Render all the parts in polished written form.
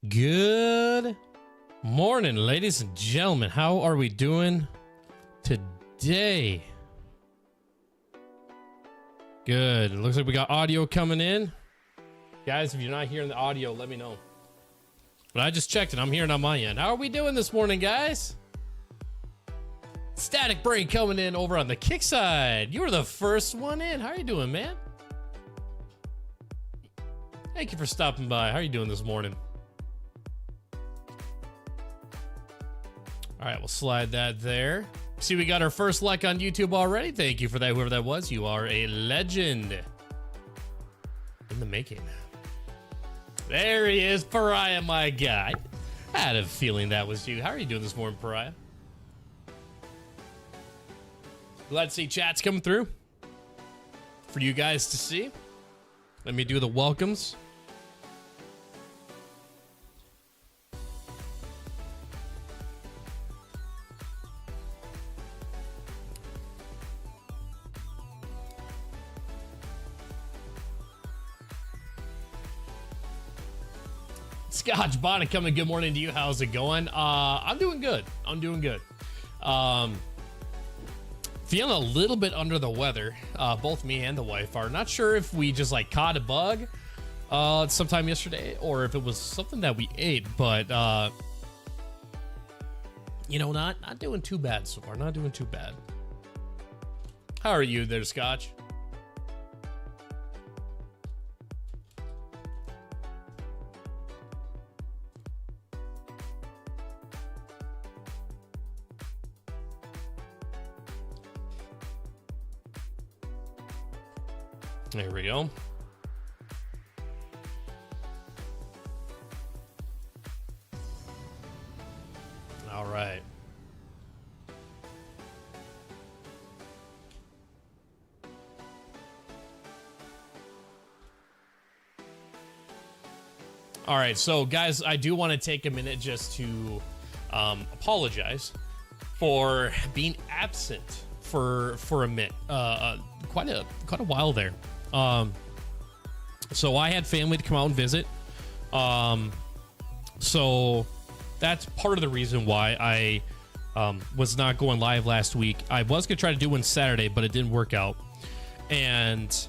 Good morning, ladies and gentlemen. How are we doing today? Good. It looks like we got audio coming in. Guys, if you're not hearing the audio, let me know. But I just checked and I'm hearing on my end. How are we doing this morning, guys? Static Brain coming in over on the kick side. You were the first one in. How are you doing, man? Thank you for stopping by. How are you doing this morning? All right, we'll slide that there. See, we got our first like on YouTube already. Thank you for that, whoever that was. You are a legend in the making. There he is, Pariah, my guy. I had a feeling that was you. How are you doing this morning, Pariah? Glad to see chats coming through for you guys to see. Let me do the welcomes. Scotch Bonnet coming. Good morning to you. How's it going? I'm doing good. I'm doing good. Feeling a little bit under the weather. Both me and the wife are. Not sure if we just like caught a bug sometime yesterday or if it was something that we ate, but you know, not doing too bad so far. Not doing too bad. How are you there, Scotch? There we go. All right. All right, so guys, I do want to take a minute just to apologize for being absent for a minute, quite a while there. So I had family to come out and visit. So that's part of the reason why I was not going live last week. I was gonna try to do one Saturday, but it didn't work out. And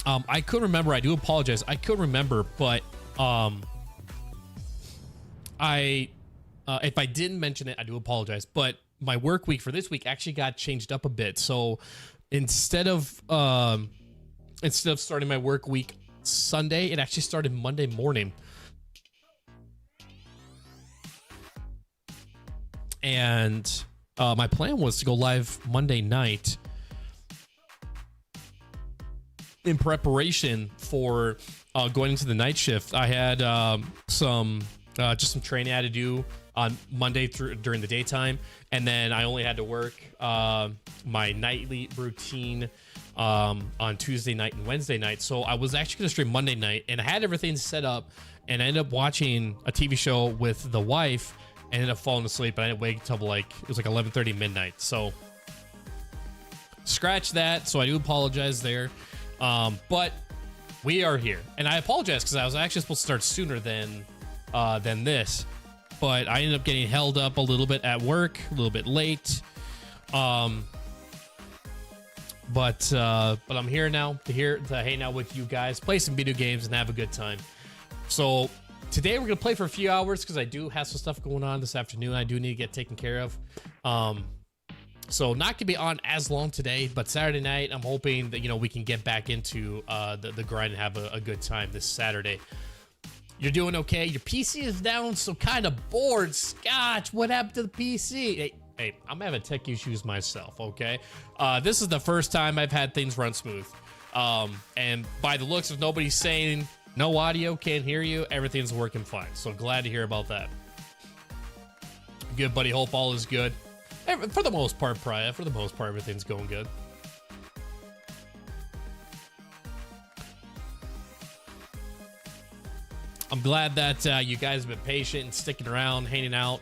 I couldn't remember. I do apologize. I couldn't remember, but if I didn't mention it, I do apologize. But my work week for this week actually got changed up a bit. So instead of starting my work week Sunday, it actually started Monday morning. And my plan was to go live Monday night in preparation for going into the night shift. I had just some training I had to do on Monday during the daytime, and then I only had to work my nightly routine on Tuesday night and Wednesday night. So I was actually gonna stream Monday night, and I had everything set up, and I ended up watching a TV show with the wife. I ended up falling asleep, and I didn't wake until it was like 11:30 midnight. So scratch that. So I do apologize there. But we are here, and I apologize because I was actually supposed to start sooner than this, but I ended up getting held up a little bit at work, a little bit late. But I'm here now to hang out with you guys, play some video games, and have a good time. So today we're gonna play for a few hours because I do have some stuff going on this afternoon. I do need to get taken care of. So not gonna be on as long today, but Saturday night I'm hoping that we can get back into the grind and have a good time this Saturday. You're doing okay? Your PC is down, so kind of bored. Scotch, what happened to the PC? Hey, I'm having tech issues myself, okay? This is the first time I've had things run smooth. And by the looks of nobody's saying no audio, can't hear you, everything's working fine. So glad to hear about that. Good, buddy. Hope all is good. For the most part, Priya, for the most part, everything's going good. I'm glad that you guys have been patient and sticking around, hanging out.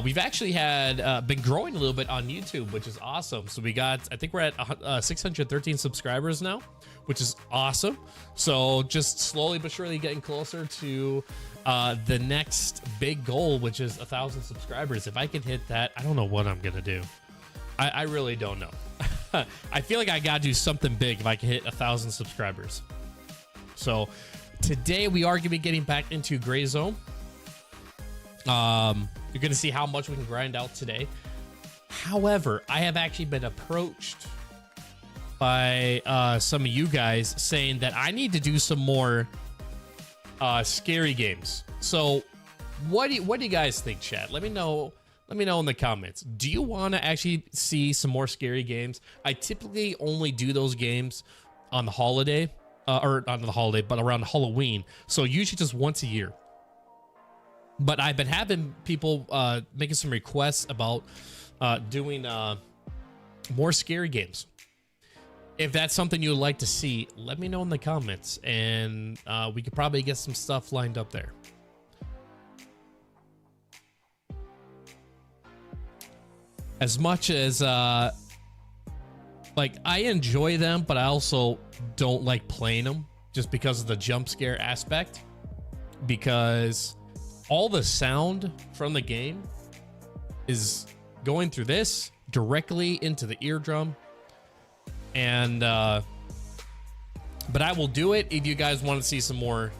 We've actually been growing a little bit on YouTube, which is awesome. So I think we're at 613 subscribers now, which is awesome. So just slowly but surely getting closer to the next big goal, which is 1,000 subscribers. If I can hit that, I don't know what I'm gonna do. I really don't know. I feel like I gotta do something big if I can hit 1,000 subscribers. So today we are gonna be getting back into Grayzone. You're gonna see how much we can grind out today. However, I have actually been approached by some of you guys saying that I need to do some more scary games. So what do you guys think, chat? Let me know in the comments. Do you want to actually see some more scary games? I typically only do those games on the holiday, or not on the holiday, but around Halloween. So usually just once a year. But I've been having people making some requests about doing more scary games. If that's something you would like to see, let me know in the comments, and we could probably get some stuff lined up there. As much as like I enjoy them, but I also don't like playing them just because of the jump scare aspect, because all the sound from the game is going through this directly into the eardrum. And but I will do it if you guys want to see some more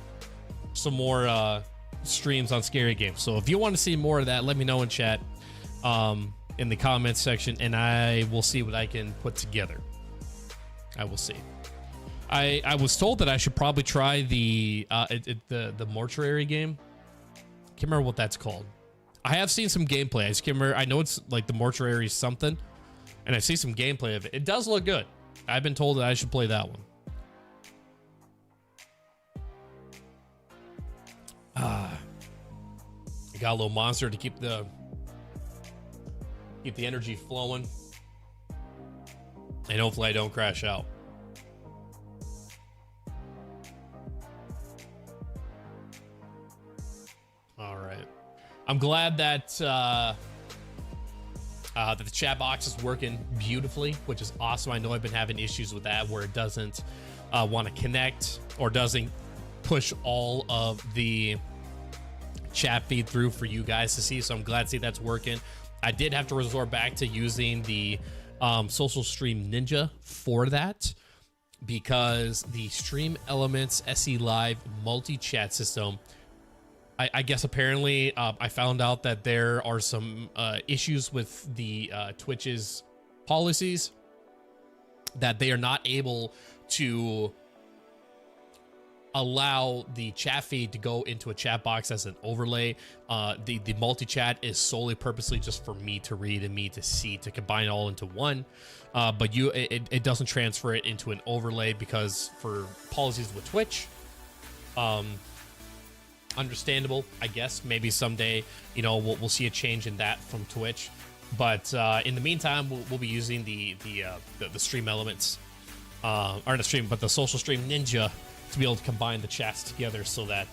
streams on scary games. So if you want to see more of that, let me know in chat in the comments section, and I will see what I can put together. I will see. I was told that I should probably try the mortuary game. Can't remember what that's called. I have seen some gameplay. I just can't remember. I know it's like the mortuary something, and I see some gameplay of it. It does look good. I've been told that I should play that one. I got a little monster to keep the energy flowing, and hopefully I don't crash out. All right. I'm glad that That the chat box is working beautifully, which is awesome. I know I've been having issues with that where it doesn't want to connect or doesn't push all of the chat feed through for you guys to see. So I'm glad to see that's working. I did have to resort back to using the Social Stream Ninja for that, because the Stream Elements SE Live multi-chat system, I guess apparently I found out that there are some issues with the Twitch's policies, that they are not able to allow the chat feed to go into a chat box as an overlay. The multi-chat is solely purposely just for me to read and me to see, to combine it all into one. But it doesn't transfer it into an overlay because for policies with Twitch, understandable, I guess. Maybe someday, you know, we'll see a change in that from Twitch. But in the meantime, we'll be using the Stream Elements, or the Stream, but the Social Stream Ninja, to be able to combine the chats together so that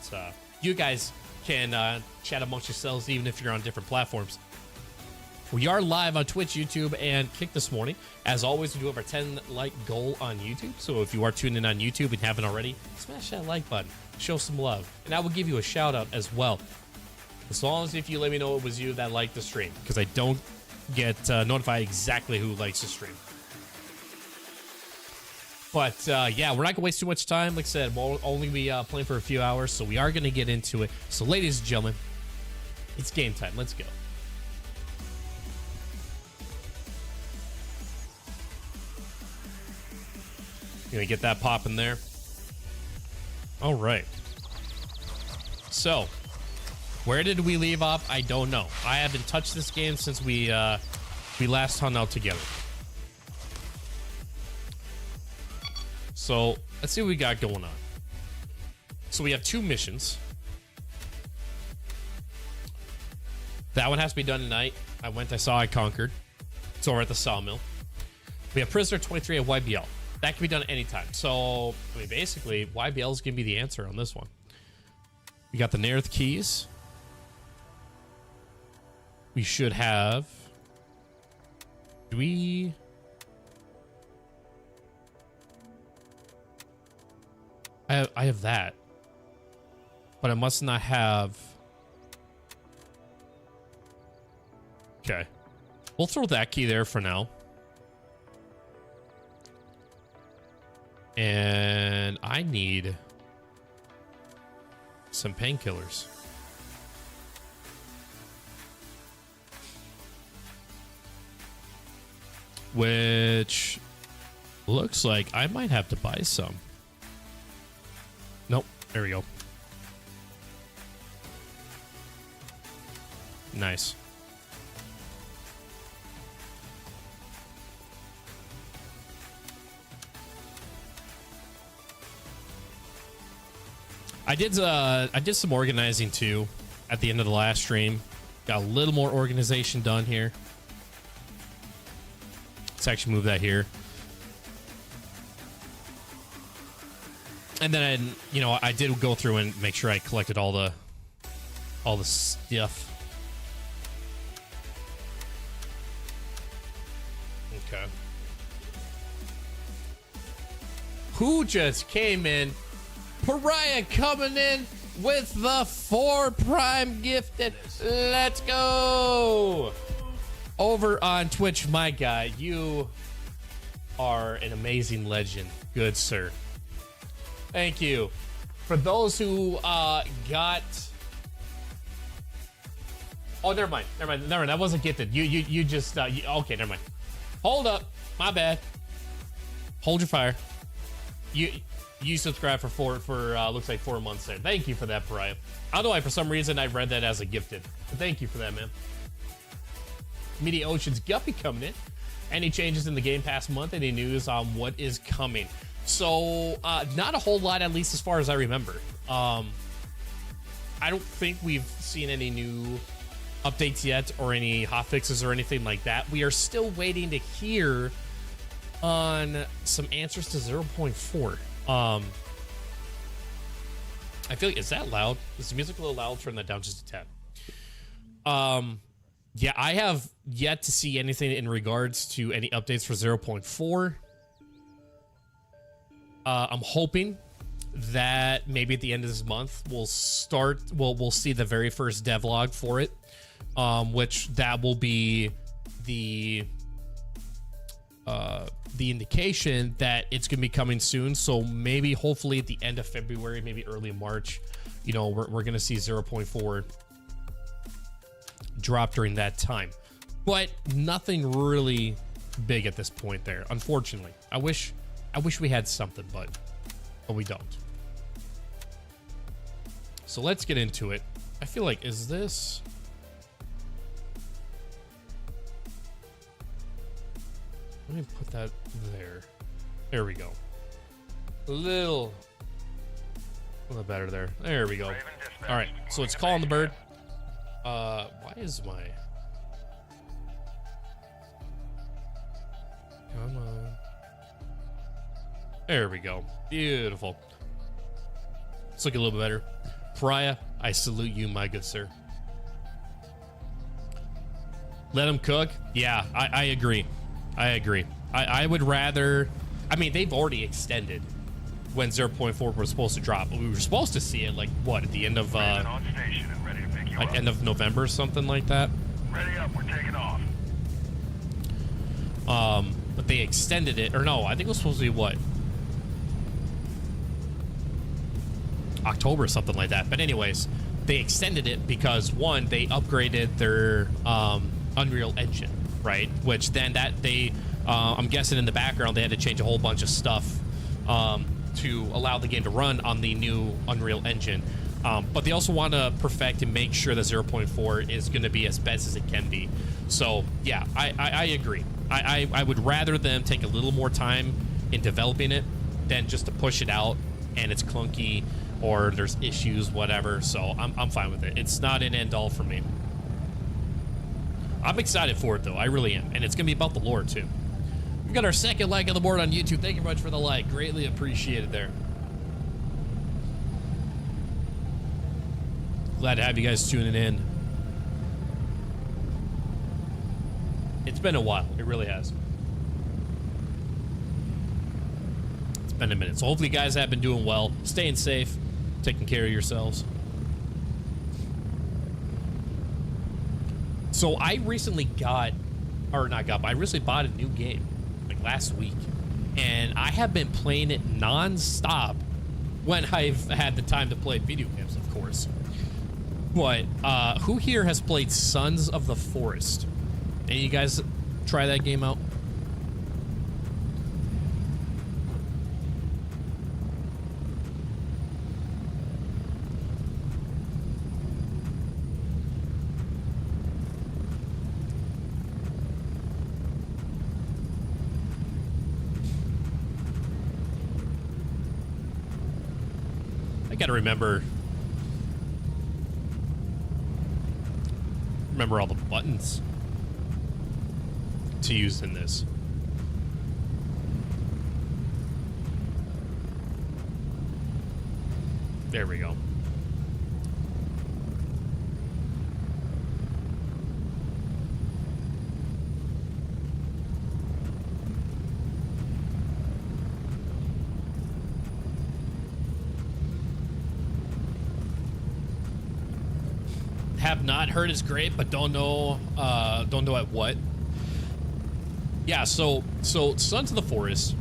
you guys can chat amongst yourselves even if you're on different platforms. We are live on Twitch, YouTube, and Kick this morning. As always, we do have our 10 like goal on YouTube. So if you are tuned in on YouTube and haven't already, smash that like button, show some love, and I will give you a shout out as well. As long as if you let me know it was you that liked the stream, because I don't get notified exactly who likes the stream. But yeah, we're not gonna waste too much time. Like I said, we'll only be playing for a few hours, so we are gonna get into it. So ladies and gentlemen, it's game time. Let's go. Gonna get that popping there. All right. So, where did we leave off? I don't know. I haven't touched this game since we last hung out together. So, let's see what we got going on. So we have 2 missions. That one has to be done tonight. I went, I saw, I conquered. It's over at the sawmill. We have Prisoner 23 at YBL. That can be done anytime. So, I mean, basically, YBL is going to be the answer on this one. We got the Nerth keys. We should have... Do we... I have that, but I must not have. Okay, we'll throw that key there for now, and I need some painkillers. Which looks like I might have to buy some. Nope, there we go. Nice. I did some organizing too at the end of the last stream. Got a little more organization done here. Let's actually move that here. And then I did go through and make sure I collected all the stuff. Okay. Who just came in? Pariah coming in with the 4 prime gifted. Let's go. Over on Twitch, my guy, you are an amazing legend. Good sir. Thank you. For those who got... Oh, never mind. That wasn't gifted. You just... okay, never mind. Hold up. My bad. Hold your fire. You subscribed for looks like 4 months there. Thank you for that, Pariah. I don't know why for some reason I read that as a gifted. But thank you for that, man. Media Ocean's Guppy coming in. Any changes in the Game Pass month? Any news on what is coming? So, not a whole lot, at least as far as I remember. I don't think we've seen any new updates yet or any hotfixes or anything like that. We are still waiting to hear on some answers to 0.4. I feel like, is that loud? Is the music a little loud? Turn that down just a tad. Yeah, I have yet to see anything in regards to any updates for 0.4. I'm hoping that maybe at the end of this month we'll see the very first devlog for it, which that will be the indication that it's gonna be coming soon. So maybe hopefully at the end of February, maybe early March, you know, we're gonna see 0.4 drop during that time, but nothing really big at this point there, unfortunately. I wish we had something, but we don't. So let's get into it. I feel like, is this... Let me put that there. There we go. A little better there. There we go. All right, so it's calling the bird. Why is my... Come on. There we go. Beautiful. It's looking a little bit better. Pariah, I salute you, my good sir. Let them cook. Yeah, I agree. I agree. I would rather... I mean, they've already extended when 0.4 was supposed to drop. We were supposed to see it, like, what, at the end of... like end of November or something like that. Ready up, we're taking off. But they extended it, or no, I think it was supposed to be what? October or something like that. But anyways, they extended it because one, they upgraded their Unreal Engine, right? Which then that they, I'm guessing in the background, they had to change a whole bunch of stuff to allow the game to run on the new Unreal Engine. But they also want to perfect and make sure that 0.4 is going to be as best as it can be. So yeah, I agree. I would rather them take a little more time in developing it than just to push it out and it's clunky or there's issues, whatever. So I'm fine with it. It's not an end all for me. I'm excited for it though. I really am. And it's going to be about the lore too. We've got our second like on the board on YouTube. Thank you very much for the like. Greatly appreciated there. Glad to have you guys tuning in. It's been a while. It really has. It's been a minute. So hopefully you guys have been doing well, staying safe, taking care of yourselves. So I recently I recently bought a new game, like last week. And I have been playing it non-stop when I've had the time to play video games, of course. But who here has played Sons of the Forest? Any of you guys try that game out? I gotta remember all the buttons to use in this. There we go. Have not heard it's great, but don't know at what. Yeah, so Sons of the Forest,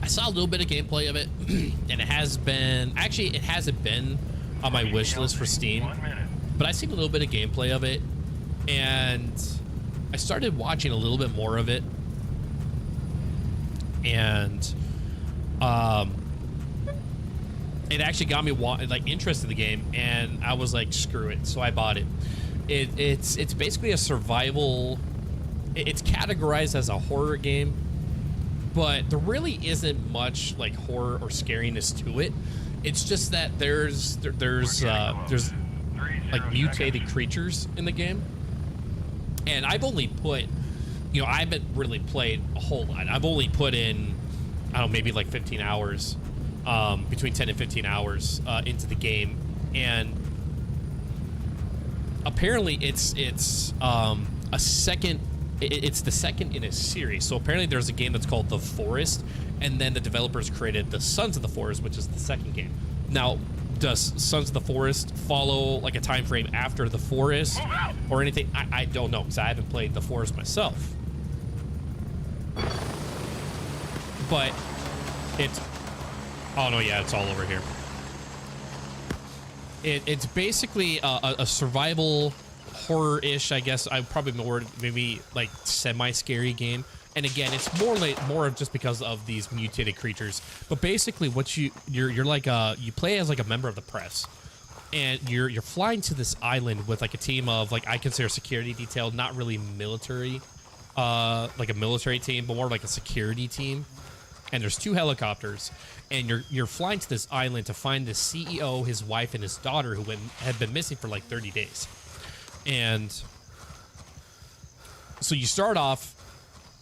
I saw a little bit of gameplay of it, and it hasn't been on my wish list for Steam, but I seen a little bit of gameplay of it, and I started watching a little bit more of it, and it actually got me like interested in the game, and I was like, screw it, so I bought it. It's basically a survival. It's categorized as a horror game, but there really isn't much like horror or scariness to it. It's just that there's like mutated creatures in the game, and I've only put, you know, I haven't really played a whole lot. I've only put in, I don't know, maybe like 15 hours, between 10 and 15 hours into the game, and apparently it's a second. It's the second in a series. So apparently there's a game that's called The Forest, and then the developers created the Sons of the Forest, which is the second game. Now, does Sons of the Forest follow like a time frame after The Forest or anything? I don't know, because I haven't played The Forest myself. But it's... Oh, no, yeah, it's all over here. It's basically a survival horror-ish, I guess. I probably more maybe like semi-scary game. And again, it's more of just because of these mutated creatures. But basically, what you're like you play as like a member of the press, and you're flying to this island with like a team of like I consider security detail, not really military, like a military team, but more like a security team. And there's 2 helicopters, and you're flying to this island to find the CEO, his wife, and his daughter who had been missing for like 30 days. And so you start off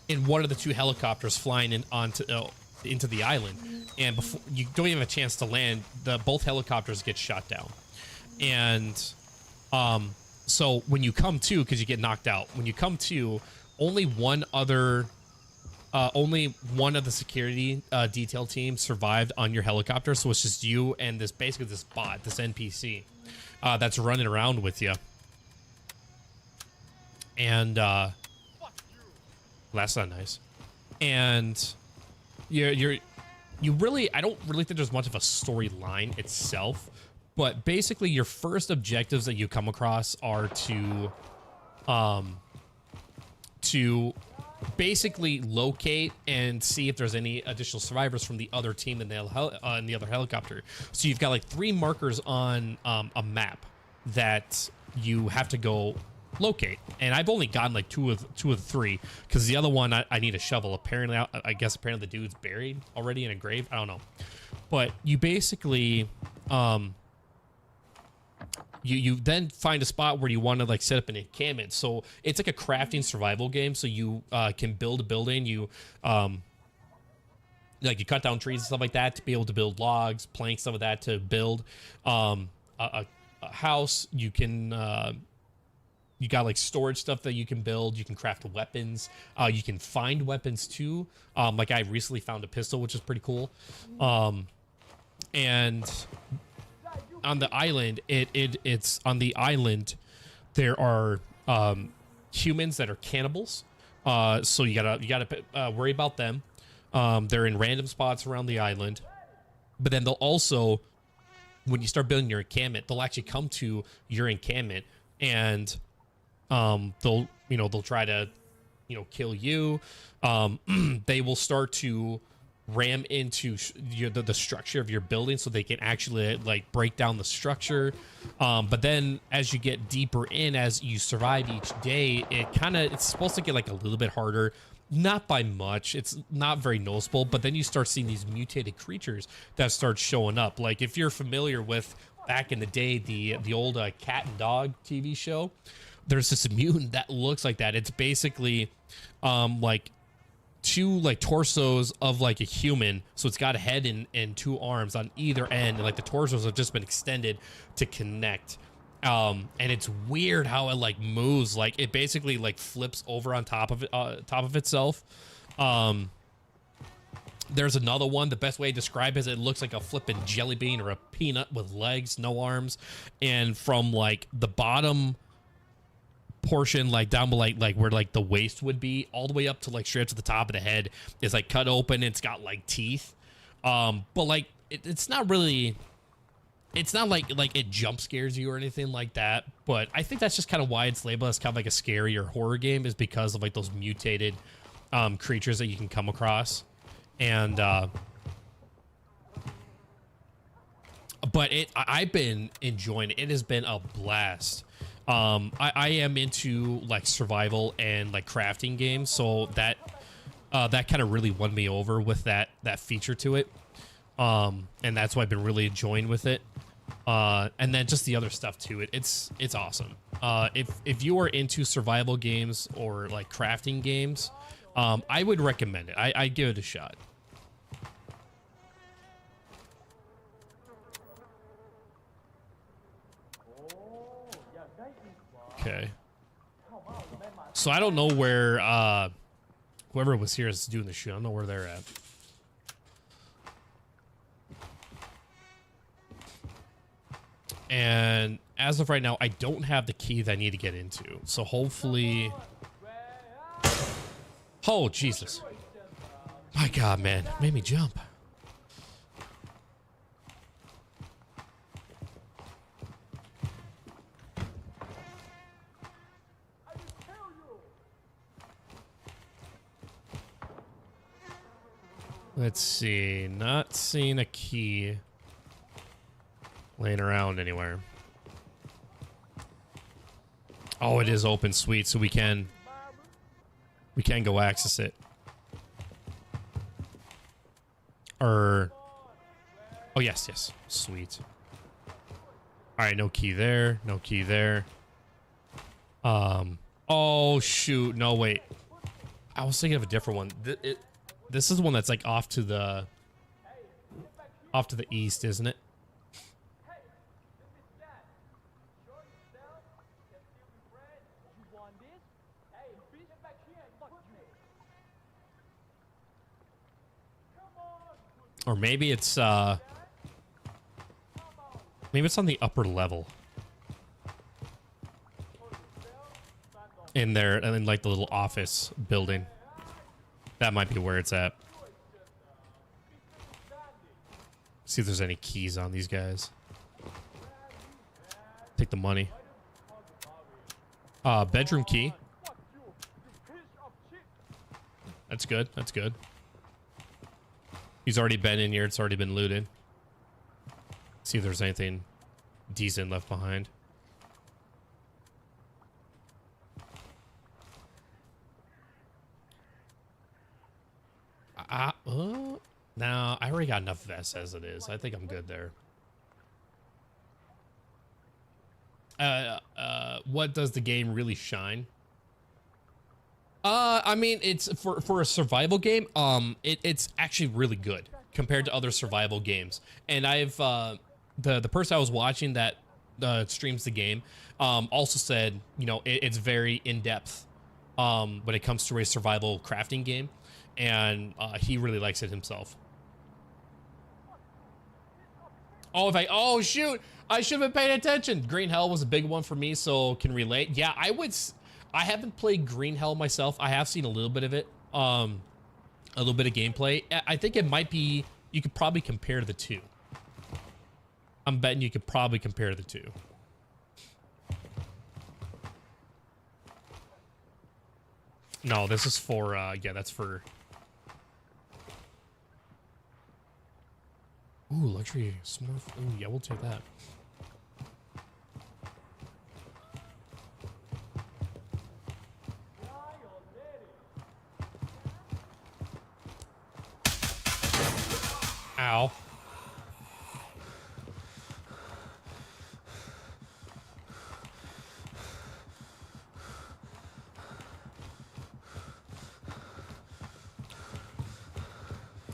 in one of the 2 helicopters flying into the island, and before you don't even have a chance to land, both helicopters get shot down. And so when you come to, because you get knocked out, when you come to, only one of the security detail team survived on your helicopter, so it's just you and this bot, this NPC, that's running around with you. And that's not nice. And you really, I don't really think there's much of a storyline itself, but basically your first objectives that you come across are to basically locate and see if there's any additional survivors from the other team in the other helicopter. So you've got like 3 markers on a map that you have to go locate, and I've only gotten like two of the 3, because the other one I need a shovel. Apparently, I guess apparently the dude's buried already in a grave. I don't know, but you basically you then find a spot where you want to like set up an encampment. So it's like a crafting survival game. So you can build a building. You like you cut down trees and stuff like that to be able to build logs, planks, stuff like that to build a house. You can you got like storage stuff that you can build. You can craft weapons. You can find weapons too. Like I recently found a pistol, which is pretty cool. And on the island, it's on the island, there are humans that are cannibals. So you gotta worry about them. They're in random spots around the island. But then they'll also, when you start building your encampment, they'll actually come to your encampment, and they'll try to kill you. They will start to ram into the structure of your building, so they can actually like break down the structure. But then as you get deeper in, as you survive each day, it's supposed to get like a little bit harder. Not by much, it's not very noticeable, but then you start seeing these mutated creatures that start showing up. Like if you're familiar with back in the day the old cat and dog TV show, there's this mutant that looks like that. It's basically like 2 like torsos of like a human, so it's got a head and 2 arms on either end, and like the torsos have just been extended to connect. And it's weird how it like moves, like it basically like flips over on top of itself. There's another one, the best way to describe it is it looks like a flipping jelly bean or a peanut with legs, no arms, and from like the bottom portion, like down below, like where like the waist would be, all the way up to like straight to the top of the head is like cut open. It's got like teeth, but like it's not really, it's not like it jump scares you or anything like that. But I think that's just kind of why it's labeled as kind of like a scary or horror game, is because of like those mutated creatures that you can come across. And but I've been enjoying it. It has been a blast. I am into like survival and like crafting games, so that kind of really won me over with that feature to it, and that's why I've been really enjoying with it. And then just the other stuff to it, it's awesome. If you are into survival games or like crafting games, I would recommend it. I'd give it a shot. Okay. So I don't know where whoever was here is doing the shoot. I don't know where they're at. And as of right now, I don't have the key that I need to get into. So hopefully... Oh, Jesus. My God, man. Made me jump. Let's see. Not seeing a key laying around anywhere. Oh, it is open. Sweet. So we can go access it. Or... Oh, yes, yes. Sweet. All right, no key there. No key there. Oh, shoot. No, wait. I was thinking of a different one. This is one that's like off to the east, isn't it? Or maybe it's on the upper level. In there, and then like the little office building. That might be where it's at. See if there's any keys on these guys. Take the money. Bedroom key. That's good. That's good. He's already been in here. It's already been looted. See if there's anything decent left behind. No, I already got enough vests as it is. I think I'm good there. What does the game really shine? I mean, it's for a survival game. It's actually really good compared to other survival games. And I've the person I was watching that streams the game also said, you know, it's very in depth when it comes to a survival crafting game, and he really likes it himself. Oh shoot, I should have been paying attention. Green Hell was a big one for me, so can relate. Yeah, I haven't played Green Hell myself. I have seen a little bit of it, a little bit of gameplay. I think it might be, you could probably compare the two. I'm betting you could probably compare the two. No, this is for, yeah, that's for... Ooh, luxury smurf. Ooh, yeah, we'll take that. Ow.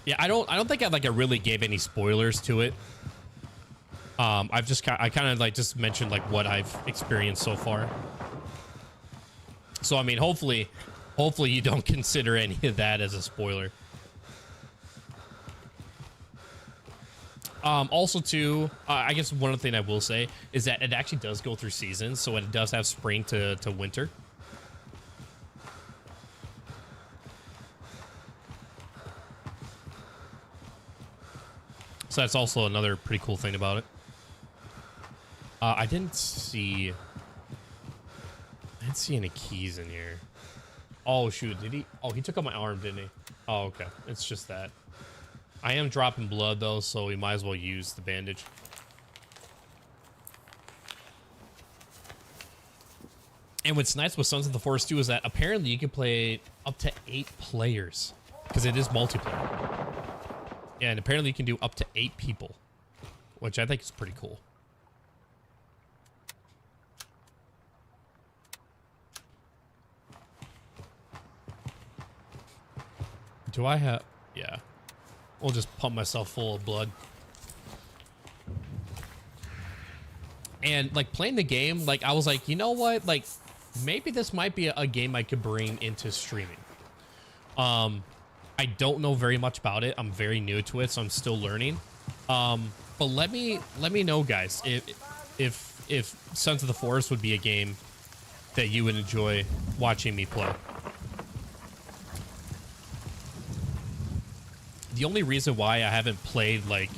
Yeah, I don't think I really gave any spoilers to it. I kind of like just mentioned like what I've experienced so far. So I mean, hopefully you don't consider any of that as a spoiler. Also too, I guess one other thing I will say is that it actually does go through seasons, so it does have spring to winter. So that's also another pretty cool thing about it. I didn't see any keys in here. Oh shoot, did he? Oh, he took out my arm, didn't he? Oh, okay. It's just that. I am dropping blood though, so we might as well use the bandage. And what's nice with Sons of the Forest 2 is that apparently you can play up to 8 players because it is multiplayer. Yeah, and apparently you can do up to 8 people, which I think is pretty cool. Do I have... Yeah. We'll just pump myself full of blood. And, like, playing the game, like, I was like, you know what? Like, maybe this might be a game I could bring into streaming. I don't know very much about it. I'm very new to it, so I'm still learning. But let me know, guys, if Sons of the Forest would be a game that you would enjoy watching me play. The only reason why I haven't played like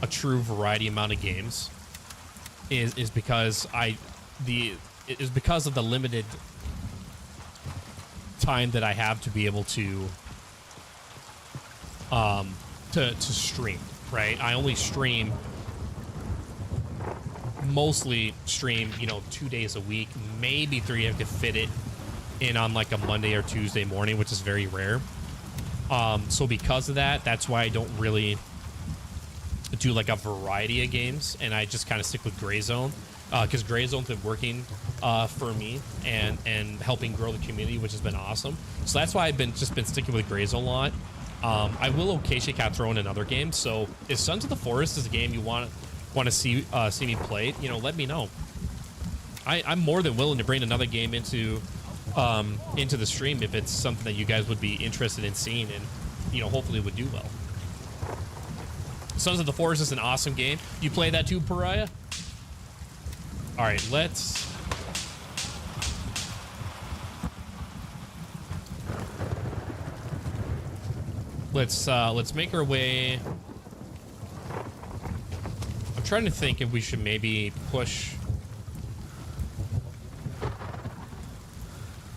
a true variety amount of games is because of the limited time that I have to be able to stream, right? I only mostly stream, you know, 2 days a week, maybe 3 if I could fit it in on like a Monday or Tuesday morning, which is very rare. So because of that, that's why I don't really do like a variety of games, and I just kind of stick with Grayzone, because Grayzone's been working for me and helping grow the community, which has been awesome. So that's why I've been sticking with Grayzone a lot. I will occasionally kind of throw in another game. So if Sons of the Forest is a game you want to see me play, you know, let me know. I'm more than willing to bring another game into the stream if it's something that you guys would be interested in seeing, and you know, hopefully would do well. Sons of the Forest is an awesome game. You play that too, Pariah? All right, let's make our way. I'm trying to think if we should maybe push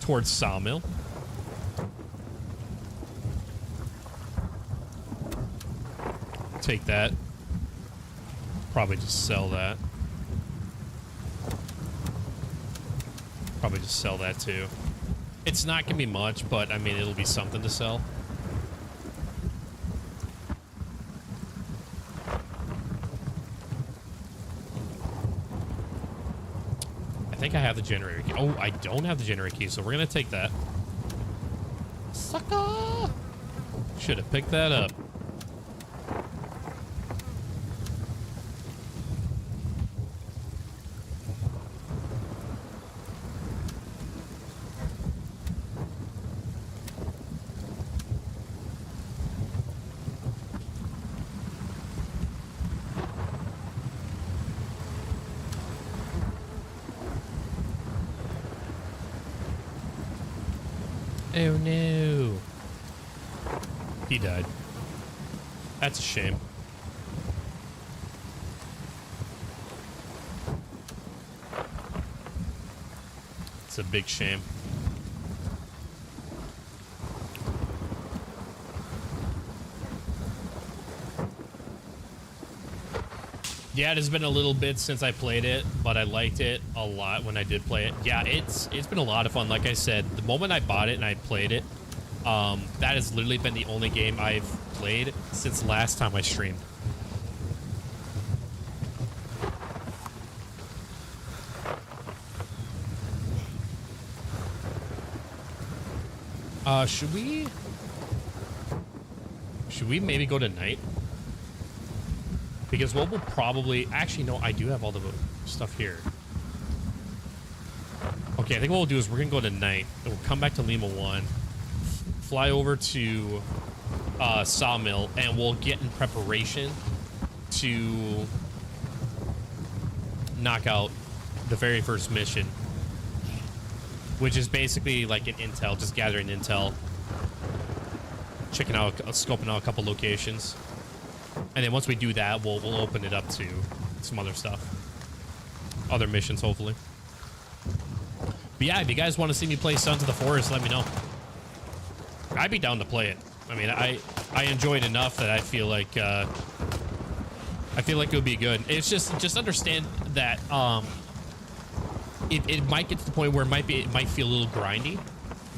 towards Sawmill. Take that. Probably just sell that. Probably just sell that too. It's not gonna be much, but I mean, it'll be something to sell. I think I have the generator key. Oh, I don't have the generator key, so we're gonna take that. Sucker! Should have picked that up. Oh no. He died. That's a shame. It's a big shame. Yeah, it has been a little bit since I played it, but I liked it a lot when I did play it. Yeah, it's been a lot of fun. Like I said, the moment I bought it and I played it, that has literally been the only game I've played since last time I streamed. Should we maybe go to night? Because what we'll probably... Actually, no, I do have all the stuff here. Okay, I think what we'll do is we're going to go to night. And we'll come back to Lima 1. Fly over to Sawmill. And we'll get in preparation to knock out the very first mission. Which is basically like an intel. Just gathering intel. Checking out, scoping out a couple locations. And then once we do that, we'll open it up to some other stuff. Other missions, hopefully. But yeah, if you guys want to see me play Sons of the Forest, let me know. I'd be down to play it. I mean, I enjoy it enough that I feel like it would be good. It's just understand that it might get to the point where it might feel a little grindy.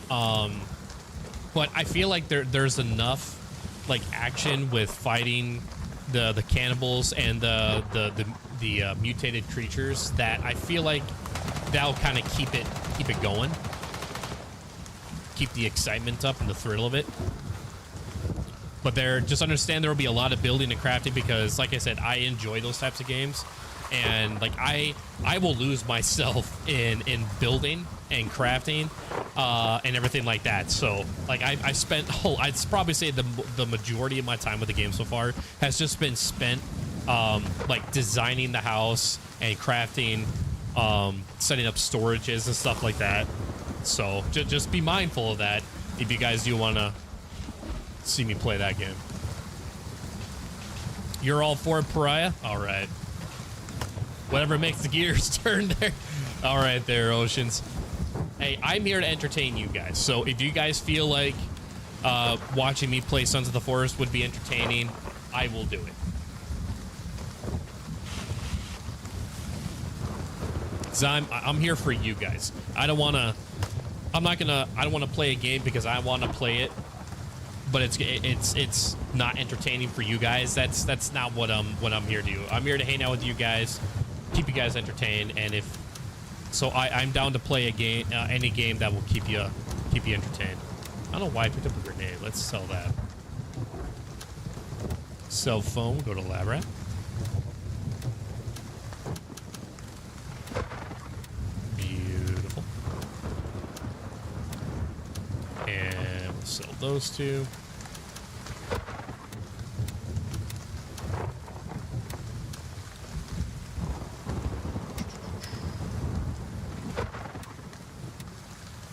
But I feel like there's enough like action with fighting the cannibals and the mutated creatures that I feel like that'll kind of keep it going, keep the excitement up and the thrill of it. But just understand there will be a lot of building and crafting because, like I said, I enjoy those types of games, and like I will lose myself in building and crafting and everything like that. So like I spent I'd probably say the majority of my time with the game so far has just been spent like designing the house and crafting, setting up storages and stuff like that. So just be mindful of that if you guys do want to see me play that game. You're all for it, Pariah? All right. Whatever makes the gears turn there. All right there, Oceans. Hey, I'm here to entertain you guys. So if you guys feel like watching me play Sons of the Forest would be entertaining, I will do it. Cause I'm here for you guys. I don't want to play a game because I want to play it, but it's not entertaining for you guys. That's not what I'm here to do. I'm here to hang out with you guys, keep you guys entertained, and if so, I'm down to play a game, any game that will keep you entertained. I don't know why I picked up a grenade. Let's sell that. Cell phone. Go to lab rat. Beautiful. And we'll sell those two.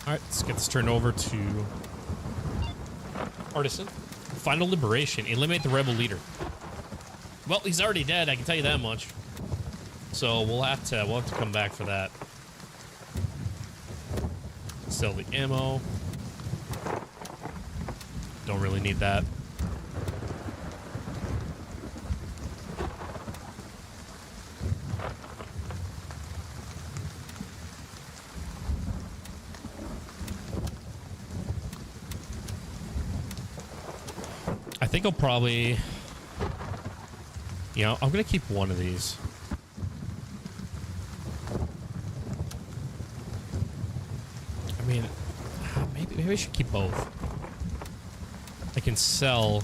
All right, let's get this turned over to Artisan. Final liberation. Eliminate the rebel leader. Well, he's already dead. I can tell you that much. So we'll have to come back for that. Sell the ammo. Don't really need that. I think I'll probably, you know, I'm gonna keep one of these. I mean, maybe I should keep both. I can sell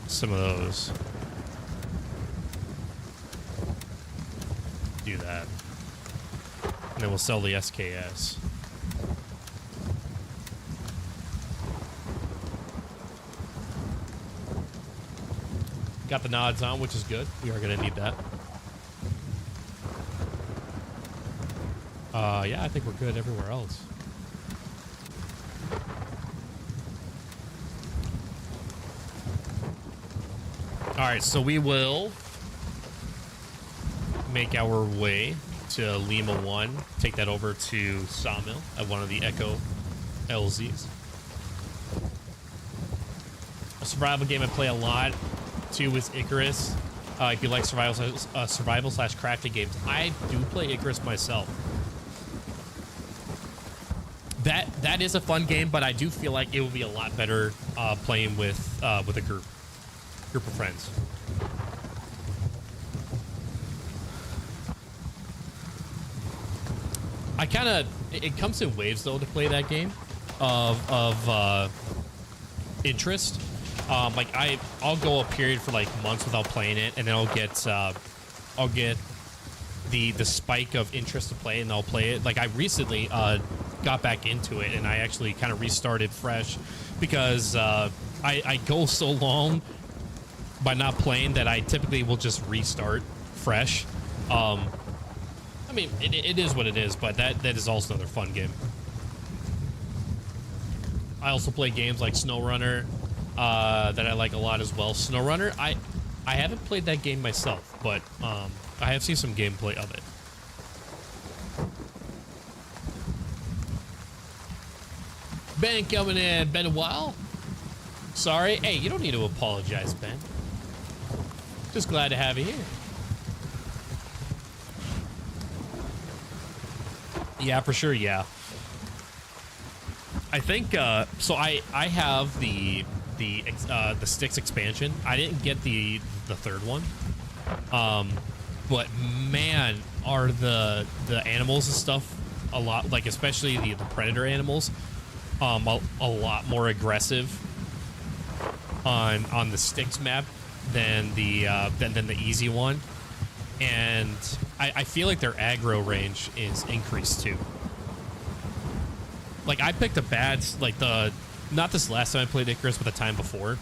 some of those. Do that. And then we'll sell the SKS. Got the nods on, which is good. We are going to need that. Yeah, I think we're good everywhere else. All right, so we will make our way to Lima 1. Take that over to Sawmill at one of the Echo LZs. A survival game I play a lot. Too is Icarus. If you like survival slash crafting games, I do play Icarus myself. That is a fun game, but I do feel like it would be a lot better playing with a group of friends. It comes in waves though to play that game of interest. Like I'll go a period for like months without playing it, and then I'll get the spike of interest to play, and I'll play it. Like I recently got back into it, and I actually kind of restarted fresh because I go so long by not playing that I typically will just restart fresh. I mean, it is what it is, but that is also another fun game. I also play games like SnowRunner. That I like a lot as well. SnowRunner, I haven't played that game myself, but I have seen some gameplay of it. Ben coming in. Been a while. Sorry. Hey, you don't need to apologize, Ben. Just glad to have you here. Yeah, for sure. Yeah. I think so. I have the Styx expansion. I didn't get the third one, but man, are the animals and stuff a lot, like especially the predator animals, a lot more aggressive on the Styx map than the easy one. and I feel like their aggro range is increased too. Like I picked a bad, like not this last time I played Icarus, but the time before.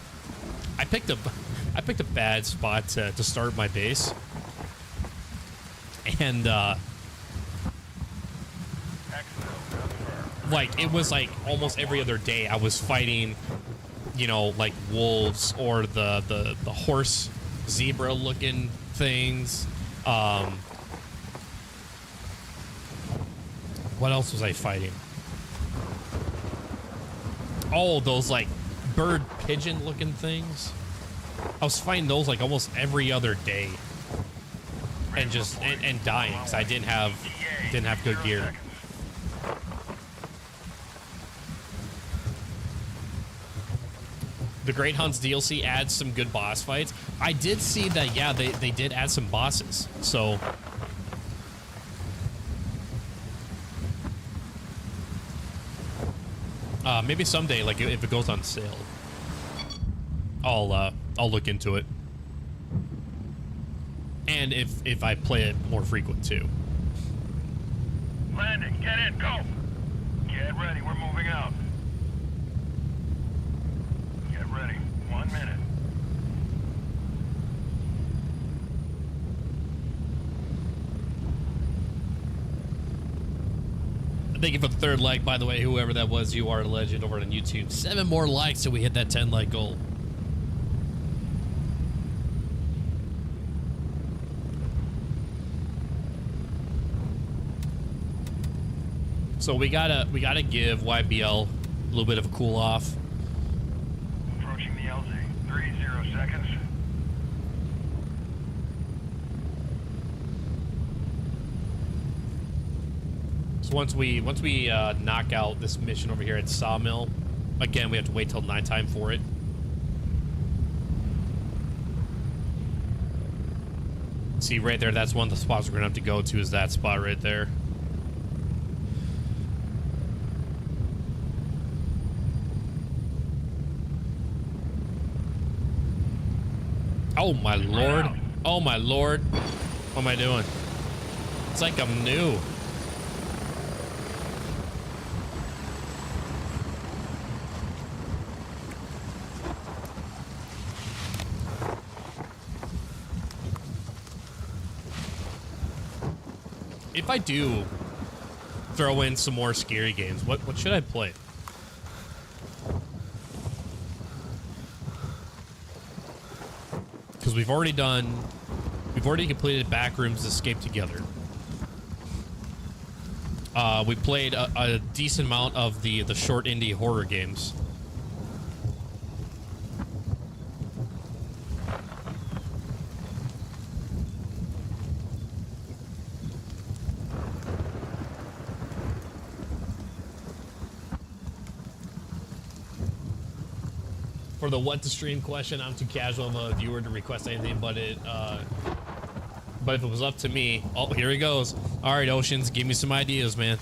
I picked a bad spot to start my base, and like it was like almost every other day I was fighting, you know, like wolves or the horse zebra looking things. What else was I fighting? Oh, those like bird pigeon looking things. I was fighting those like almost every other day, and just and dying because I didn't have good gear. The Great Hunts DLC adds some good boss fights. I did see that, yeah, they did add some bosses. So maybe someday, like if it goes on sale, I'll look into it. And if I play it more frequent too. Landing, get in, go! Get ready, we're moving out. Get ready, 1 minute. Thank you for the 3rd like, by the way, whoever that was. You are a legend over on YouTube. 7 more likes till we hit that 10 like goal. So we gotta give YBL a little bit of a cool off. Approaching the LZ, 30 seconds. So once we knock out this mission over here at Sawmill, again we have to wait till nighttime for it. See right there, that's one of the spots we're gonna have to go to, is that spot right there. Oh my lord. Oh my lord. What am I doing? It's like I'm new. If I do throw in some more scary games, what should I play? Because we've already completed Backrooms Escape Together. We played a decent amount of the short indie horror games. For the what to stream question, I'm too casual of a viewer to request anything, but if it was up to me, oh, here he goes. All right, Oceans, give me some ideas, man.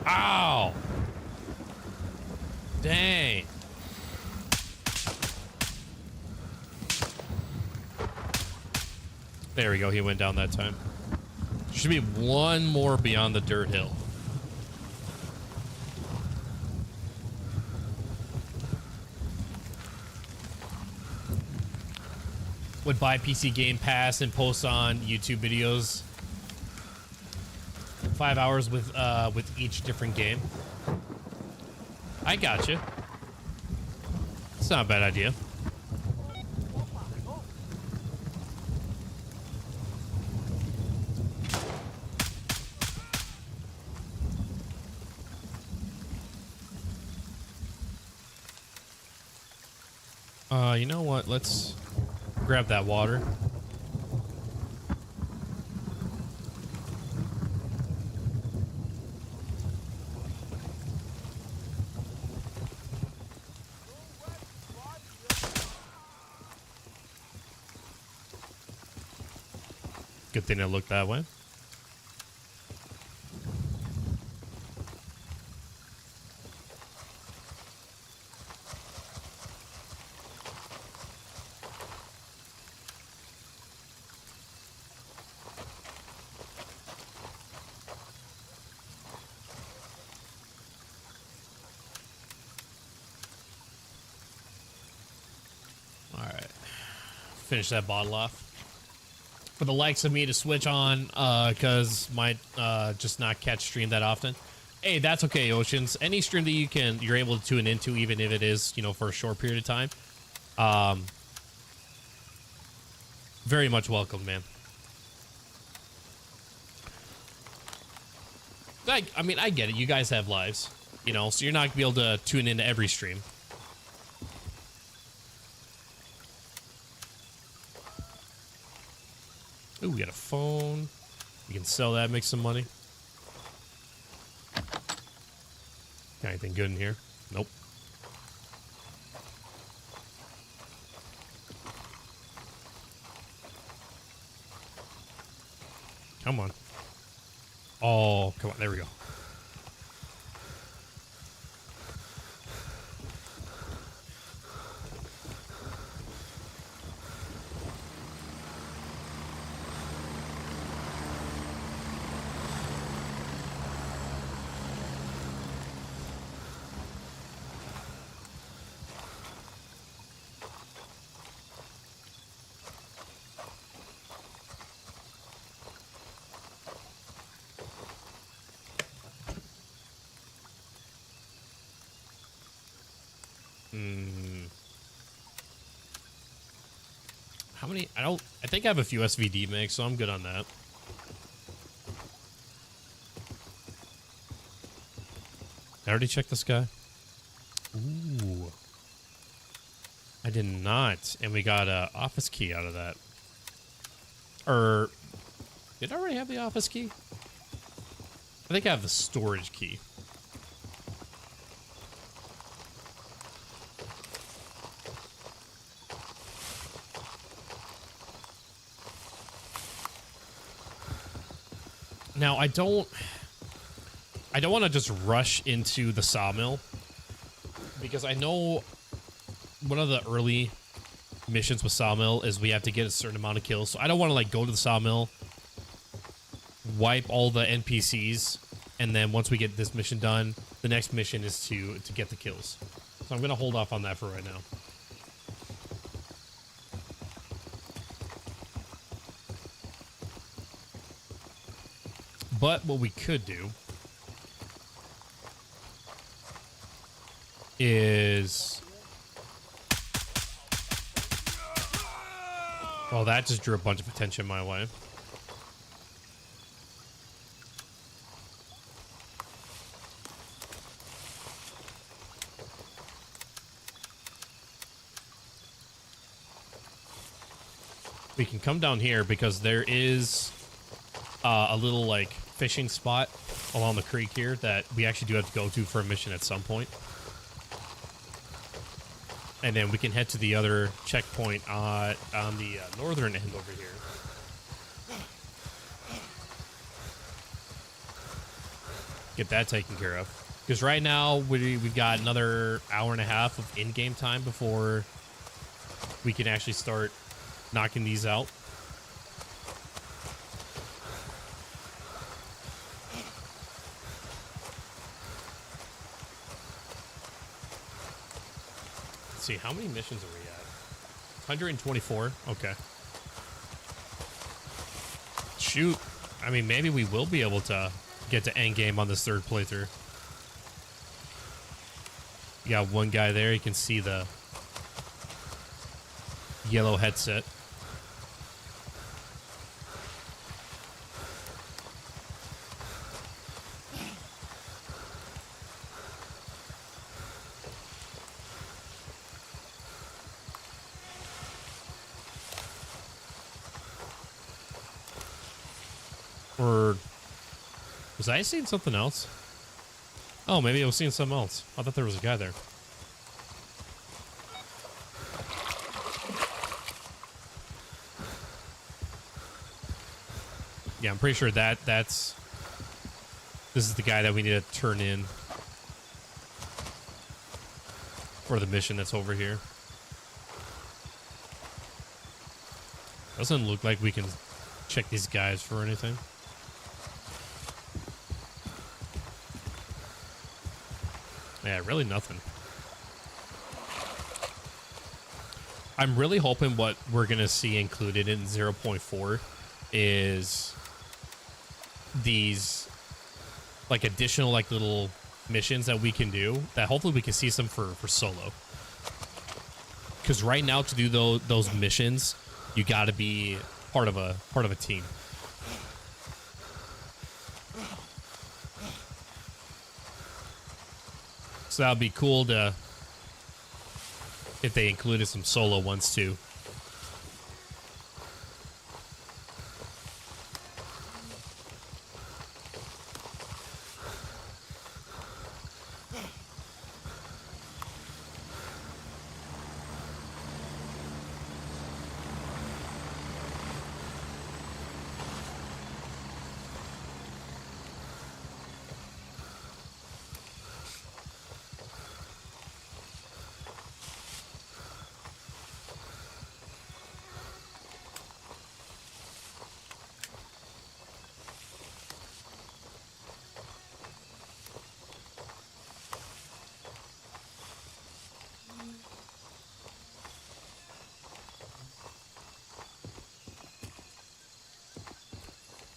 Ow! Dang. There we go, he went down that time. Should be one more beyond the dirt hill. Would buy PC Game Pass and post on YouTube videos. 5 hours with each different game. I gotcha. It's not a bad idea. You know what? Let's grab that water. Good thing I looked that way. finish that bottle off. For the likes of me to switch on, because might just not catch stream that often. Hey, that's okay, Oceans. Any stream that you're able to tune into, even if it is, you know, for a short period of time. Very much welcome, man. I mean, I get it. You guys have lives, you know, so you're not going to be able to tune into every stream. Ooh, we got a phone. We can sell that, make some money. Got anything good in here? Nope. Come on. Oh, come on. There we go. How many? I think I have a few SVD mix, so I'm good on that. I already checked this guy. Ooh. I did not. And we got a office key out of that. Or, did I already have the office key? I think I have the storage key. Now, I don't want to just rush into the sawmill, because I know one of the early missions with sawmill is we have to get a certain amount of kills. So I don't want to like go to the sawmill, wipe all the NPCs, and then once we get this mission done, the next mission is to get the kills. So I'm going to hold off on that for right now. But what we could do is... Well, that just drew a bunch of attention my way. We can come down here because there is a little like fishing spot along the creek here that we actually do have to go to for a mission at some point. And then we can head to the other checkpoint on the northern end over here. Get that taken care of. Because right now we've got another hour and a half of in-game time before we can actually start knocking these out. See, how many missions are we at? 124. Okay. Shoot. I mean, maybe we will be able to get to end game on this third playthrough. You got one guy there. You can see the yellow headset. Or was I seeing something else? Oh, maybe I was seeing something else. I thought there was a guy there. Yeah, I'm pretty sure this is the guy that we need to turn in for the mission that's over here. Doesn't look like we can check these guys for anything. Yeah, really nothing. I'm really hoping what we're gonna see included in 0.4 is these like additional like little missions that we can do that hopefully we can see some for solo. Because right now to do those missions, you got to be part of a team. So that would be cool to if they included some solo ones too.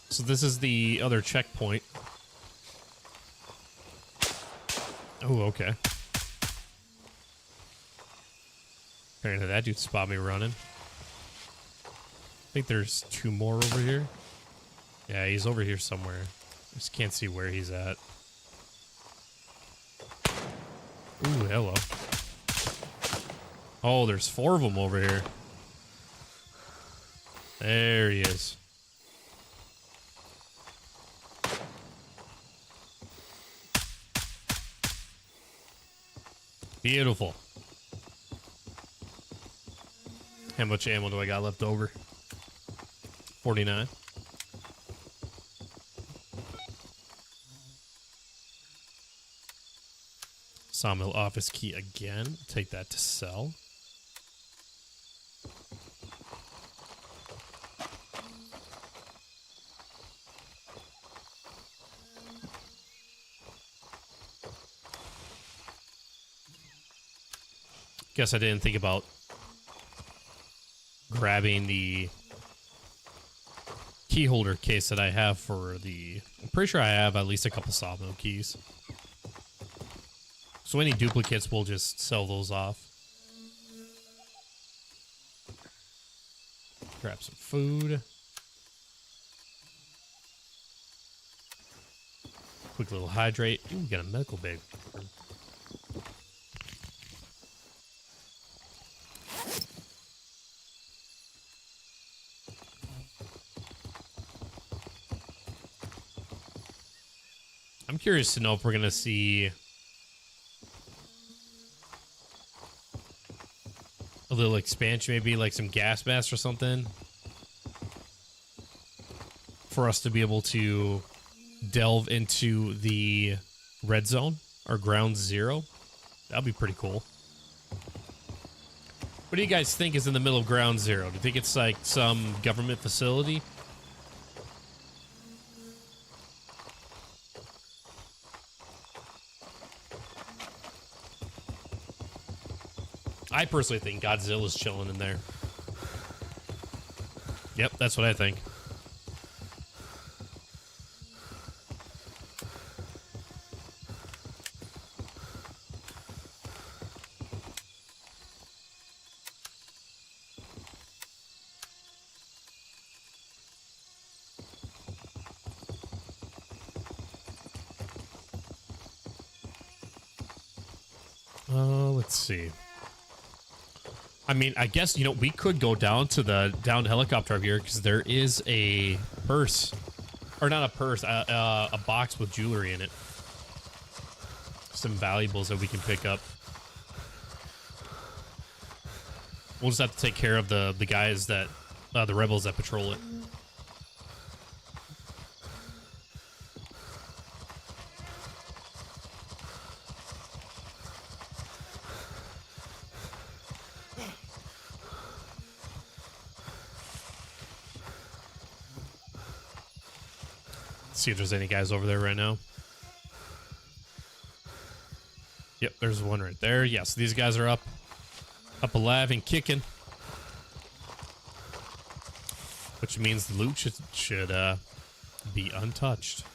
So this is the other checkpoint. Oh, okay. Apparently that dude spotted me running. I think there's 2 more over here. Yeah, he's over here somewhere. I just can't see where he's at. Ooh, hello. Oh, there's 4 of them over here. There he is. Beautiful. How much ammo do I got left over? 49. Sawmill office key again. Take that to sell. Guess I didn't think about grabbing the key holder case that I have for the... I'm pretty sure I have at least a couple sawmill keys. So any duplicates, we'll just sell those off. Grab some food. Quick little hydrate. Ooh, we got a medical bag. I'm curious to know if we're gonna see a little expansion, maybe like some gas masks or something, for us to be able to delve into the red zone or ground zero. That'd be pretty cool. What do you guys think is in the middle of ground zero? Do you think it's like some government facility? I personally think Godzilla's chilling in there. Yep, that's what I think. Let's see. I mean, I guess, you know, we could go down to the downed helicopter up here because there is a purse. Or not a purse, a box with jewelry in it. Some valuables that we can pick up. We'll just have to take care of the guys that, the rebels that patrol it. See if there's any guys over there right now. Yep, there's one right there. Yes, these guys are up alive and kicking. which means the loot should be untouched.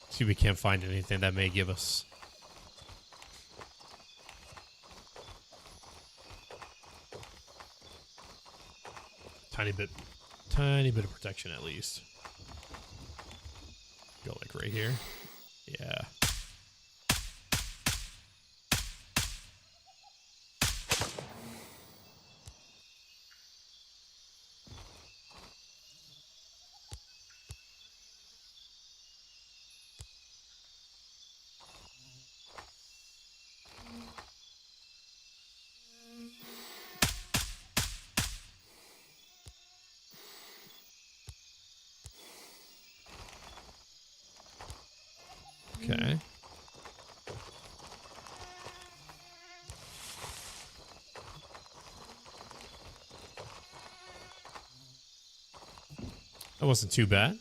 See, we can't find anything that may give us tiny bit of protection at least. Go like right here. Yeah. Okay. That wasn't too bad.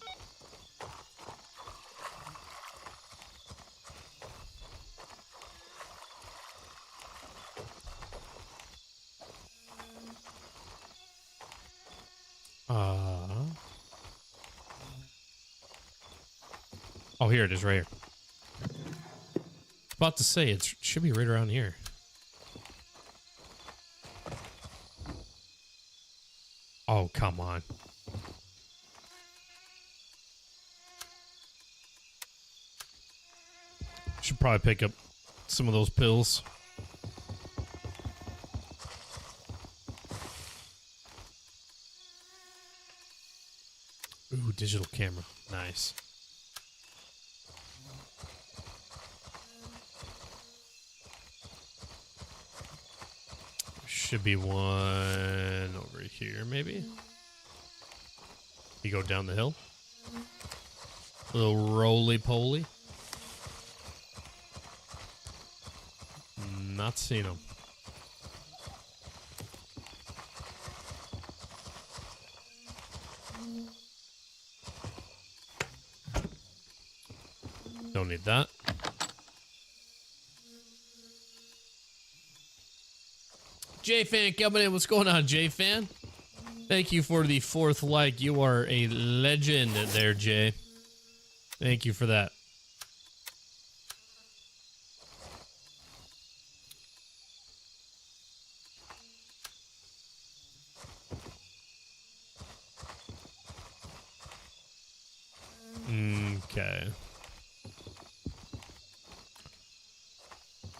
Oh, here it is right here. About to say it should be right around here. Oh, come on. Should probably pick up some of those pills. Ooh, digital camera. Nice. Should be one over here, maybe. You go down the hill. Little roly-poly. Not seen them. Don't need that. J-Fan coming in. What's going on, J-Fan? Thank you for the 4th like. You are a legend there, Jay. Thank you for that. Okay.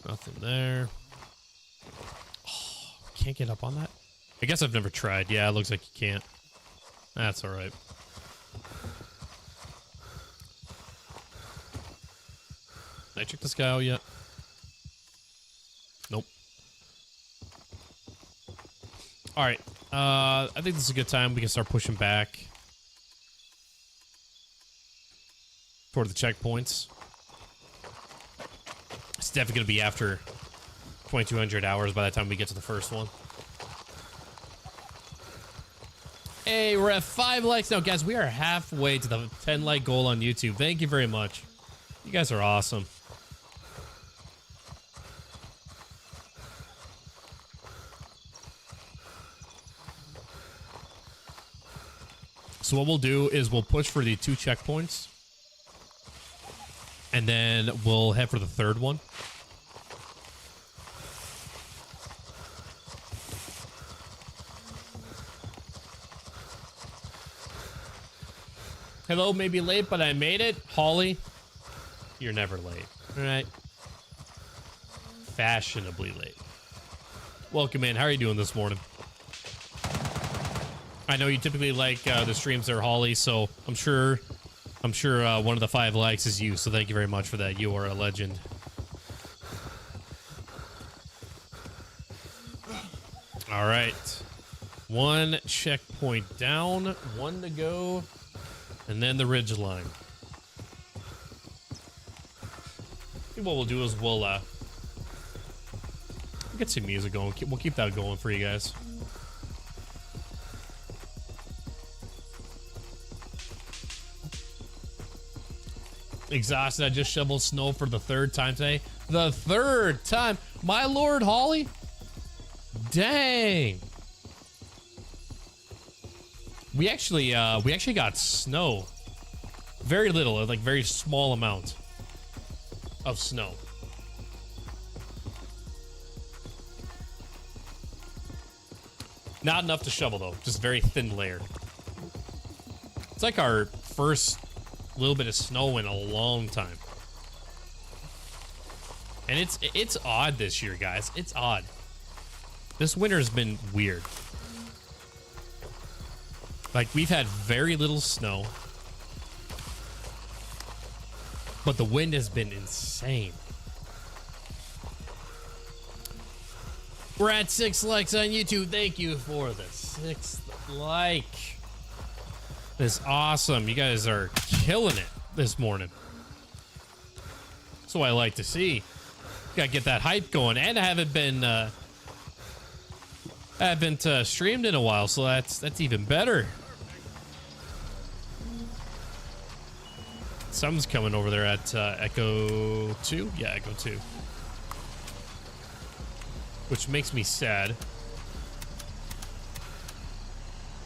Nothing there. Oh, can't get up on that? I guess I've never tried. Yeah, it looks like you can't. That's all right. Did I check this guy out yet? Nope. All right. I think this is a good time. We can start pushing back toward the checkpoints. It's definitely going to be after 2,200 hours by the time we get to the first one. Hey, we're at 5 likes now, guys. We are halfway to the 10 like goal on YouTube. Thank you very much. You guys are awesome. So what we'll do is we'll push for the 2 checkpoints. And then we'll head for the 3rd one. Hello, maybe late, but I made it. Holly, you're never late. All right. Fashionably late. Welcome in. How are you doing this morning? I know you typically like the streams there, Holly, so I'm sure one of the 5 likes is you, so thank you very much for that. You are a legend. All right. 1 checkpoint down, 1 to go, and then the ridge line. I think what we'll do is we'll get some music going. We'll keep that going for you guys. Exhausted. I just shoveled snow for the 3rd time today. The 3rd time. My Lord, Holly. Dang. We actually got snow. Very little, like very small amount of snow. Not enough to shovel though, just very thin layer. It's like our first little bit of snow in a long time. And it's odd this year, guys. It's odd. This winter's been weird. Like, we've had very little snow, but the wind has been insane. We're at 6 likes on YouTube. Thank you for the 6th like. That's awesome. You guys are killing it this morning. That's what I like to see. Gotta get that hype going. And I haven't streamed in a while, so that's even better. Something's coming over there at Echo 2. Yeah, Echo 2. Which makes me sad.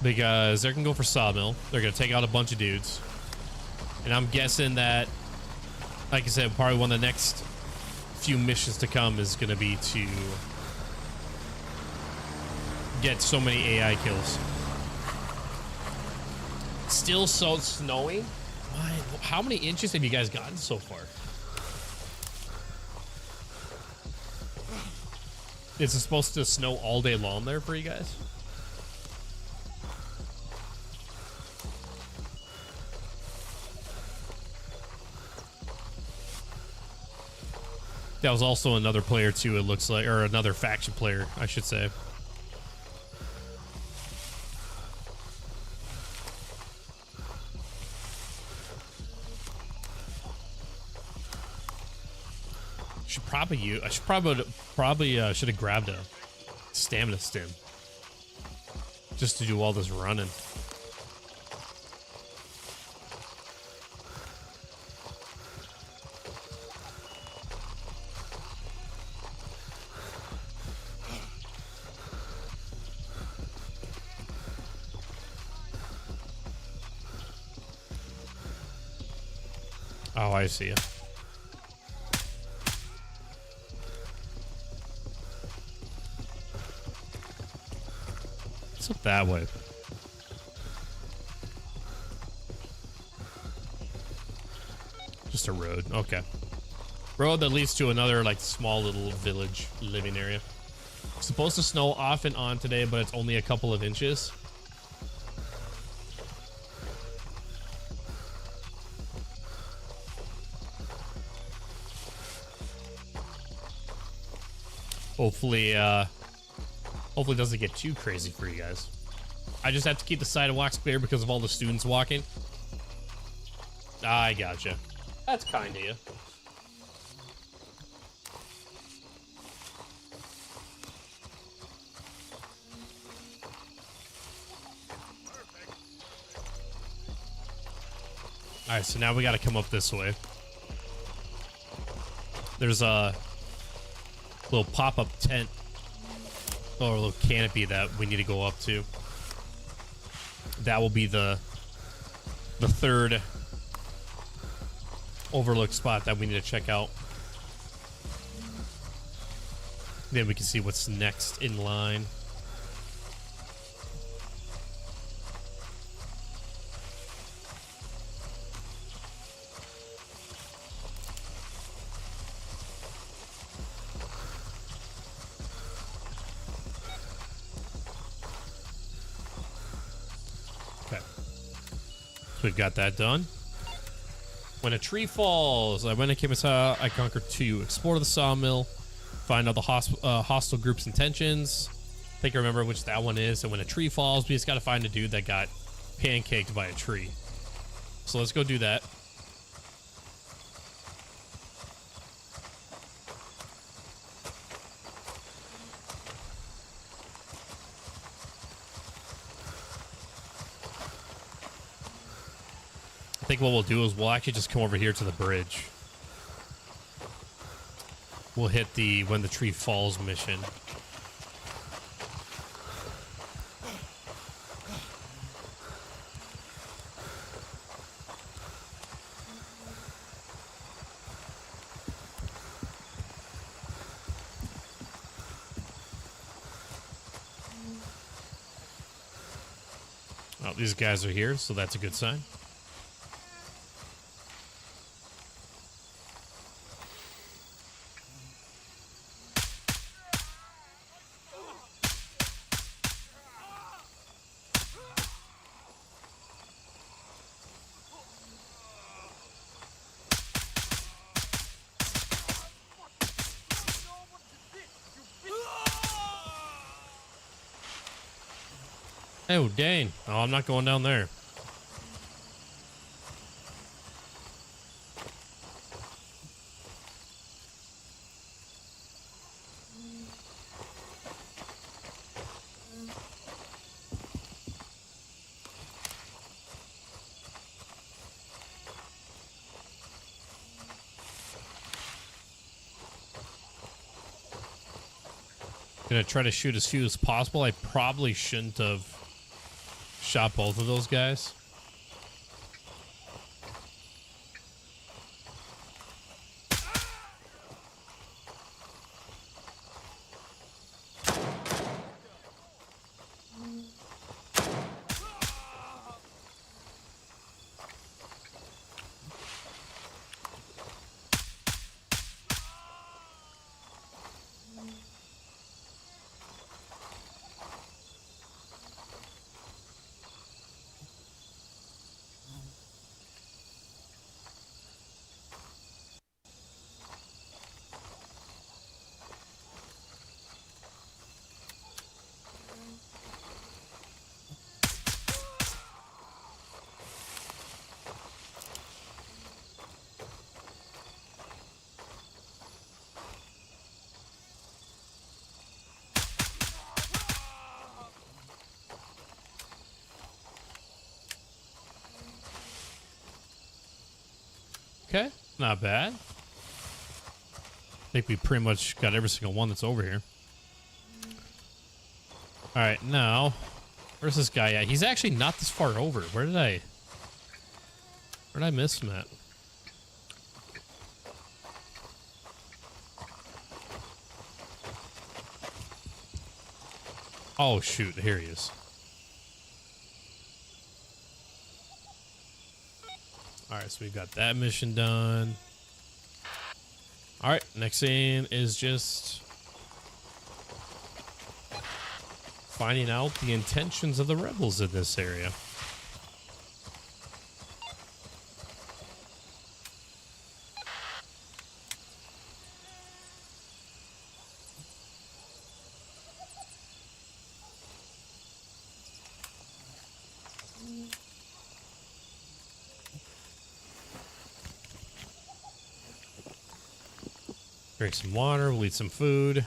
Because they're going to go for Sawmill. They're going to take out a bunch of dudes. And I'm guessing that, like I said, probably one of the next few missions to come is going to be to get so many AI kills. Still so snowing? How many inches have you guys gotten so far? Is it supposed to snow all day long there for you guys? That was also another player too, it looks like, or another faction player, I should say. I should probably should have grabbed a stamina stim just to do all this running. Oh, I see it. It's up that way. Just a road. Okay. Road that leads to another, like, small little village living area. It's supposed to snow off and on today, but it's only a couple of inches. Hopefully, hopefully it doesn't get too crazy for you guys. I just have to keep the sidewalks clear because of all the students walking. I gotcha. That's kind of you. All right, so now we got to come up this way. There's a little pop-up tent or a little canopy that we need to go up to. That will be the third overlook spot that we need to check out. Then we can see what's next in line. We've got that done. When a tree falls, when it came inside, I conquered 2. Explore the sawmill. Find out the hostile group's intentions. I think I remember which that one is. And when a tree falls, we just got to find a dude that got pancaked by a tree. So let's go do that. I think what we'll do is we'll actually just come over here to the bridge. We'll hit the when the tree falls mission. Oh, these guys are here, so that's a good sign. Oh, dang. Oh, I'm not going down there. Gonna try to shoot as few as possible. I probably shouldn't have shot both of those guys. Okay, not bad. I think we pretty much got every single one that's over here. All right, now, where's this guy at? He's actually not this far over. Where did I miss him at? Oh, shoot, here he is. All right, so we've got that mission done. All right, next thing is just finding out the intentions of the rebels in this area. Drink some water, we'll eat some food.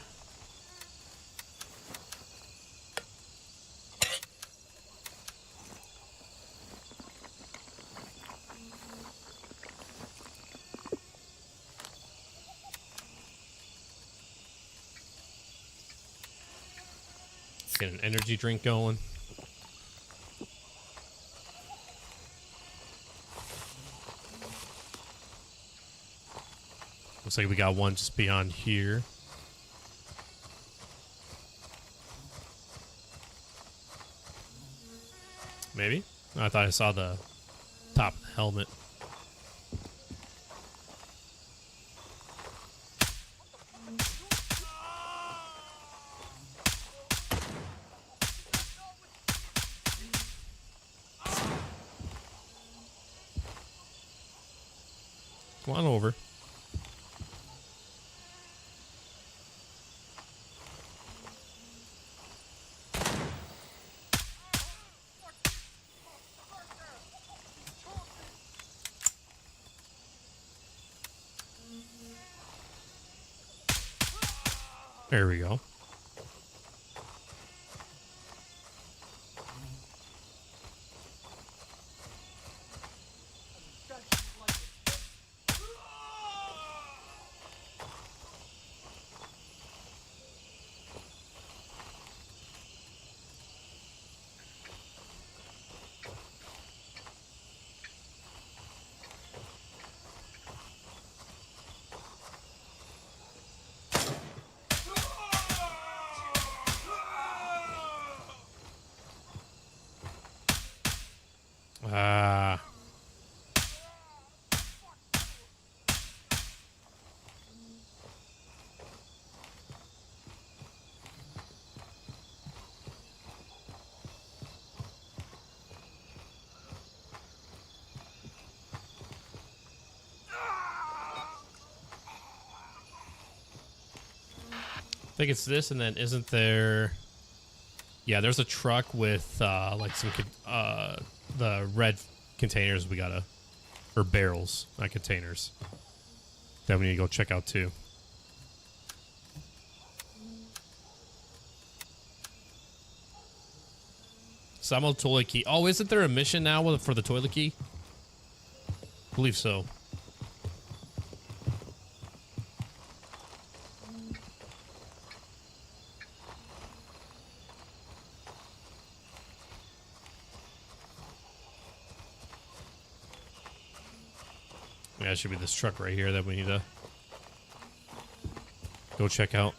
Get an energy drink going. Looks like we got one just beyond here. Maybe? Oh, I thought I saw the top of the helmet. Come on over. There we go. think it's this, and then isn't there? Yeah, there's a truck with like some the red containers we gotta, or barrels, not containers, that we need to go check out too. Samo toilet key. Oh, isn't there a mission now for the toilet key? I believe so. Yeah, it should be this truck right here that we need to go check out.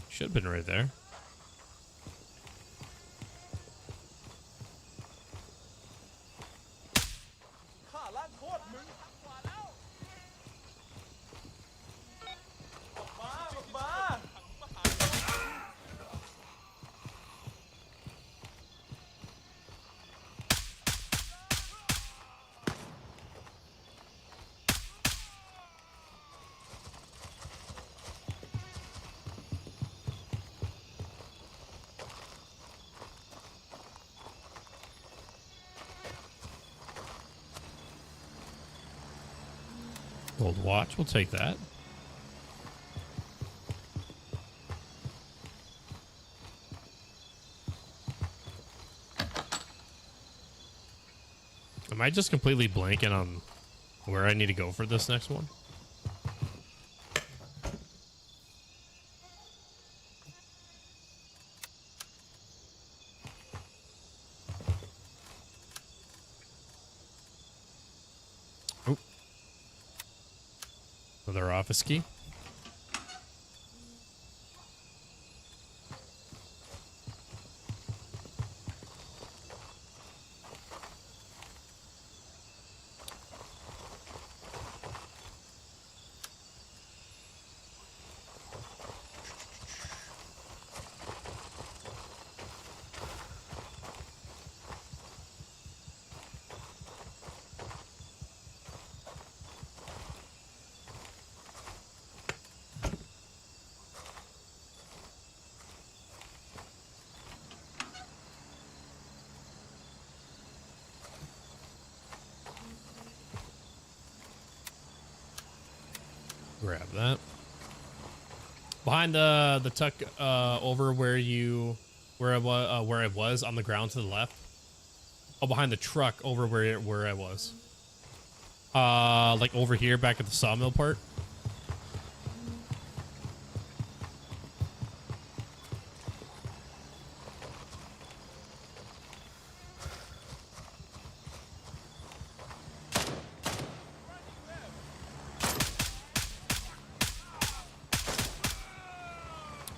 Should have been right there. Gold watch, we'll take that. Am I just completely blanking on where I need to go for this next one? Another office key. Grab that. Behind the tuck over where I was on the ground to the left. Oh, behind the truck over where I was. Like over here back at the sawmill part.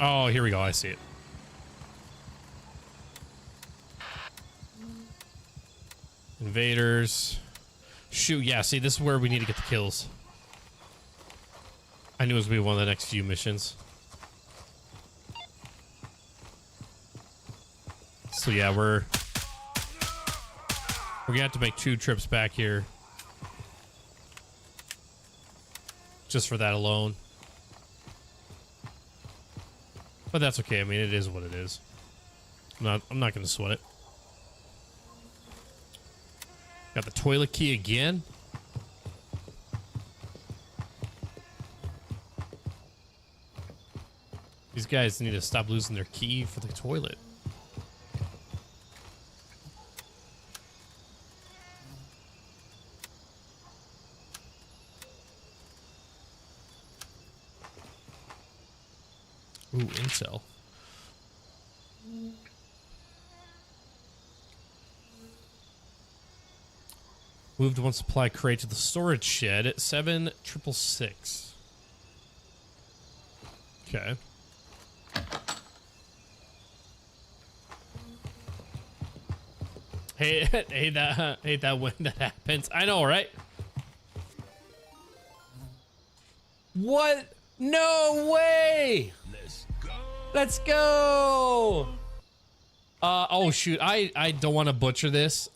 Oh, here we go. I see it. Invaders. Shoot, yeah, see, this is where we need to get the kills. I knew it was going to be one of the next few missions. So yeah, we're going to have to make 2 trips back here. Just for that alone. But that's okay. I mean, it is what it is. I'm not going to sweat it. Got the toilet key again. These guys need to stop losing their key for the toilet. Ooh, intel. Moved one supply crate to the storage shed at 7666. Okay. Hate that when that happens. I know, right? What? No way! Let's go! Oh shoot, I don't want to butcher this.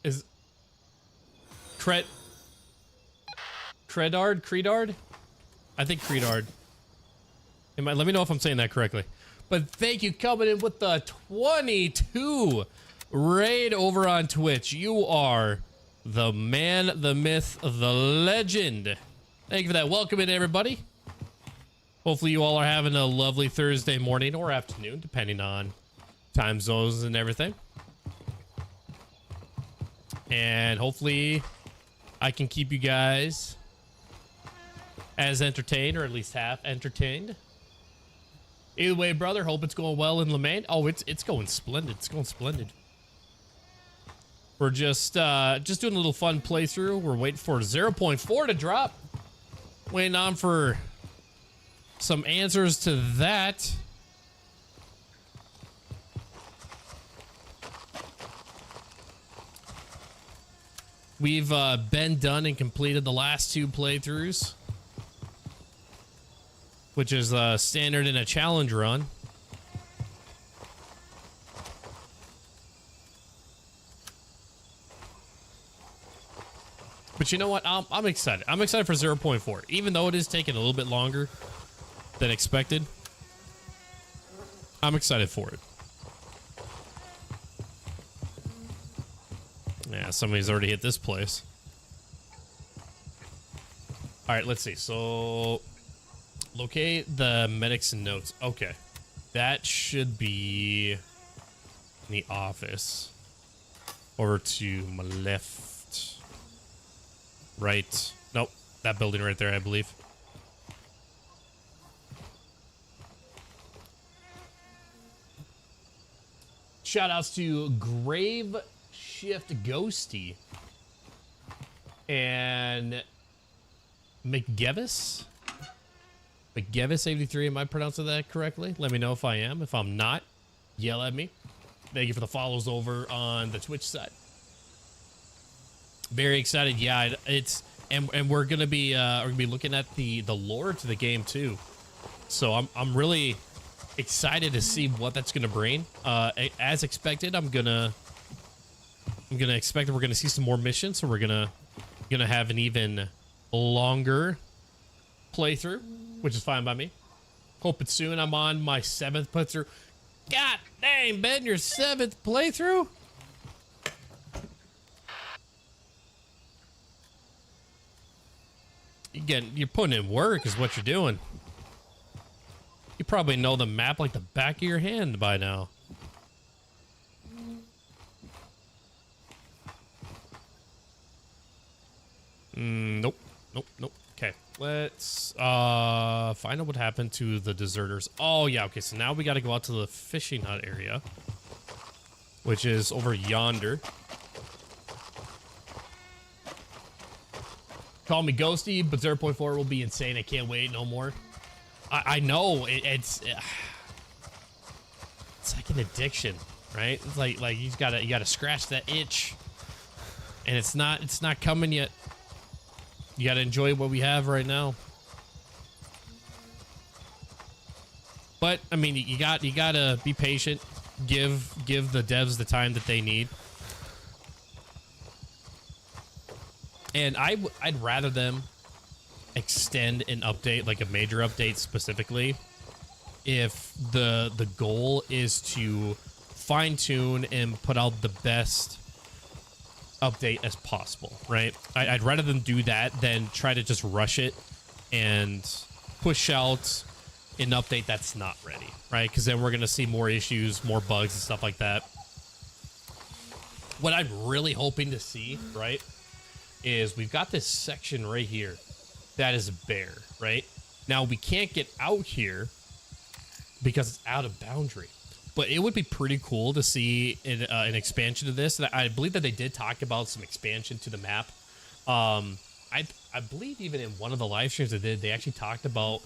Is Credard? I think Credard. Let me know if I'm saying that correctly. But thank you, coming in with the 22 raid over on Twitch. You are the man, the myth, the legend. Thank you for that. Welcome in, everybody. Hopefully you all are having a lovely Thursday morning or afternoon, depending on time zones and everything. And hopefully I can keep you guys as entertained, or at least half entertained. Either way, brother, hope it's going well in Lemaine. Oh, it's going splendid. It's going splendid. We're just doing a little fun playthrough. We're waiting for 0.4 to drop. Waiting on for some answers to that. We've been done and completed the last 2 playthroughs, which is standard in a challenge run. But you know what? I'm excited. I'm excited for 0.4, even though it is taking a little bit longer than expected. I'm excited for it. Yeah, somebody's already hit this place. All right, let's see. So, locate the medics and notes. Okay, that should be in the office. Over to my left. Right. Nope, that building right there, I believe. Shout outs to Grave Shift Ghosty and McGevis 83. Am I pronouncing that correctly? Let me know if I am. If I'm not, yell at me. Thank you for the follows over on the Twitch side. Very excited. Yeah, and we're gonna be looking at the lore to the game too. So I'm really excited to see what that's gonna bring. As expected, I'm gonna expect that we're gonna see some more missions, so we're gonna have an even longer playthrough, which is fine by me. Hope it's soon. I'm on my 7th playthrough. God dang, Ben, your 7th playthrough? You're putting in work is what you're doing. You probably know the map like the back of your hand by now. Nope. Okay, let's find out what happened to the deserters. Oh yeah, okay, so now we got to go out to the fishing hut area, which is over yonder. Call me ghosty, but 0.4 will be insane. I can't wait no more. I know it's like an addiction, right? It's like you gotta scratch that itch, and it's not coming yet. You gotta enjoy what we have right now. But I mean, you gotta be patient. Give the devs the time that they need. And I'd rather them extend an update, like a major update specifically, if the goal is to fine tune and put out the best update as possible, right? I'd rather them do that than try to just rush it and push out an update that's not ready, right? Because then we're gonna see more issues, more bugs and stuff like that. What I'm really hoping to see, right, is we've got this section right here that is bare, right? Now we can't get out here because it's out of boundary, but it would be pretty cool to see an expansion to this. I believe that they did talk about some expansion to the map. I believe even in one of the live streams they actually talked about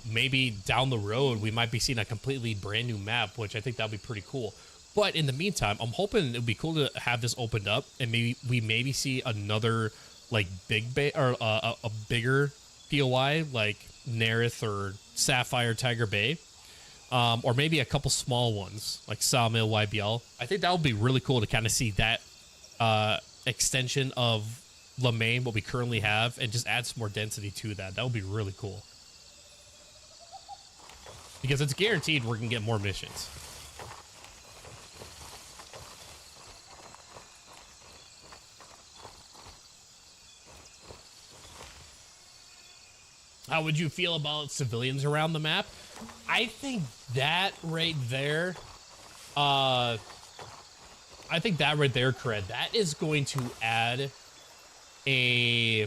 maybe down the road we might be seeing a completely brand new map, which I think that'd be pretty cool. But in the meantime, I'm hoping it'd be cool to have this opened up and maybe see another like big bay or a bigger POI like Nerith or Sapphire Tiger Bay, or maybe a couple small ones like Sawmill, YBL. I think that would be really cool to kind of see that extension of Lemaine, what we currently have, and just add some more density to that. That would be really cool. Because it's guaranteed we're going to get more missions. How would you feel about civilians around the map? I think that right there, Cred, that is going to add a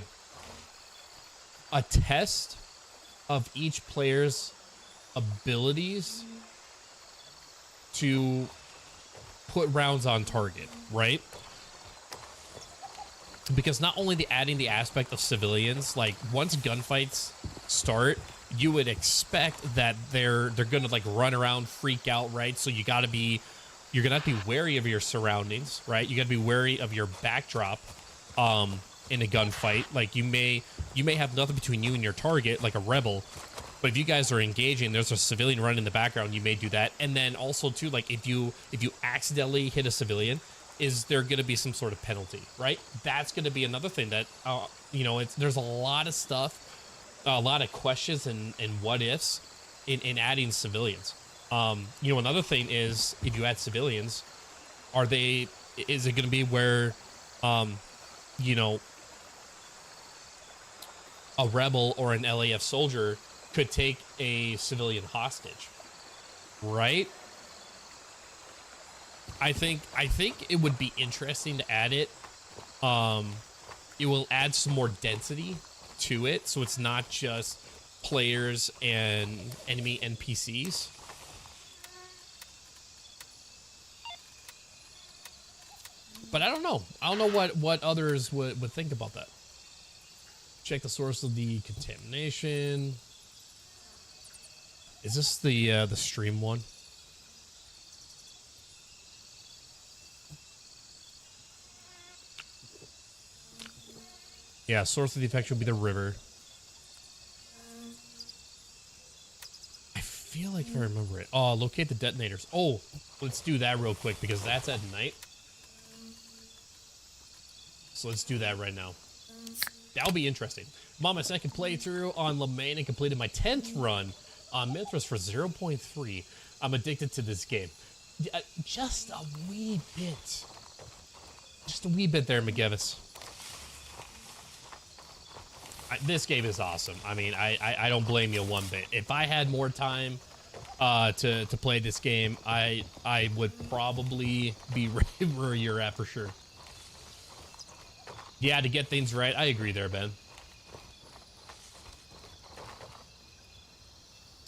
test of each player's abilities to put rounds on target, right? Because not only adding the aspect of civilians, like once gunfights start, you would expect that they're gonna like run around, freak out, right? So you're gonna have to be wary of your surroundings, right? You gotta be wary of your backdrop in a gunfight. Like you may have nothing between you and your target, like a rebel, but if you guys are engaging, there's a civilian running in the background, you may do that. And then also too, like if you accidentally hit a civilian, is there going to be some sort of penalty, right? That's going to be another thing that, you know, there's a lot of stuff, a lot of questions and what ifs in adding civilians. You know, another thing is if you add civilians, is it going to be where, you know, a rebel or an LAF soldier could take a civilian hostage, right? I think it would be interesting to add it. It will add some more density to it, so it's not just players and enemy NPCs. But I don't know. I don't know what others would think about that. Check the source of the contamination. Is this the stream one? Yeah, source of the infection will be the river. I feel like if I remember it. Oh, locate the detonators. Oh, let's do that real quick because that's at night. So let's do that right now. That'll be interesting. I'm on my second playthrough on Lemaine and completed my 10th run on Mithras for 0.3. I'm addicted to this game. Just a wee bit. Just a wee bit there, McGevis. This game is awesome. I mean, I don't blame you one bit. If I had more time to play this game, I would probably be right where you're at for sure. Yeah, to get things right. I agree there, Ben.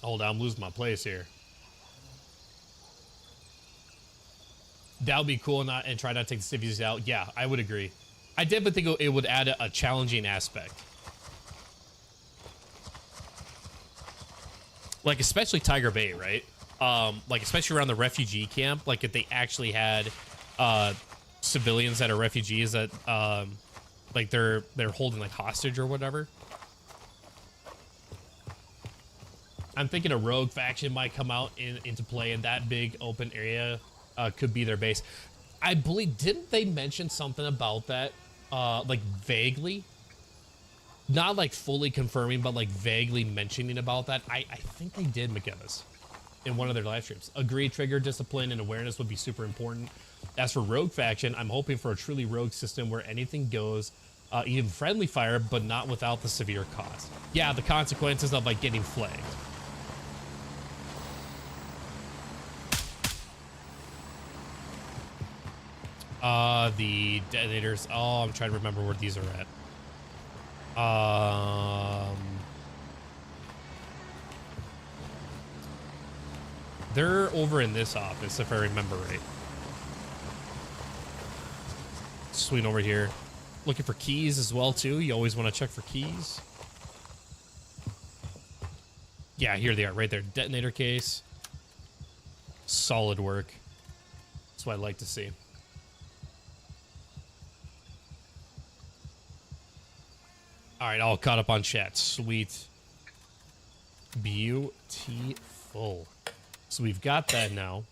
Hold on, I'm losing my place here. That would be cool and try not to take the civvies out. Yeah, I would agree. I definitely think it would add a challenging aspect. Like, especially Tiger Bay, right? Like, especially around the refugee camp. Like, if they actually had civilians that are refugees that, like, they're holding, like, hostage or whatever. I'm thinking a rogue faction might come out into play in that big open area. Could be their base. I believe, didn't they mention something about that? Like, vaguely? Not like fully confirming, but like vaguely mentioning about that. I think they did, McGinnis, in one of their live streams. Agree, trigger, discipline, and awareness would be super important. As for rogue faction, I'm hoping for a truly rogue system where anything goes, even friendly fire, but not without the severe cost. Yeah, the consequences of like getting flagged. The detonators. Oh, I'm trying to remember where these are at. They're over in this office, if I remember right. Swing over here. Looking for keys as well, too. You always want to check for keys. Yeah, here they are, right there. Detonator case. Solid work. That's what I like to see. All right, all caught up on chat. Sweet. Beautiful. So we've got that now.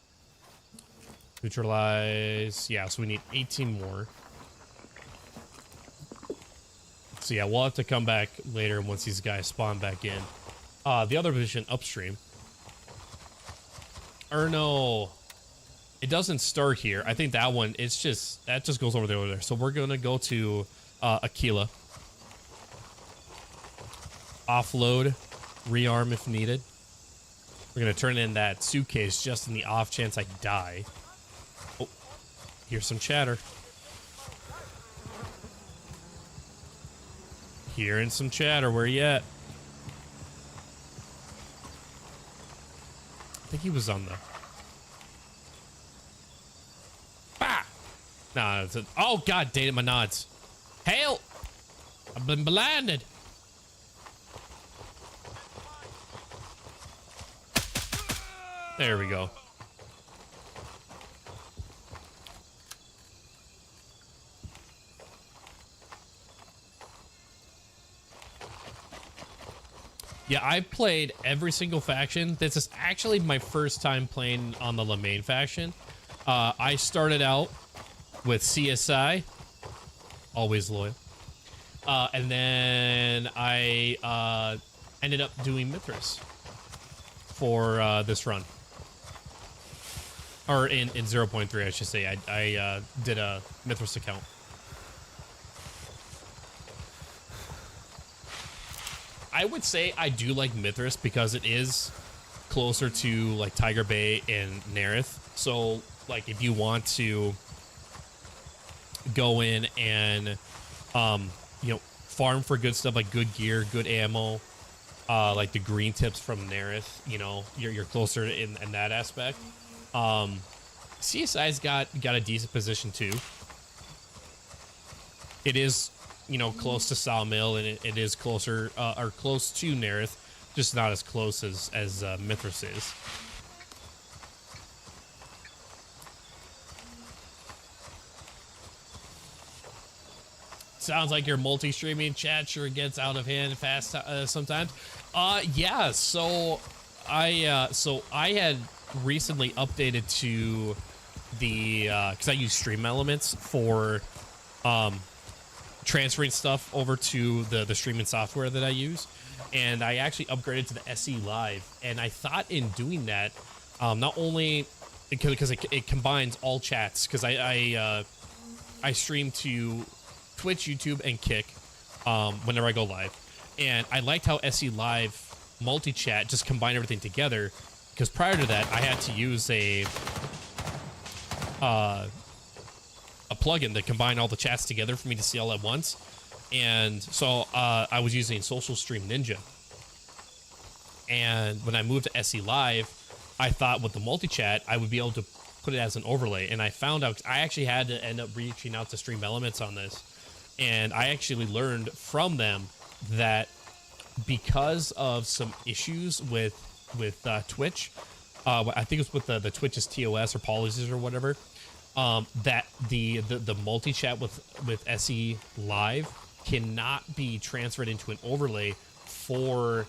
Neutralize. Yeah, so we need 18 more. So yeah, we'll have to come back later once these guys spawn back in. The other position upstream. Or no, it doesn't start here. I think that one, that just goes over there. So we're gonna go to Aquila. Offload, rearm if needed. We're gonna turn in that suitcase just in the off chance I die. Oh, here's some chatter. Hearing some chatter. Where you at? I think he was on the... Bah! Nah, it's a... Oh, God, dated my nods. Hail! I've been blinded. There we go. Yeah, I've played every single faction. This is actually my first time playing on the main faction. I started out with CSI, always loyal. And then I ended up doing Mithras for this run. Or in 0.3, I should say. I did a Mithras account. I would say I do like Mithras because it is closer to like Tiger Bay and Nerith. So like if you want to go in and you know, farm for good stuff like good gear, good ammo, like the green tips from Nerith, you know, you're closer in that aspect. CSI's got a decent position too. It is, you know, close to Sawmill, and it is closer or close to Nerith, just not as close as Mithras is. Sounds like your multi-streaming chat sure gets out of hand fast sometimes. Yeah. So I had recently updated to the because I use Stream Elements for transferring stuff over to the streaming software that I use, and I actually upgraded to the SE Live. And I thought in doing that, not only because it combines all chats, because I stream to Twitch, YouTube, and Kick whenever I go live, and I liked how SE Live multi-chat just combined everything together, because prior to that I had to use a plugin that combined all the chats together for me to see all at once. And so I was using Social Stream Ninja, and when I moved to SE Live, I thought with the multi-chat I would be able to put it as an overlay, and I found out I actually had to end up reaching out to Stream Elements on this, and I actually learned from them that because of some issues with Twitch, I think it was with the Twitch's TOS or policies or whatever, that the multi-chat with SE Live cannot be transferred into an overlay for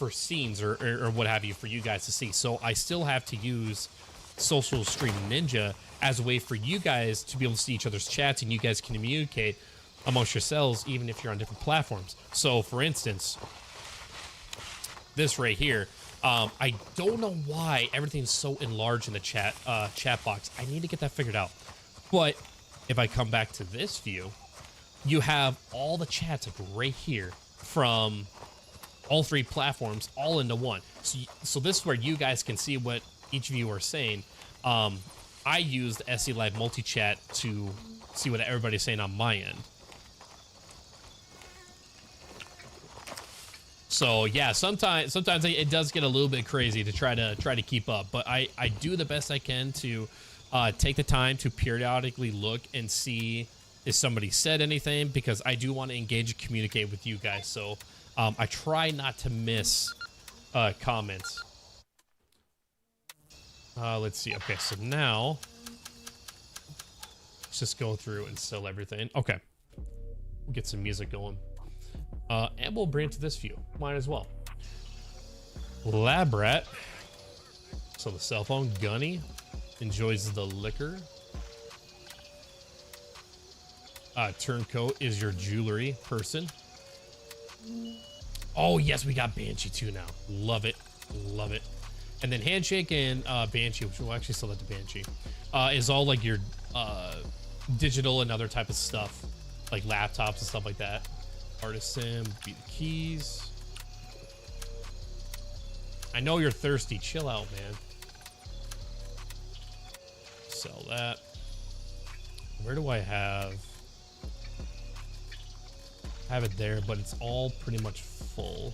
scenes or what have you for you guys to see. So I still have to use Social Stream Ninja as a way for you guys to be able to see each other's chats, and you guys can communicate amongst yourselves even if you're on different platforms. So for instance, this right here, I don't know why everything's so enlarged in the chat box. I need to get that figured out. But if I come back to this view, you have all the chats like right here from all three platforms all into one. So this is where you guys can see what each of you are saying. I used SE Live multi-chat to see what everybody's saying on my end. So yeah, sometimes it does get a little bit crazy to try to keep up, but I do the best I can to take the time to periodically look and see if somebody said anything, because I do want to engage and communicate with you guys. So I try not to miss comments. Let's see. Okay, so now let's just go through and sell everything. Okay, we'll get some music going. And we'll bring it to this view. Might as well. Lab rat. So the cell phone, Gunny, enjoys the liquor. Turncoat is your jewelry person. Oh, yes, we got Banshee too now. Love it. Love it. And then Handshake and Banshee, which we'll actually sell that to Banshee, is all like your digital and other type of stuff, like laptops and stuff like that. Artisan, be the keys. I know you're thirsty. Chill out, man. Sell that. Where do I have it there, but it's all pretty much full.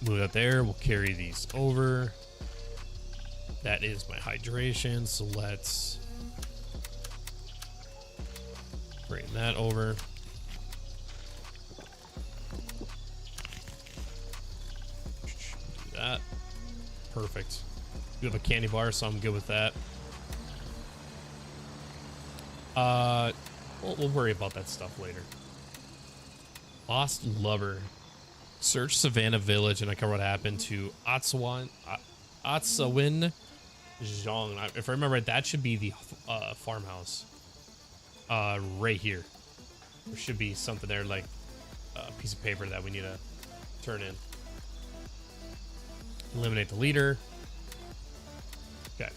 Move that there. We'll carry these over. That is my hydration, so let's bring that over. Do that. Perfect. You have a candy bar, so I'm good with that. We'll worry about that stuff later. Lost Lover. Search Savannah Village and uncover what happened to Atsawin Zhang. If I remember right, that should be the farmhouse. Right here. There should be something there, like a piece of paper that we need to turn in. Eliminate the leader. Okay.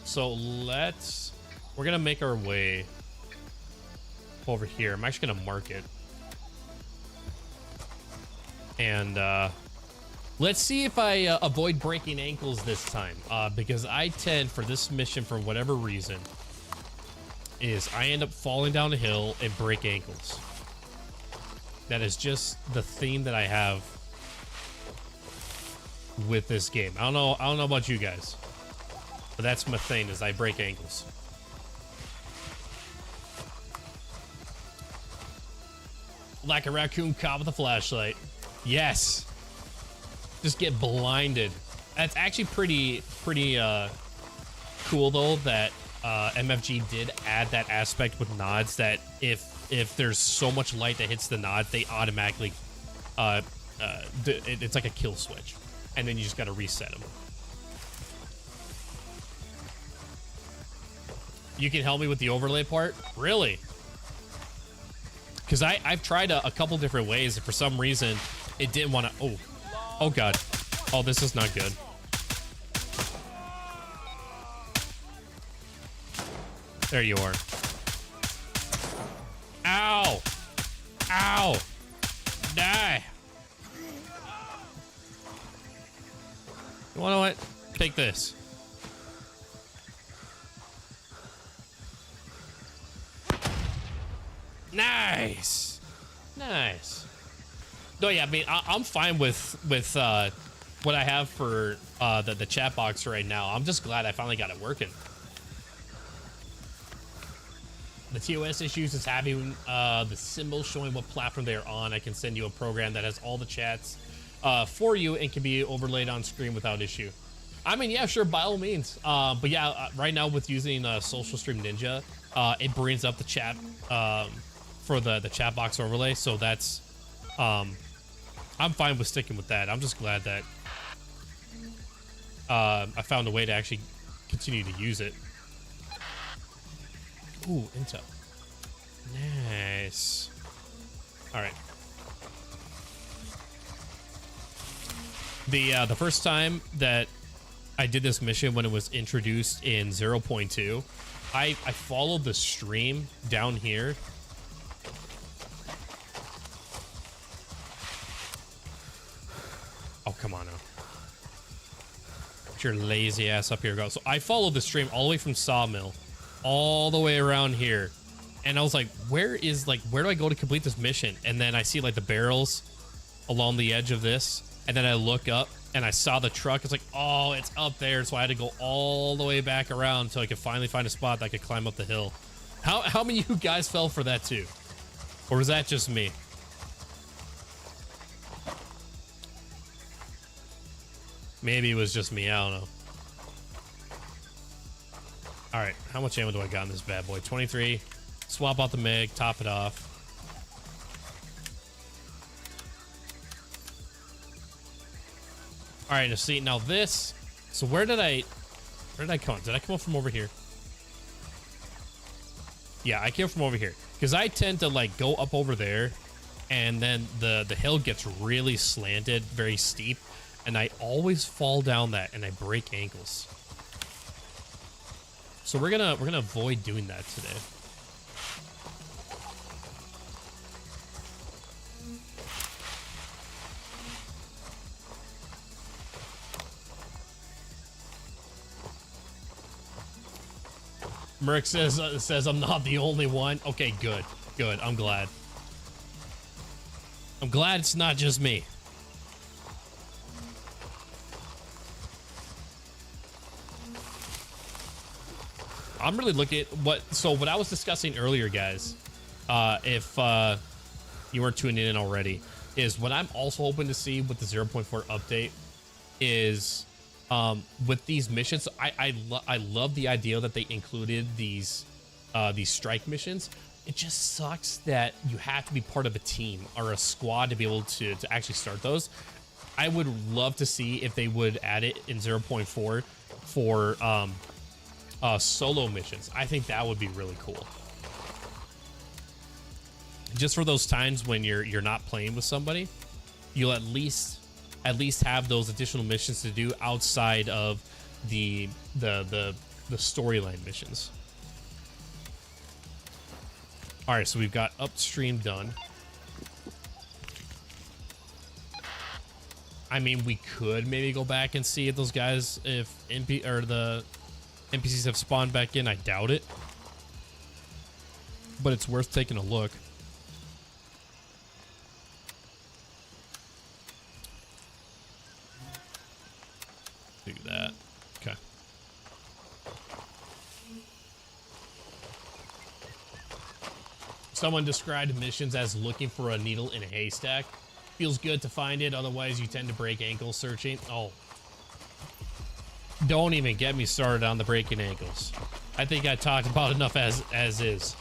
So we're gonna make our way over here. I'm actually gonna mark it. And let's see if I avoid breaking ankles this time, because I tend, for this mission, for whatever reason, is I end up falling down a hill and break ankles. That is just the theme that I have with this game. I don't know about you guys, but that's my thing, is I break ankles. Like a raccoon caught with a flashlight. Yes. Just get blinded. That's actually pretty cool though that MFG did add that aspect with nods, that if there's so much light that hits the nod, they automatically it's like a kill switch, and then you just got to reset them. You can help me with the overlay part? Really? Because I've tried a couple different ways, and for some reason it didn't want to. Oh god. Oh, this is not good. There you are. Ow! Ow! Die! You wanna what? Take this. Nice! Nice. No, yeah, I mean, I'm fine with what I have for the chat box right now. I'm just glad I finally got it working. The TOS issues is having the symbol showing what platform they're on. I can send you a program that has all the chats for you and can be overlaid on screen without issue. I mean, yeah, sure, by all means. But yeah, right now with using Social Stream Ninja, it brings up the chat for the chat box overlay. So that's, I'm fine with sticking with that. I'm just glad that I found a way to actually continue to use it. Ooh, intel. Nice. All right. The first time that I did this mission, when it was introduced in 0.2, I followed the stream down here. Oh, come on now. Get your lazy ass up here, go. So I followed the stream all the way from Sawmill all the way around here, and I was like, where do I go to complete this mission? And then I see like the barrels along the edge of this, and then I look up and I saw the truck. It's like, oh, it's up there. So I had to go all the way back around until I could finally find a spot that I could climb up the hill. How many of you guys fell for that too, or was that just me? Maybe it was just me, I don't know. All right, how much ammo do I got in this bad boy? 23. Swap out the MiG, top it off. All right, now see, now this, so where did I come? Did I come up from over here? Yeah, I came from over here. Because I tend to like go up over there, and then the hill gets really slanted, very steep, and I always fall down that and I break ankles. So we're gonna avoid doing that today. Merc says I'm not the only one. Okay, good. Good. I'm glad. I'm glad it's not just me. I'm really looking at what I was discussing earlier, guys, if you weren't tuning in already, is what I'm also hoping to see with the 0.4 update is with these missions. I love the idea that they included these strike missions. It just sucks that you have to be part of a team or a squad to be able to actually start those. I would love to see if they would add it in 0.4 for solo missions. I think that would be really cool. Just for those times when you're not playing with somebody, you'll at least have those additional missions to do outside of the storyline missions. All right, so we've got upstream done. I mean, we could maybe go back and see if those guys, if the NPCs have spawned back in. I doubt it, but it's worth taking a look. Do that. Okay. Someone described missions as looking for a needle in a haystack. Feels good to find it, otherwise you tend to break ankles searching. Oh. Don't even get me started on the breaking ankles. I think I talked about enough as is.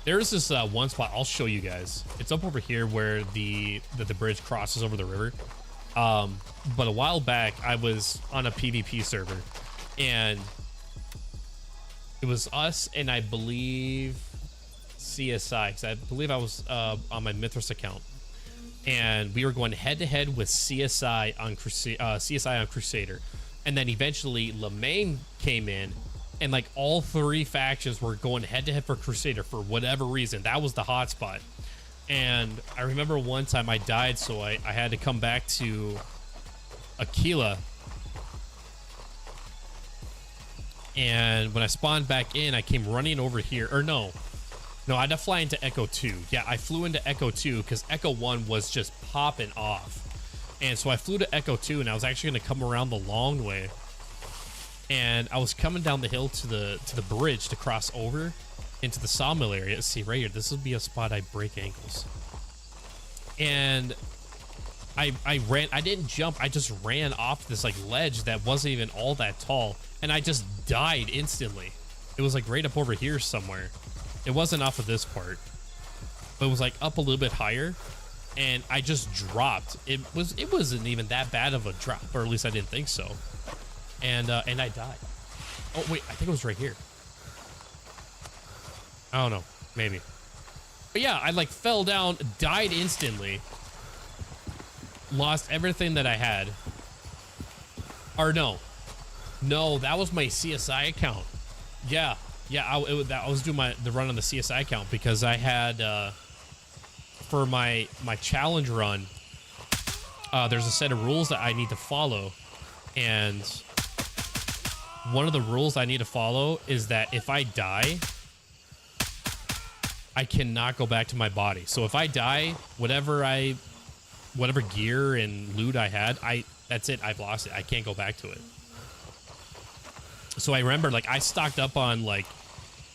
There's this one spot I'll show you guys. It's up over here where the bridge crosses over the river. But a while back I was on a PvP server, and it was us and I believe CSI, because I believe I was on my Mythras account, and we were going head to head with CSI on Crusader, and then eventually Lemaine came in, and like all three factions were going head to head for Crusader for whatever reason. That was the hotspot. And I remember one time I died, so I had to come back to Aquila. And when I spawned back in, I came running over here. Or no, I had to fly into Echo 2. Yeah, I flew into Echo 2 because Echo 1 was just popping off. And so I flew to Echo 2, and I was actually going to come around the long way. And I was coming down the hill to the bridge to cross over into the sawmill area. Let's see, right here. This would be a spot I break ankles. And I ran. I didn't jump. I just ran off this like ledge that wasn't even all that tall. And I just died instantly. It was like right up over here somewhere. It wasn't off of this part, but it was like up a little bit higher, and I just dropped. It wasn't even that bad of a drop, or at least I didn't think so. And I died. Oh wait, I think it was right here. I don't know, maybe. But yeah, I like fell down, died instantly, lost everything that I had. Or no, that was my CSI account. Yeah, I was doing the run on the CSI account because I had for my challenge run. There's a set of rules that I need to follow, and one of the rules I need to follow is that if I die, I cannot go back to my body. So if I die, whatever gear and loot I had, that's it. I've lost it. I can't go back to it. So I remember, like, I stocked up on like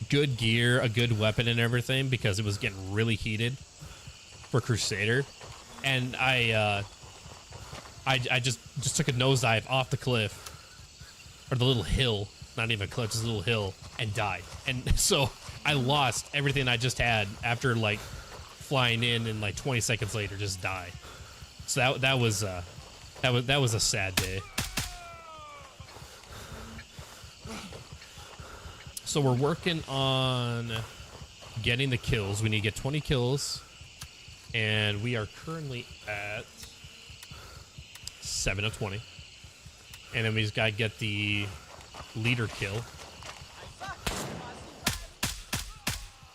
good gear, a good weapon, and everything because it was getting really heated for Crusader, and I just took a nosedive off the cliff, or the little hill, not even a cliff, just a little hill, and died. And so I lost everything I just had after like flying in and like 20 seconds later just die. So that was a sad day. So we're working on getting the kills. We need to get 20 kills, and we are currently at 7 of 20. And then we just gotta get the leader kill.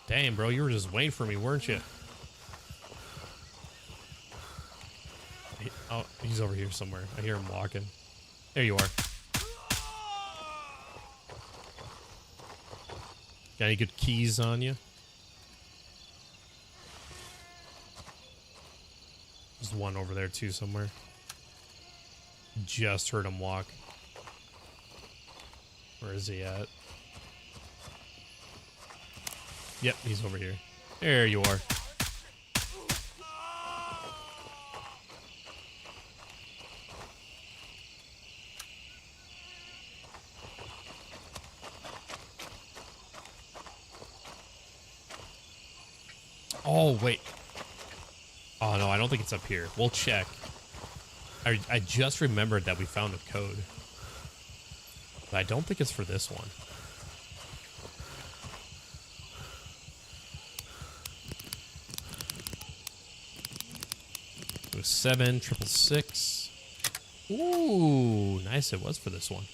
Damn, bro, you were just waiting for me, weren't you? Oh, he's over here somewhere. I hear him walking. There you are. Got any good keys on you? There's one over there too somewhere. Just heard him walk. Where is he at? Yep, he's over here. There you are. Oh, wait. Oh, no, I don't think it's up here. We'll check. I just remembered that we found a code. But I don't think it's for this one. It was 766. Ooh, nice. It was for this one.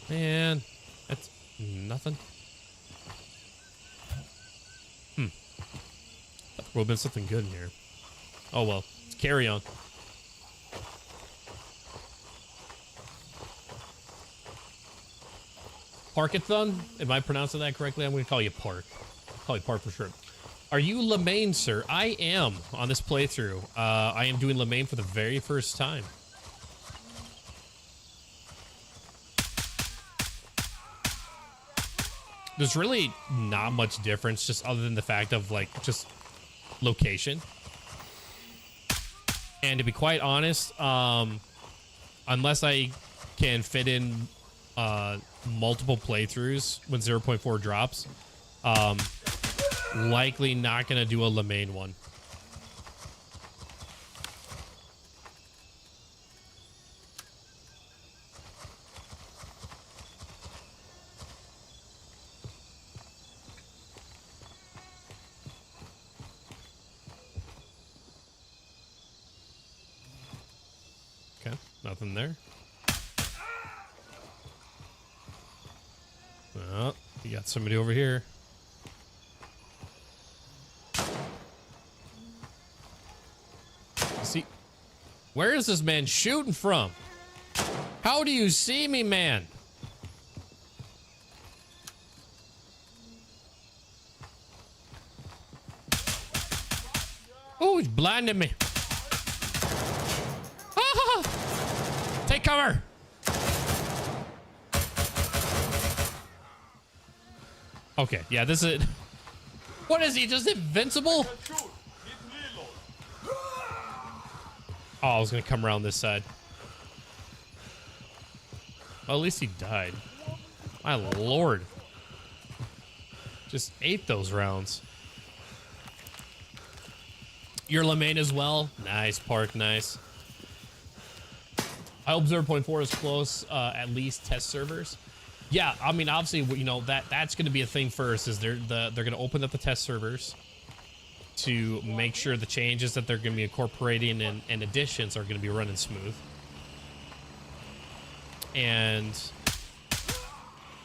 Man, that's nothing. There would have been something good in here. Oh well, let's carry on. Parkathon? Am I pronouncing that correctly? I'm going to call you Park. Call you Park for sure. Are you Lemaine, sir? I am on this playthrough. I am doing Lemaine for the very first time. There's really not much difference, just other than the fact of like just location. And to be quite honest, unless I can fit in multiple playthroughs when 0.4 drops, likely not gonna do a Lemaine one. Nothing there. Oh, you got somebody over here. See, where is this man shooting from? How do you see me, man? Oh, he's blinding me. Take cover. Okay, yeah, this is... What is he, just invincible? Oh, I was gonna come around this side. Well, at least he died. My lord. Just ate those rounds. You're Lemaine as well? Nice, Park, nice. I hope 0.4 is close, at least test servers. Yeah, I mean, obviously, you know, that's going to be a thing first, is they're going to open up the test servers to make sure the changes that they're going to be incorporating and additions are going to be running smooth. And,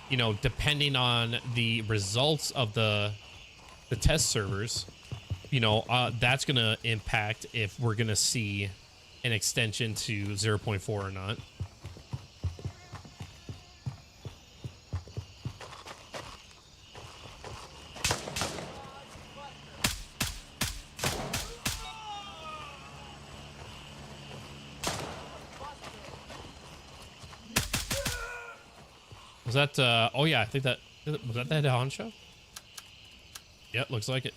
you know, depending on the results of the test servers, you know, that's going to impact if we're going to see an extension to 0.4 or not. Was that, oh yeah, I think that, was that the Honcho? Yep, looks like it.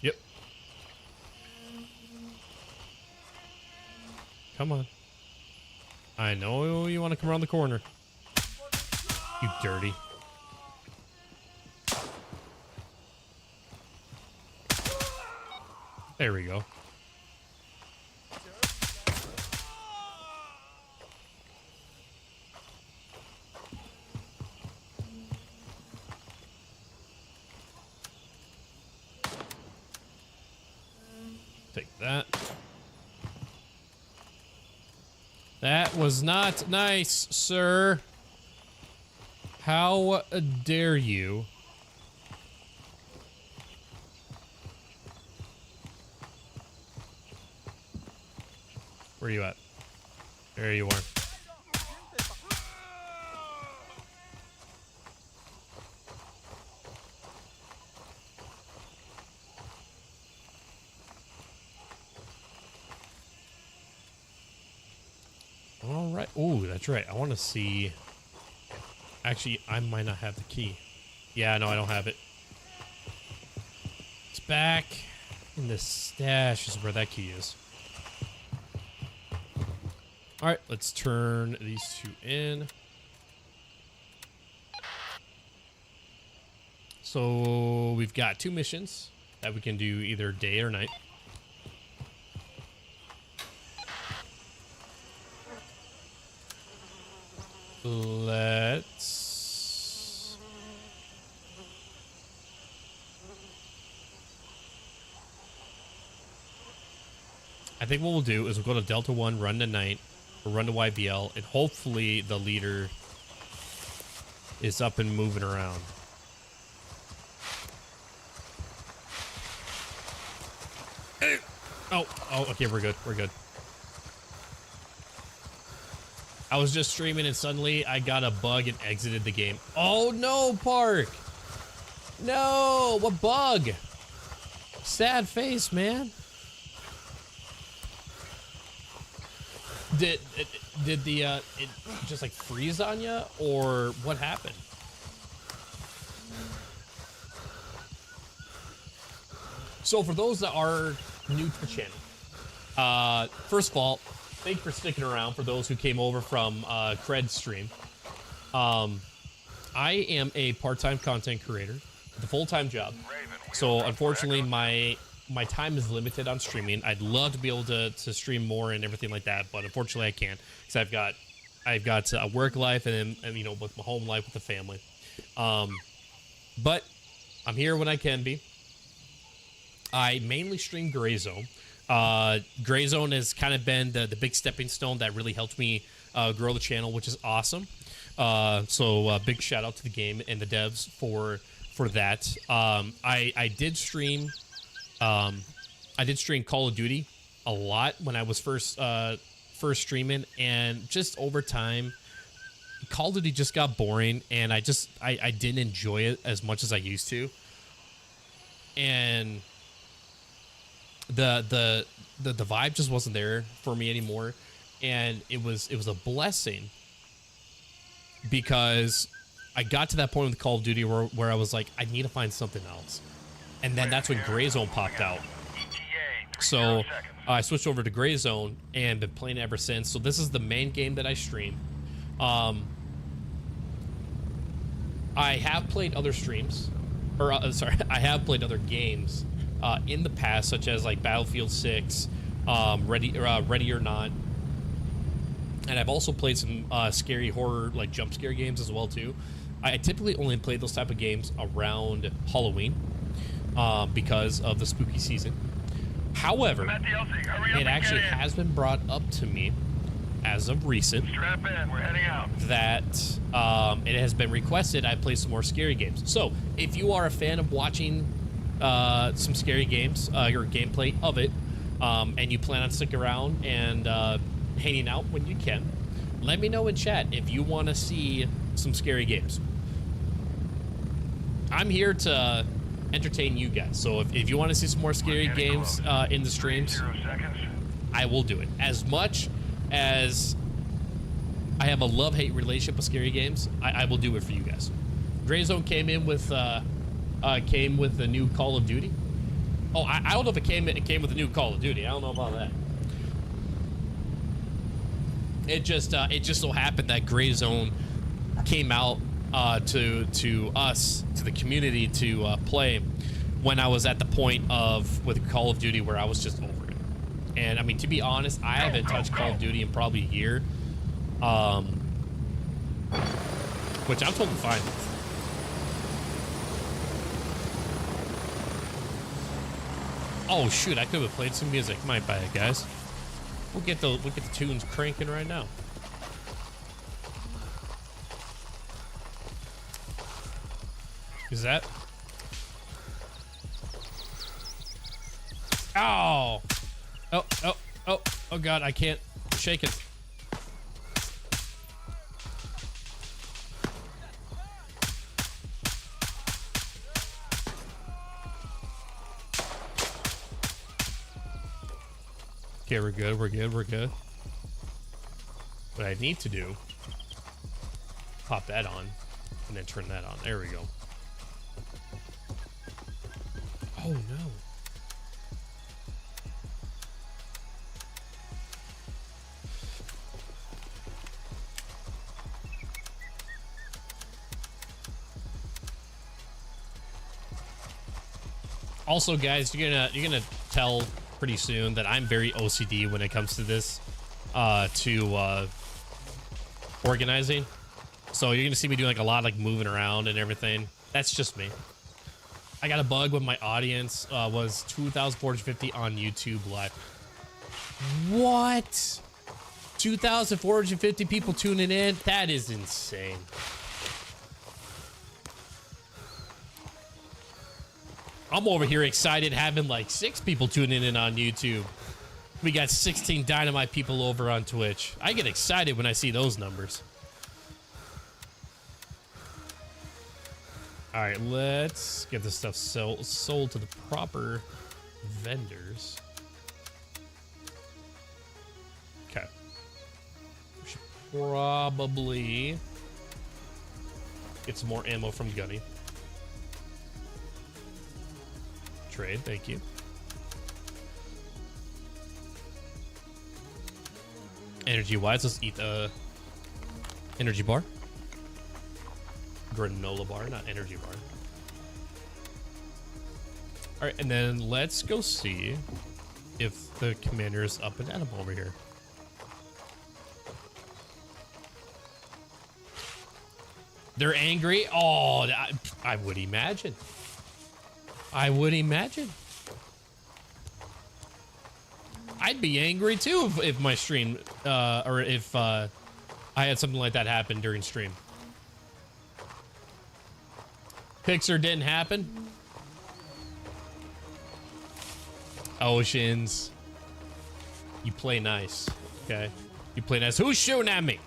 Yep. Come on. I know you want to come around the corner. You dirty. There we go. Take that. That was not nice, sir. How dare you? Where are you at? There you are. All right. Oh, that's right. I want to see. Actually, I might not have the key. Yeah, no, I don't have it. It's back in the stash is where that key is. All right, let's turn these two in. So we've got 2 missions that we can do either day or night. Let's... I think what we'll do is we'll go to Delta 1, run to night, or run to YBL, and hopefully the leader is up and moving around. Oh, okay, we're good. We're good. I was just streaming and suddenly I got a bug and exited the game. Oh no, Park! No, what bug? Sad face, man. Did the it just like freeze on you, or what happened? So for those that are new to the channel, first of all, thank you for sticking around. For those who came over from Cred's stream, I am a part-time content creator with a full-time job. So unfortunately, my time is limited on streaming. I'd love to be able to stream more and everything like that, but unfortunately I can't because I've got a work life and you know, with my home life with the family. But I'm here when I can be. I mainly stream Grayzone. Grayzone has kind of been the big stepping stone that really helped me grow the channel, which is awesome. So big shout out to the game and the devs for that. I did stream Call of Duty a lot when I was first streaming, and just over time Call of Duty just got boring, and I didn't enjoy it as much as I used to. And the vibe just wasn't there for me anymore, and it was a blessing because I got to that point with Call of Duty where I was like, I need to find something else, and then that's when Grayzone popped out. So I switched over to Grayzone and been playing it ever since. So this is the main game that I stream. I have played other streams, or sorry, I have played other games in the past, such as like Battlefield 6, Ready or Not, and I've also played some scary horror, like jump scare games as well too. I typically only play those type of games around Halloween because of the spooky season. However, it actually has been brought up to me as of recent that it has been requested I play some more scary games. So if you are a fan of watching some scary games, your gameplay of it, and you plan on sticking around and hanging out when you can, let me know in chat if you want to see some scary games. I'm here to entertain you guys, so if you want to see some more scary games in the streams, I will do it. As much as I have a love-hate relationship with scary games, I will do it for you guys. Grayzone came in with the new Call of Duty. Oh, I don't know if it came with the new Call of Duty. I don't know about that. It just so happened that Grayzone came out to us, to the community, to play when I was at the point of with Call of Duty where I was just over it. And I mean, to be honest, I haven't touched Call of Duty in probably a year, which I'm totally fine with. Oh shoot, I could have played some music. My bad, guys. We'll get the tunes cranking right now. Is that? Oh! Oh god, I can't shake it. Okay, we're good, we're good, we're good. What I need to do, pop that on, and then turn that on. There we go. Oh no. Also, guys, you're gonna tell pretty soon that I'm very OCD when it comes to this, organizing. So you're gonna see me doing like a lot of like moving around and everything. That's just me. I got a bug with my audience was 2,450 on YouTube Live. What? 2,450 people tuning in? That is insane. I'm over here excited having like 6 people tuning in on YouTube. We got 16 dynamite people over on Twitch. I get excited when I see those numbers. All right, let's get this stuff sold to the proper vendors. Okay. We should probably get some more ammo from Gunny. Trade, thank you. Energy wise, let's eat the energy bar. Granola bar, not energy bar. All right, and then let's go see if the commander is up and at him over here. They're angry. Oh, I would imagine. I would imagine. I'd be angry too if my stream, or if I had something like that happen during stream. Pixar didn't happen. Oceans. You play nice, okay? You play nice. Who's shooting at me?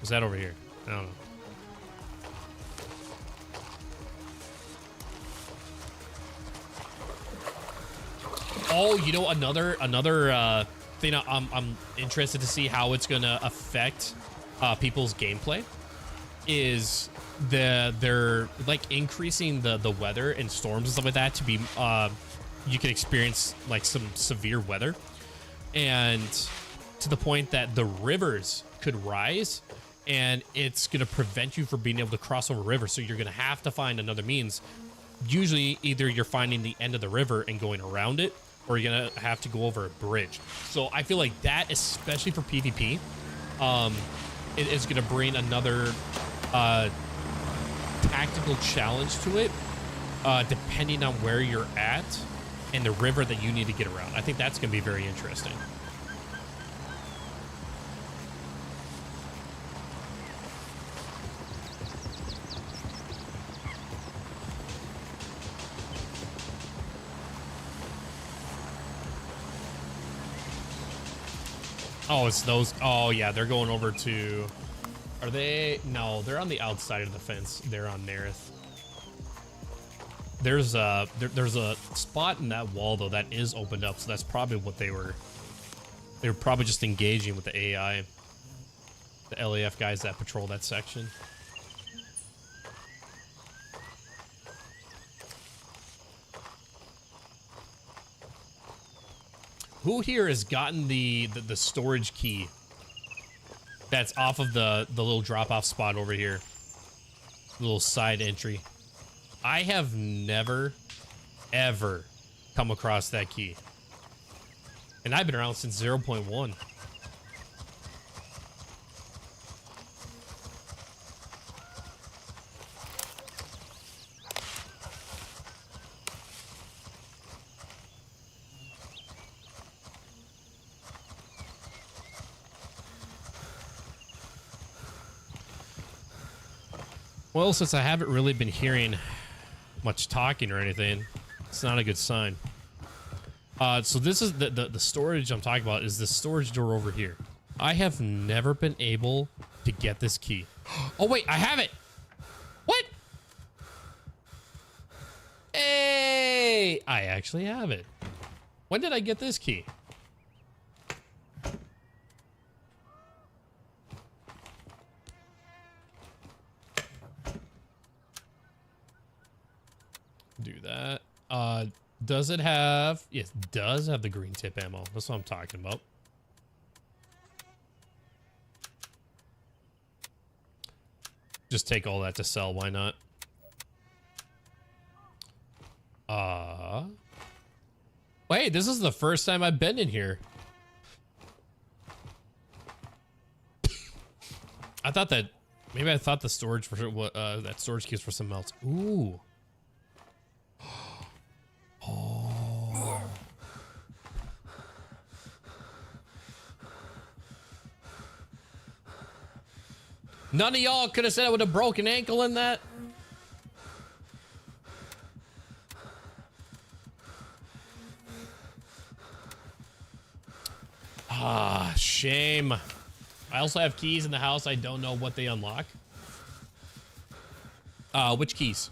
Was that over here? I don't know. Oh, you know, another thing I'm interested to see how it's gonna affect people's gameplay is they're like increasing the weather and storms and stuff like that to be you can experience like some severe weather, and to the point that the rivers could rise, and it's gonna prevent you from being able to cross over rivers. So you're gonna have to find another means. Usually either you're finding the end of the river and going around it, or you're gonna have to go over a bridge. So I feel like that, especially for PvP, it is gonna bring another tactical challenge to it, depending on where you're at and the river that you need to get around. I think that's gonna be very interesting. Oh, it's those. Oh, yeah, they're going over to... Are they? No, they're on the outside of the fence. They're on Nerith. There's a spot in that wall, though, that is opened up, so that's probably what they were probably just engaging with the AI. The LAF guys that patrol that section. Who here has gotten the storage key that's off of the little drop-off spot over here? Little side entry. I have never, ever come across that key. And I've been around since 0.1. Well, since I haven't really been hearing much talking or anything, it's not a good sign. So this is the storage I'm talking about is the storage door over here. I have never been able to get this key. Oh wait, I have it. What? Hey, I actually have it. When did I get this key? Do that. Does it have... Yes, it does have the green tip ammo. That's what I'm talking about. Just take all that to sell. Why not? Wait, this is the first time I've been in here. I thought that... Maybe I thought the storage for that storage key was for something else. Ooh. Oh. None of y'all could have said it with a broken ankle in that. Ah, shame. I also have keys in the house. I don't know what they unlock. Which keys?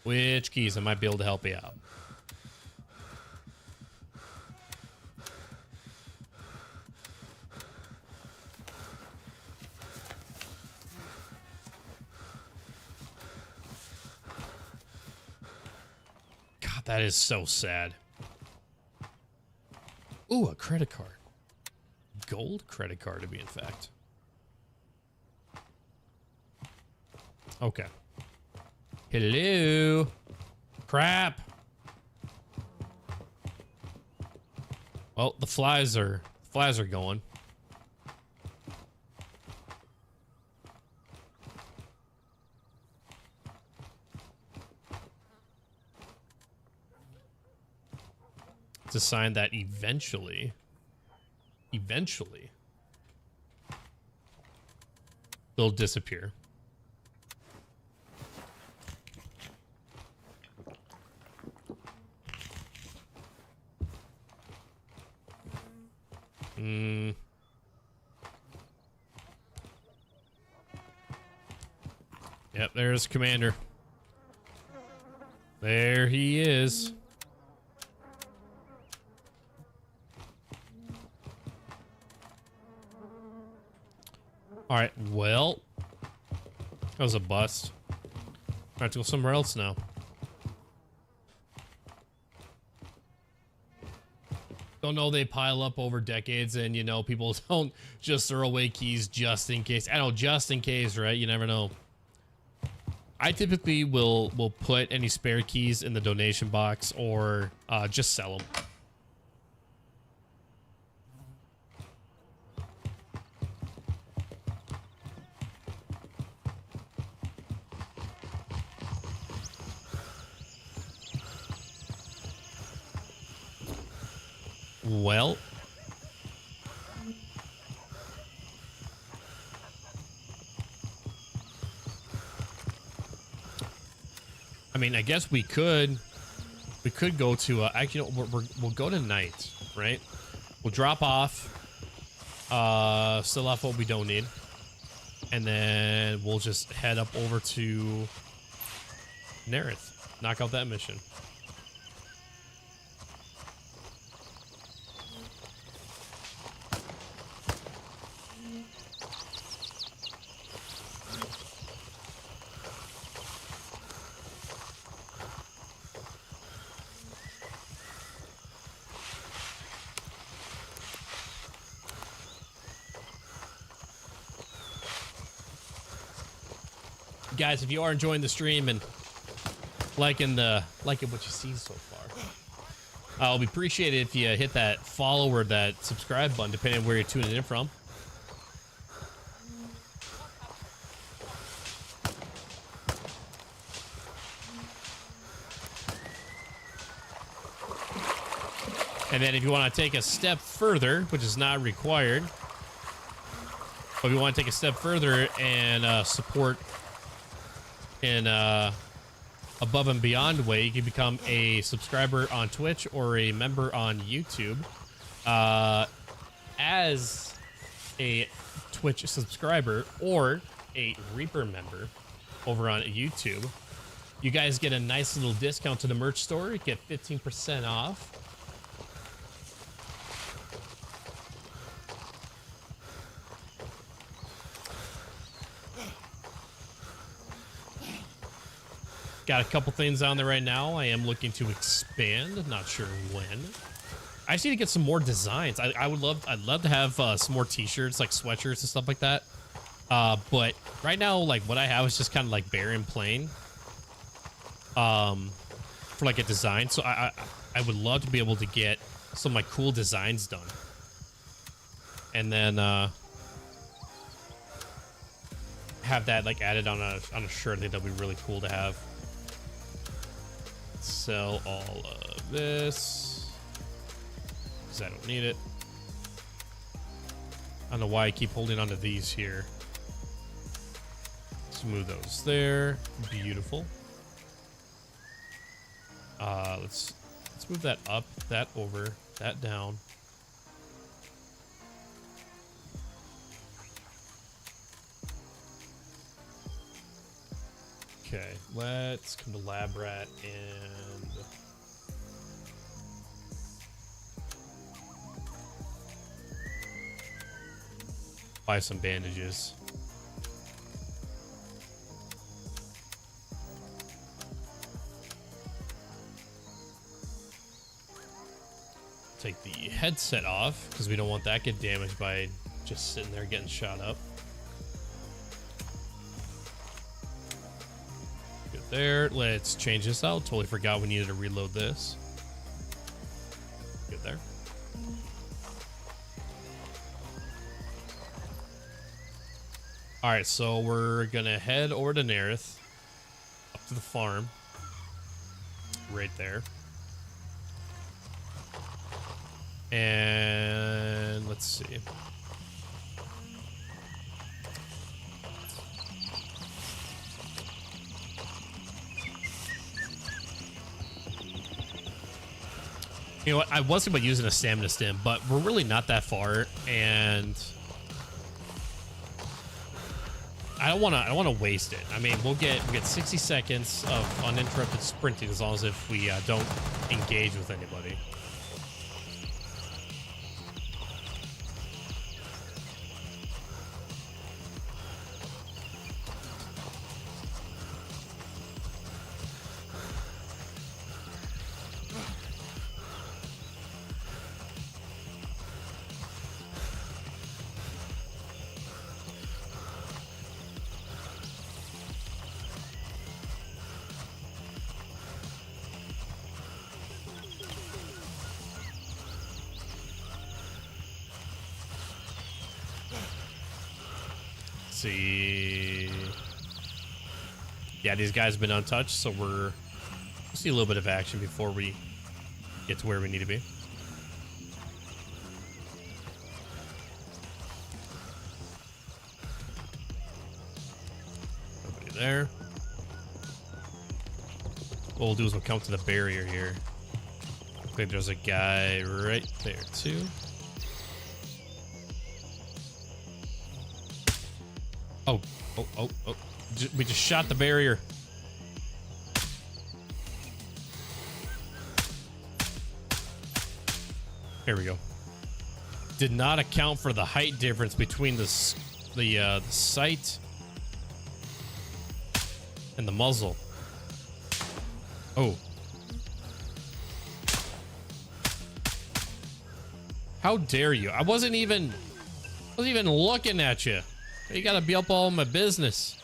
Which keys? I might be able to help you out. God, that is so sad. Ooh, a credit card. Gold credit card, to be in fact. Okay. Hello. Crap. Well, the flies are going. It's a sign that eventually they'll disappear. Yep, there's Commander. There he is. All right, well, that was a bust. I have to go somewhere else now. Don't know, they pile up over decades, and you know, people don't just throw away keys just in case. I know, just in case, right? You never know. I typically will put any spare keys in the donation box or just sell them. Well, I mean, I guess we could go to actually, no, we'll go to night, right? We'll drop off, sell off what we don't need, and then we'll just head up over to Nerith, knock out that mission. Guys, if you are enjoying the stream and liking what you see so far, I'll be appreciated if you hit that follow or that subscribe button, depending on where you're tuning in from. And then if you want to take a step further, which is not required, but if you want to take a step further and support in above and beyond way, you can become a subscriber on Twitch or a member on YouTube. As a Twitch subscriber or a Reaper member over on YouTube, you guys get a nice little discount to the merch store. You get 15% off. Got a couple things on there right now. I am looking to expand. Not sure when. I just need to get some more designs. I'd love to have some more t-shirts, like sweatshirts and stuff like that. But right now, like what I have is just kind of like bare and plain. For like a design. So I would love to be able to get some like cool designs done. And then have that like added on a shirt. I think that'd be really cool to have. Sell all of this because I don't need it. I don't know why I keep holding onto these here. Let's move those there. Beautiful. Let's move that up, that over, that down. Okay, let's come to Lab Rat and buy some bandages. Take the headset off because we don't want that get damaged by just sitting there getting shot up. There, let's change this out. Totally forgot we needed to reload this. Good there. All right, so we're gonna head over to Nerith, up to the farm, right there. And let's see. You know what? I was thinking about using a stamina stim, but we're really not that far, and I don't want to waste it. I mean, we'll get 60 seconds of uninterrupted sprinting as long as if we don't engage with anybody. See, yeah, these guys have been untouched, so we'll see a little bit of action before we get to where we need to be. Nobody there. What we'll do is we'll come to the barrier here. I think there's a guy right there too. Oh. We just shot the barrier. Here we go. Did not account for the height difference between the sight and the muzzle. Oh. How dare you? I wasn't even looking at you. You gotta be up all in my business.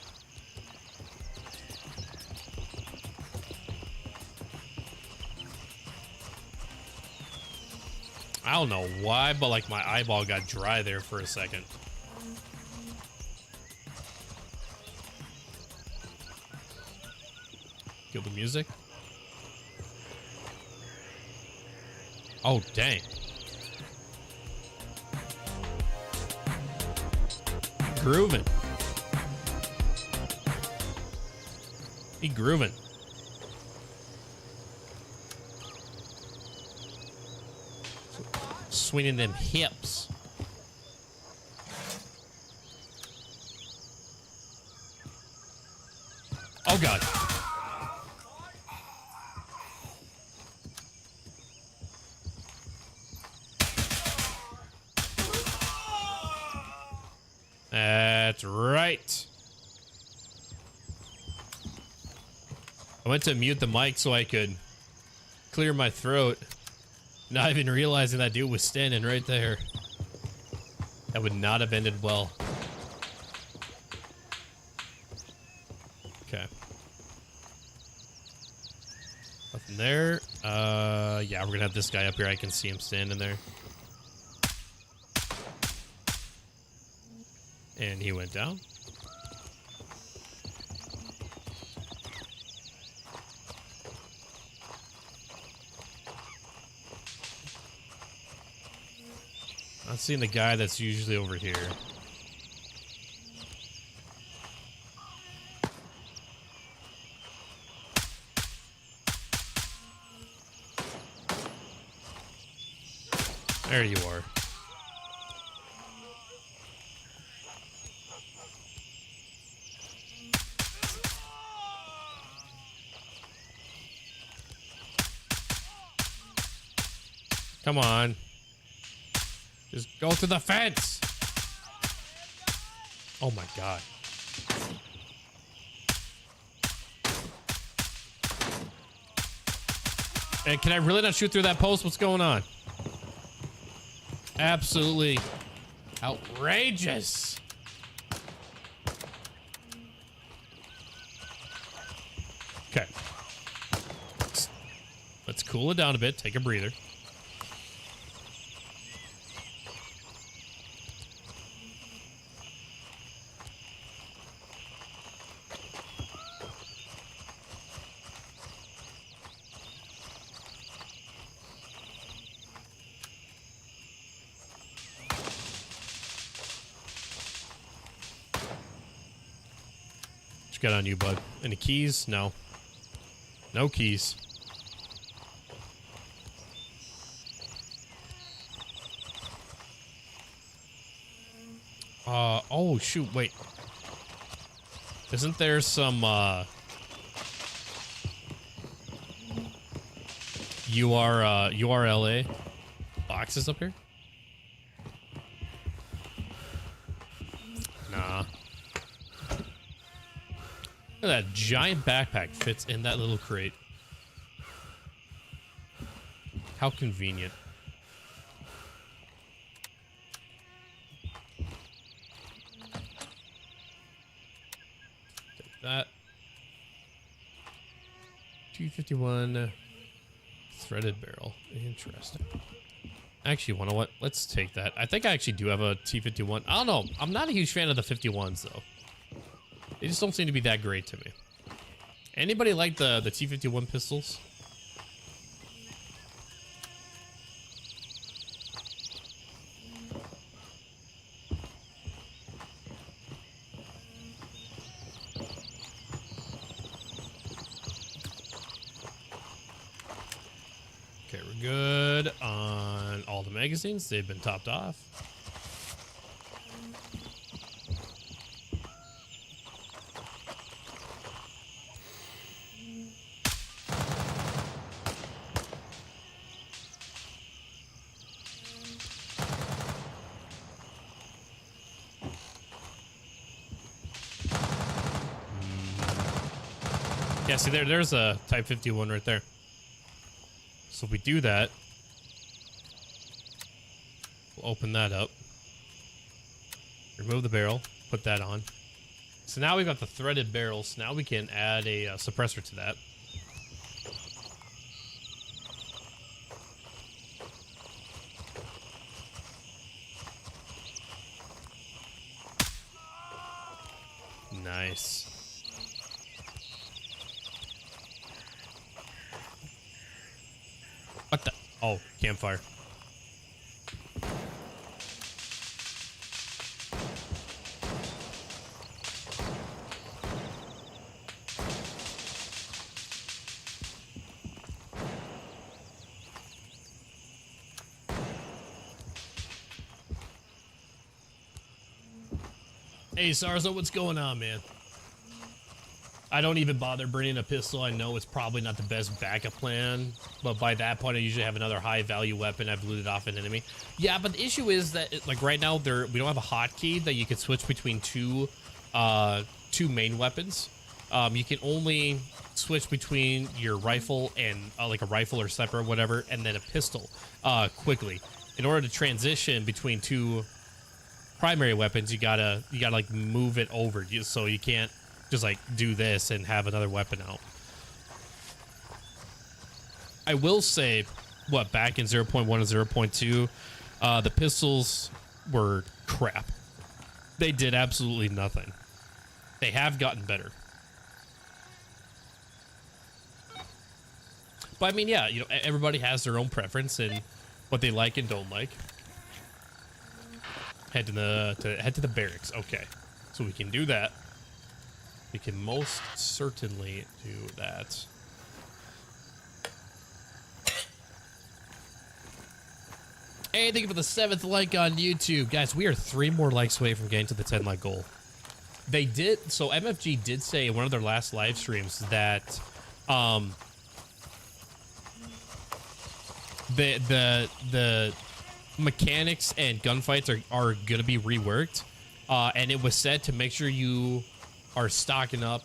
I don't know why, but like my eyeball got dry there for a second. Kill the music. Oh, dang. Grooving. He grooving. Swinging them hips. Oh, God. That's right. I went to mute the mic so I could clear my throat. Not even realizing that dude was standing right there. That would not have ended well. Okay. Nothing there. Yeah, we're gonna have this guy up here. I can see him standing there. And he went down. I'm seeing the guy that's usually over here. There you are. Come on. Just go to the fence. Oh my God. And can I really not shoot through that post? What's going on? Absolutely outrageous. Okay. Let's cool it down a bit. Take a breather. Got on you, bud. Any keys? No. No keys. Oh shoot, wait. Isn't there some URLA boxes up here? Nah. Look at that giant backpack fits in that little crate. How convenient. Take that. 251 threaded barrel. Interesting. Actually, you know what? Let's take that. I think I actually do have a T51. I don't know. I'm not a huge fan of the 51s though. They just don't seem to be that great to me. Anybody like the T51 pistols? Okay, we're good on all the magazines. They've been topped off. Yeah, see there's a Type 51 right there. So if we do that, we'll open that up, remove the barrel, put that on. So now we've got the threaded barrels. Now we can add a suppressor to that. Nice. What the? Oh, campfire. Hey, Sarzo, what's going on, man? I don't even bother bringing a pistol. I know it's probably not the best backup plan, but by that point, I usually have another high-value weapon I've looted off an enemy. Yeah, but the issue is that, like, right now, we don't have a hotkey that you can switch between two main weapons. You can only switch between your rifle and, like, a rifle or sniper or whatever, and then a pistol quickly. In order to transition between two primary weapons, you gotta like move it over, so you can't just like do this and have another weapon out. I will say, what, back in 0.1 and 0.2, the pistols were crap. They did absolutely nothing. They have gotten better. But I mean, yeah, you know, everybody has their own preference and what they like and don't like. Head to the barracks. Okay, so we can do that. We can most certainly do that. Hey, thank you for the 7th like on YouTube. Guys, we are 3 more likes away from getting to the 10 like goal. They did, so MFG did say in one of their last live streams that the mechanics and gunfights are gonna be reworked, and it was said to make sure you are stocking up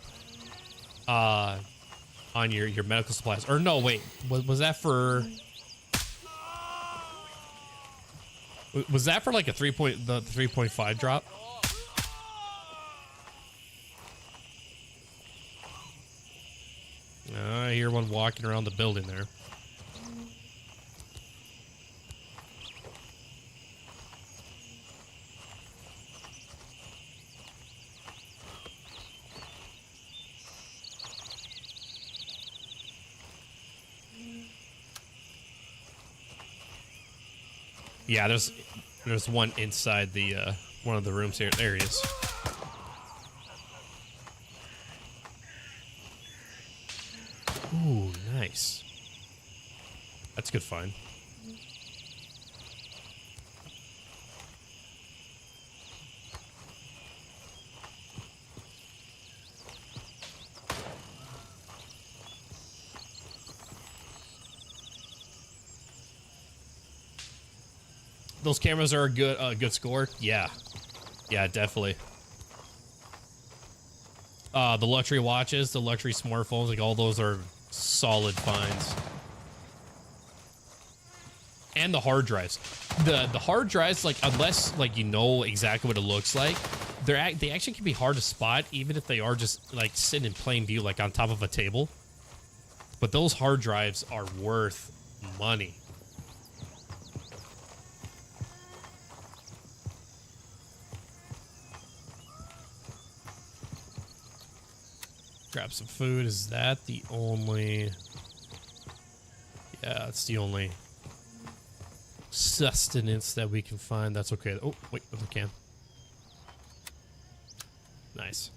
on your medical supplies. Or no, wait, was that for like a 3.5 drop? I hear one walking around the building there. Yeah, there's one inside the one of the rooms here. There he is. Ooh, nice. That's a good find. Those cameras are a good score. Yeah, definitely. The luxury watches, the luxury smartphones, like all those are solid finds. And the hard drives. The hard drives, like, unless like you know exactly what it looks like, they actually can be hard to spot, even if they are just like sitting in plain view, like on top of a table. But those hard drives are worth money. Grab some food. Is that the only... Yeah, it's the only sustenance that we can find. That's okay. Oh, wait, we can. Nice.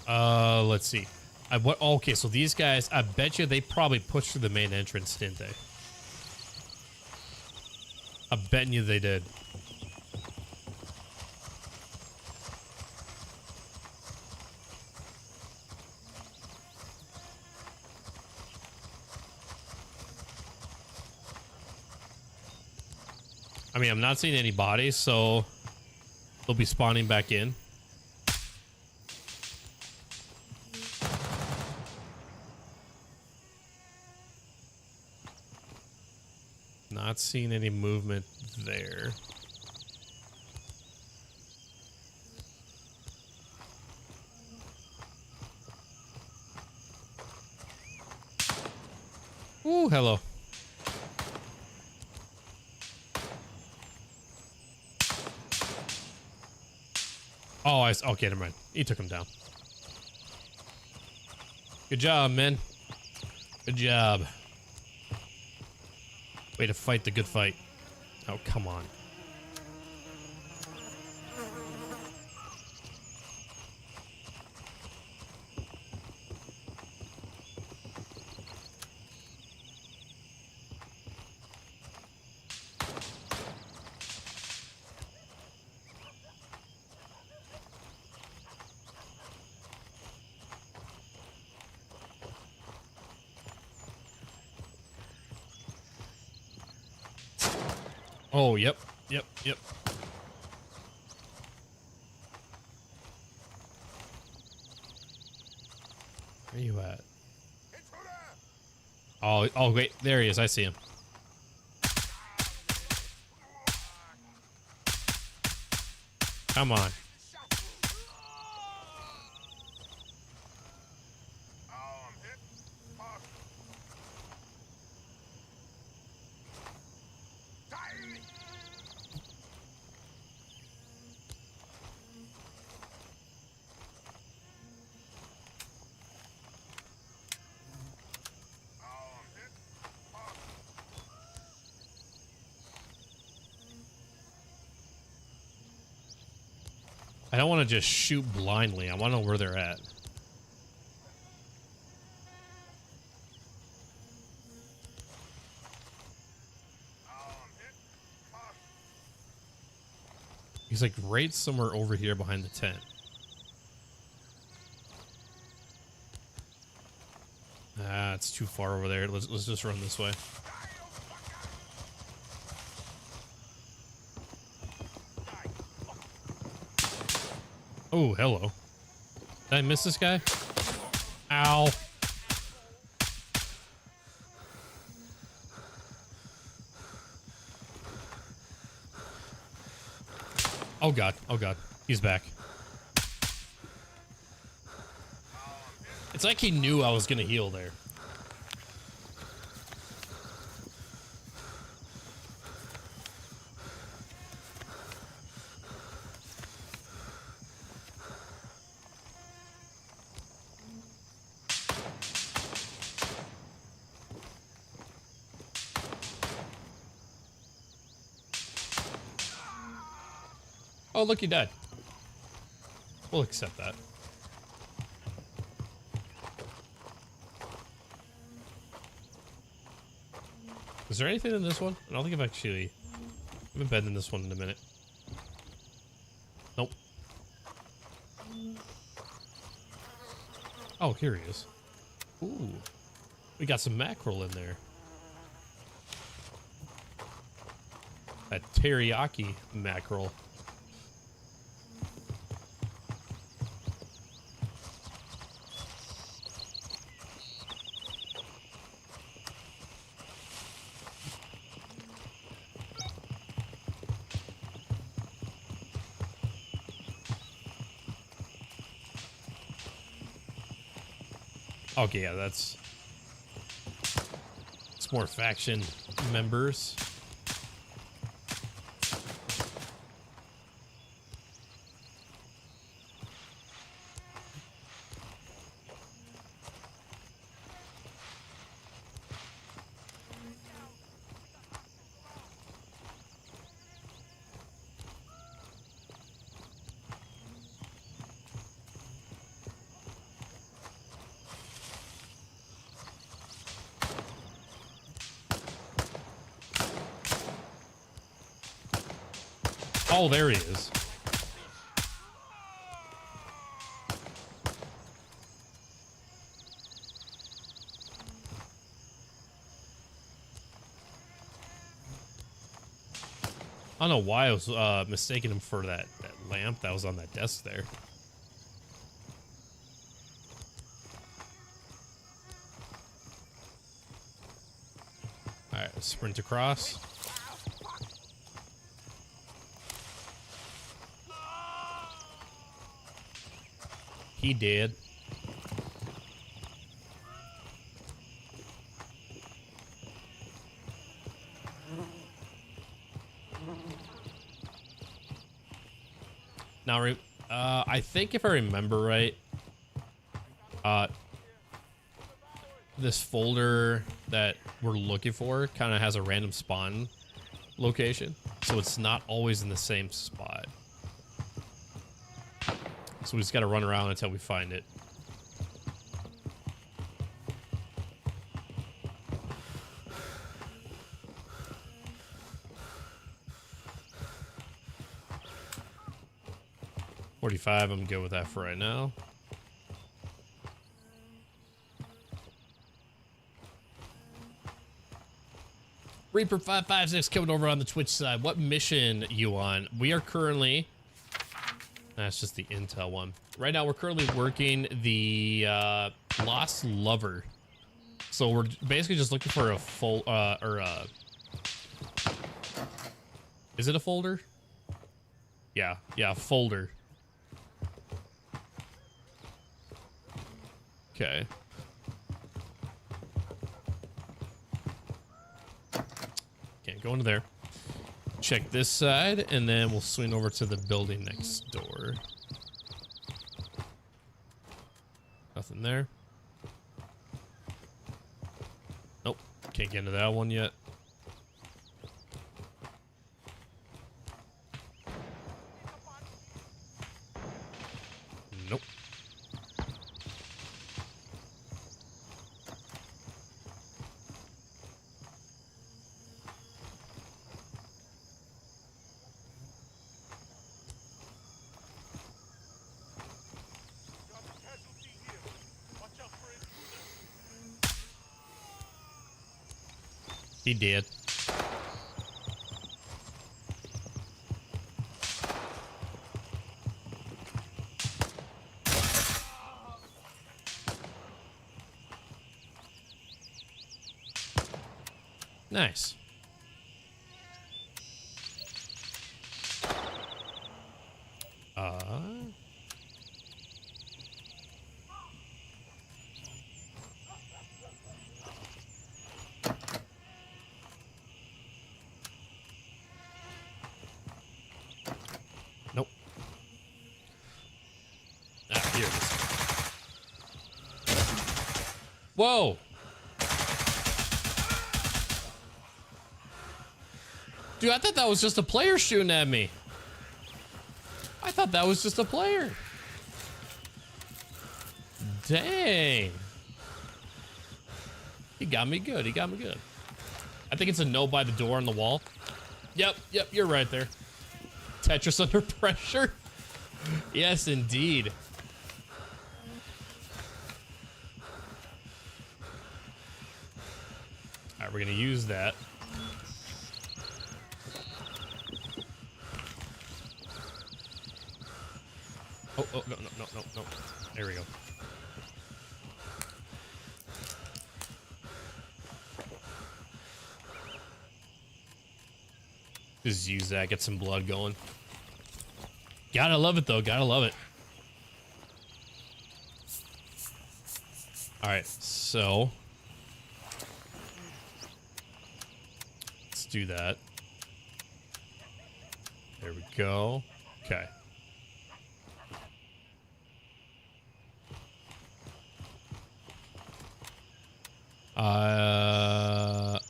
Let's see. Okay, so these guys, I bet you they probably pushed through the main entrance, didn't they? I'm betting you they did. I mean, I'm not seeing any bodies, so they'll be spawning back in. Not seeing any movement there. Ooh, hello. Oh, okay, never mind. He took him down. Good job, man. Good job. Way to fight the good fight. Oh, come on. Oh, yep. Yep. Where you at? Oh, wait. There he is. I see him. Come on. I don't want to just shoot blindly. I want to know where they're at. He's like right somewhere over here behind the tent. Ah, it's too far over there. Let's just run this way. Oh, hello. Did I miss this guy? Ow. Oh god, oh god. He's back. It's like he knew I was gonna heal there. Oh, look, he died. We'll accept that. Is there anything in this one? I don't think I haven't been in this one in a minute. Nope. Oh, here he is. Ooh. We got some mackerel in there. That teriyaki mackerel. Okay, yeah, it's more faction members. Oh, there he is. I don't know why I was mistaking him for that lamp that was on that desk there. Alright, sprint across. He did. Now, I think if I remember right, this folder that we're looking for kind of has a random spawn location, so it's not always in the same spot. So we just got to run around until we find it. $45, I'm good with that for right now. Reaper556 coming over on the Twitch side. What mission you on? We are currently... That's just the intel one. Right now, we're currently working the Lost Lover. So we're basically just looking for a full... Is it a folder? Yeah, folder. Okay. Can't go into there. Check this side, and then we'll swing over to the building next door. Nothing there. Nope. Can't get into that one yet. Nope. He did. Nice. Nope. Ah, here it is. Whoa! Dude, I thought that was just a player shooting at me. I thought that was just a player. Dang. He got me good. He got me good. I think it's a no by the door on the wall. Yep, you're right there. Tetris under pressure. Yes, indeed. All right, we're gonna use that. Oh, no. There we go. Just use that, get some blood going. Gotta love it, though. Gotta love it. All right, so let's do that. There we go. Okay.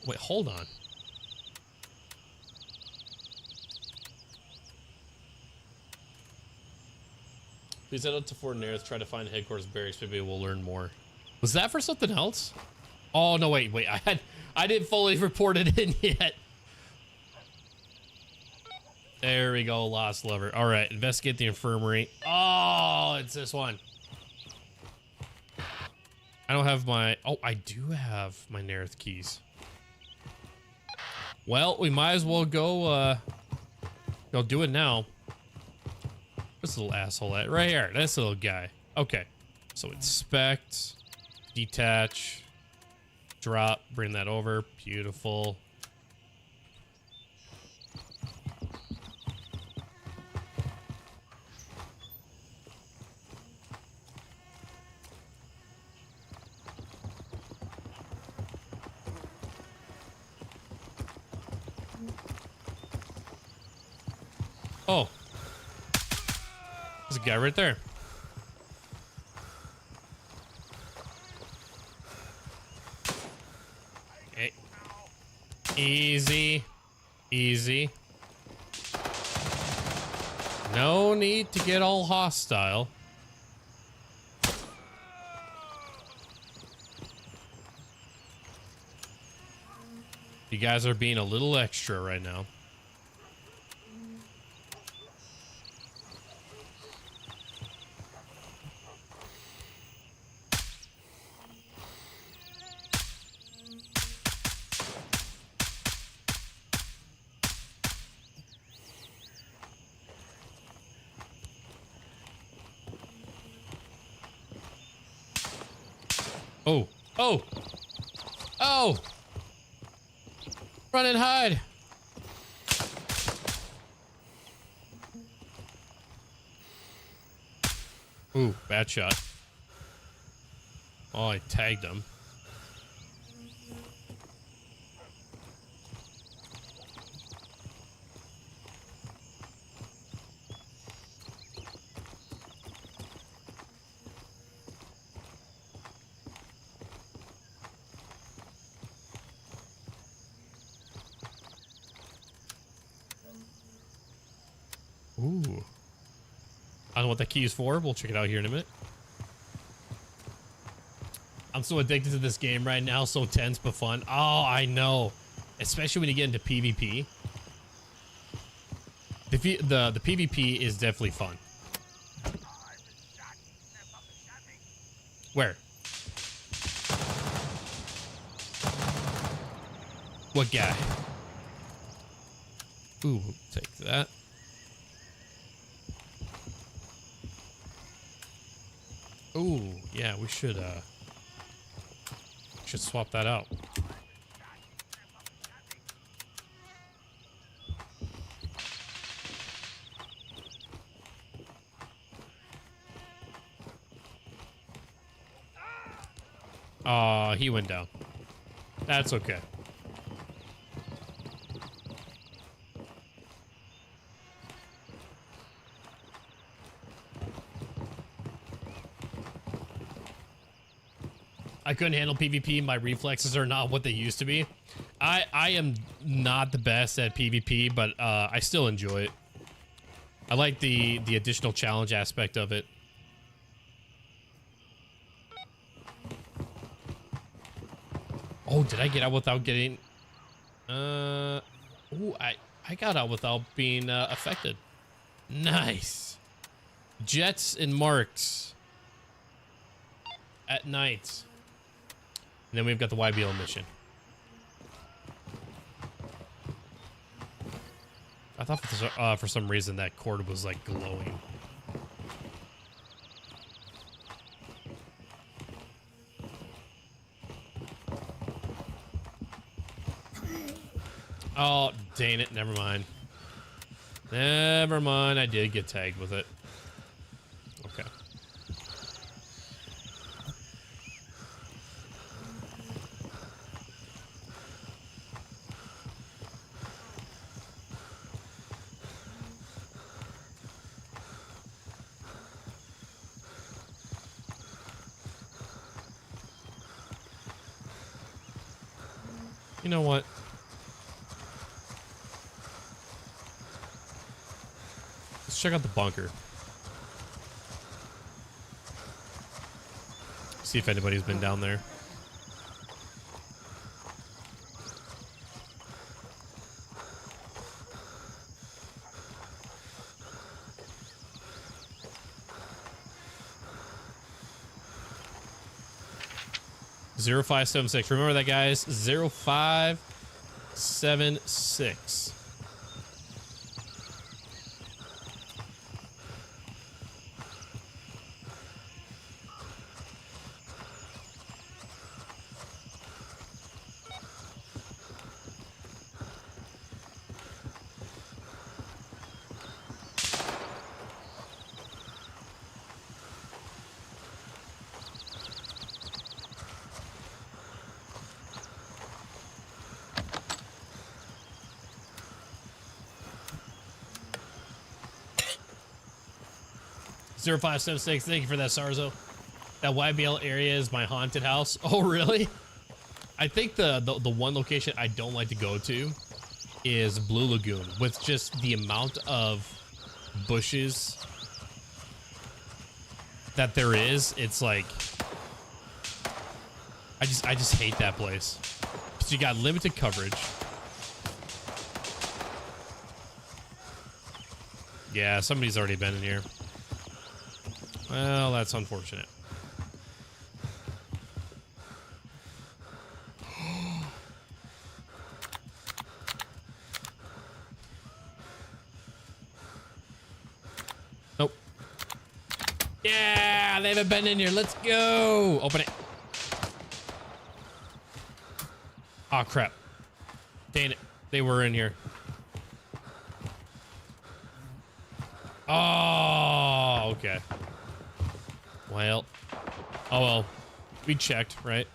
Wait, hold on. Please head out to Fort Nerith, try to find headquarters barracks, maybe we'll learn more. Was that for something else? Oh, no, wait, I didn't fully report it in yet. There we go, Lost Lover. All right, investigate the infirmary. Oh, it's this one. I don't have my... Oh, I do have my Nerith keys. Well, we might as well go do it now. This little asshole at right here. This little guy. Okay. So inspect, detach, drop, bring that over. Beautiful. Oh. There's a a guy right there. Okay. Easy. Easy. No need to get all hostile. You guys are being a little extra right now. Oh, oh, oh! Run and hide! Ooh, bad shot. Oh, I tagged him. Ooh. I don't know what that key is for. We'll check it out here in a minute. I'm so addicted to this game right now. So tense but fun. Oh, I know. Especially when you get into PvP. The PvP is definitely fun. Where? What guy? Ooh, take that. Ooh, yeah, we should swap that out. He went down. That's okay. I couldn't handle PvP. My reflexes are not what they used to be. I am not the best at PvP, but I still enjoy it. I like the additional challenge aspect of it. Oh, did I get out without getting... Ooh, I got out without being affected. Nice. Jets and marks. At night. And then we've got the YBL mission. I thought for some reason that cord was like glowing. Oh, dang it. Never mind. Never mind. I did get tagged with it. Okay. You know what? Let's check out the bunker. See if anybody's been down there. Zero 0576. Remember that, guys. 0576. 0576, thank you for that, Sarzo. That YBL area is my haunted house. Oh, really? I think the one location I don't like to go to is Blue Lagoon, with just the amount of bushes that there is. It's like, I just hate that place. Because you got limited coverage. Yeah, somebody's already been in here. Well, that's unfortunate. Nope. Yeah, they haven't been in here. Let's go. Open it. Oh, crap. Dang it. They were in here. Oh, okay. Well. Oh, well. We checked, right?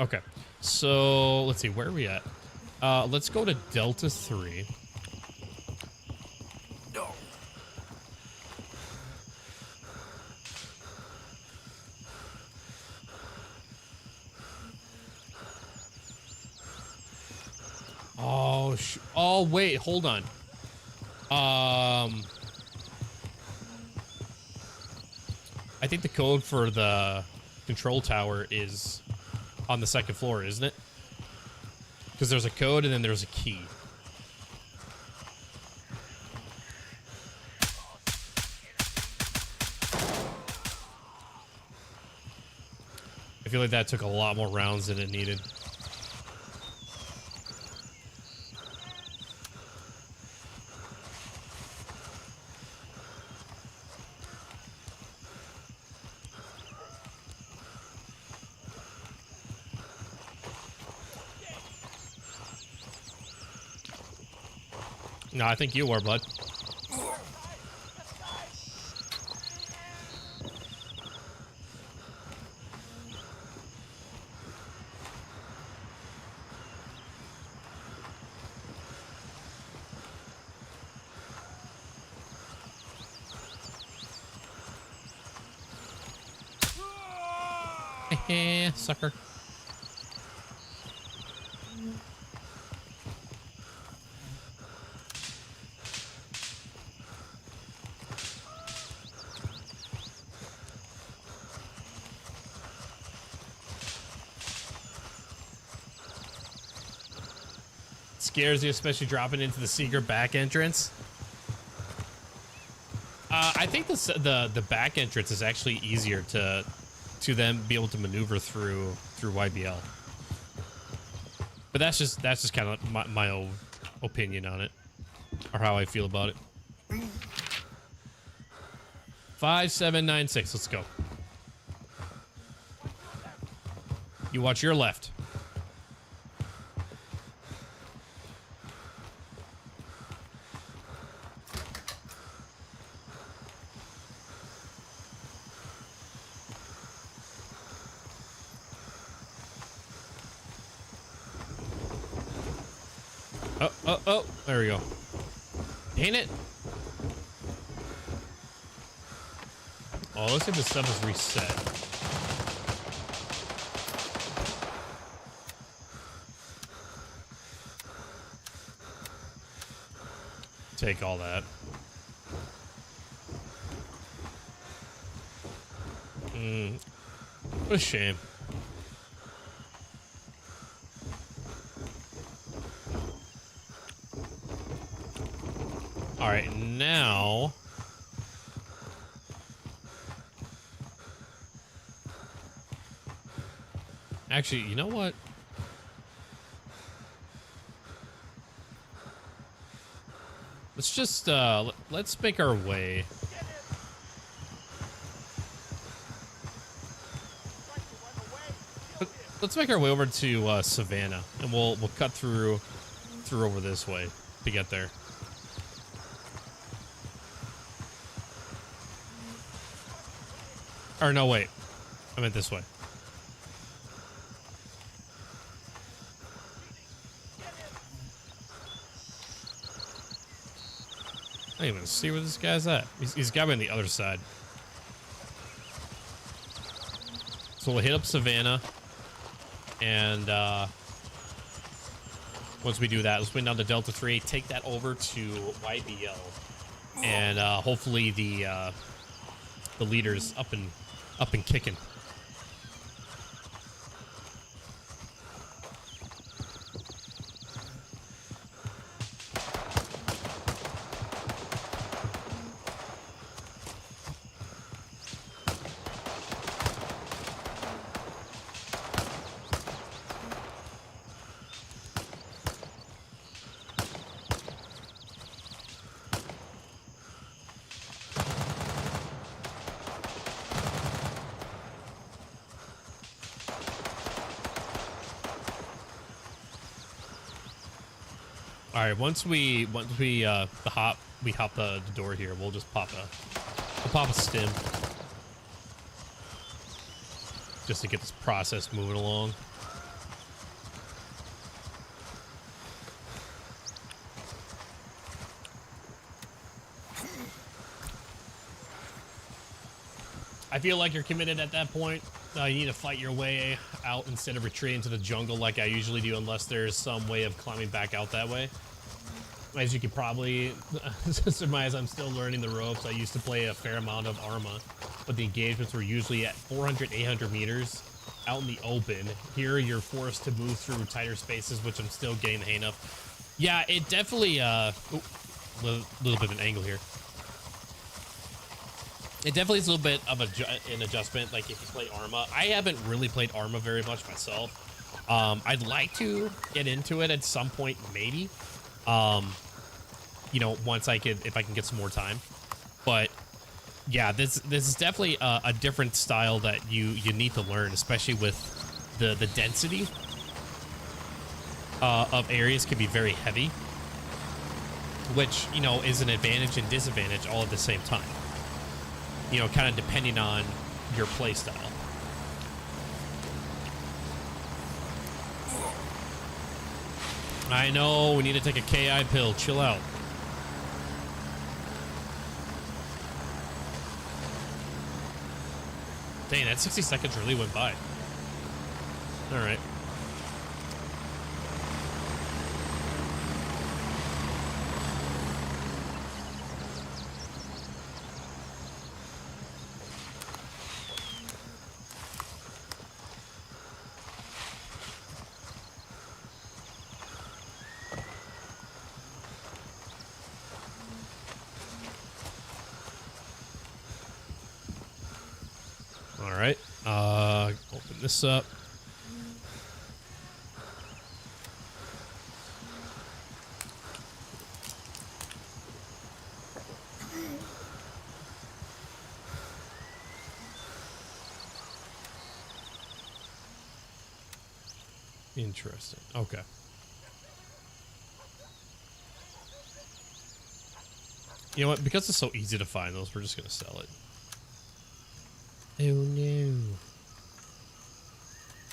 Okay. So, let's see. Where are we at? Let's go to Delta 3. No. Oh, oh, wait, hold on. I think the code for the control tower is on the second floor, isn't it? Because there's a code and then there's a key. I feel like that took a lot more rounds than it needed. No, I think you are, bud. Sucker. Scares you, especially dropping into the secret back entrance. I think the back entrance is actually easier to then be able to maneuver through YBL. But that's just kind of my own opinion on it, or how I feel about it. 5796. Let's go. You watch your left. Oh, there we go. Dang it. Oh, looks like the stuff is reset. Take all that. What a shame. All right, now actually, you know what? Let's just let's make our way. Let's make our way over to Savannah, and we'll cut through over this way to get there. Or no, wait. I meant this way. I don't even see where this guy's at. He's got me on the other side. So we'll hit up Savannah. And once we do that, let's swing down to Delta 3, take that over to YBL. And hopefully the leader's up and kicking. All right, once we hop the door here, we'll just pop a stim just to get this process moving along. I feel like you're committed at that point. You need to fight your way out instead of retreating to the jungle like I usually do, unless there's some way of climbing back out that way. As you can probably surmise, I'm still learning the ropes. I used to play a fair amount of Arma, but the engagements were usually at 400, 800 meters out in the open. Here, you're forced to move through tighter spaces, which I'm still getting the hang of. Yeah, it definitely, a little bit of an angle here. It definitely is a little bit of an adjustment, like if you play Arma. I haven't really played Arma very much myself. I'd like to get into it at some point, maybe. You know, once if I can get some more time. But yeah, this is definitely a different style that you need to learn, especially with the density of areas can be very heavy, which, you know, is an advantage and disadvantage all at the same time. You know, kind of depending on your play style. I know, we need to take a KI pill. Chill out. Dang, that 60 seconds really went by. All right. Open this up. Interesting. Okay. You know what? Because it's so easy to find those, we're just going to sell it. Oh no.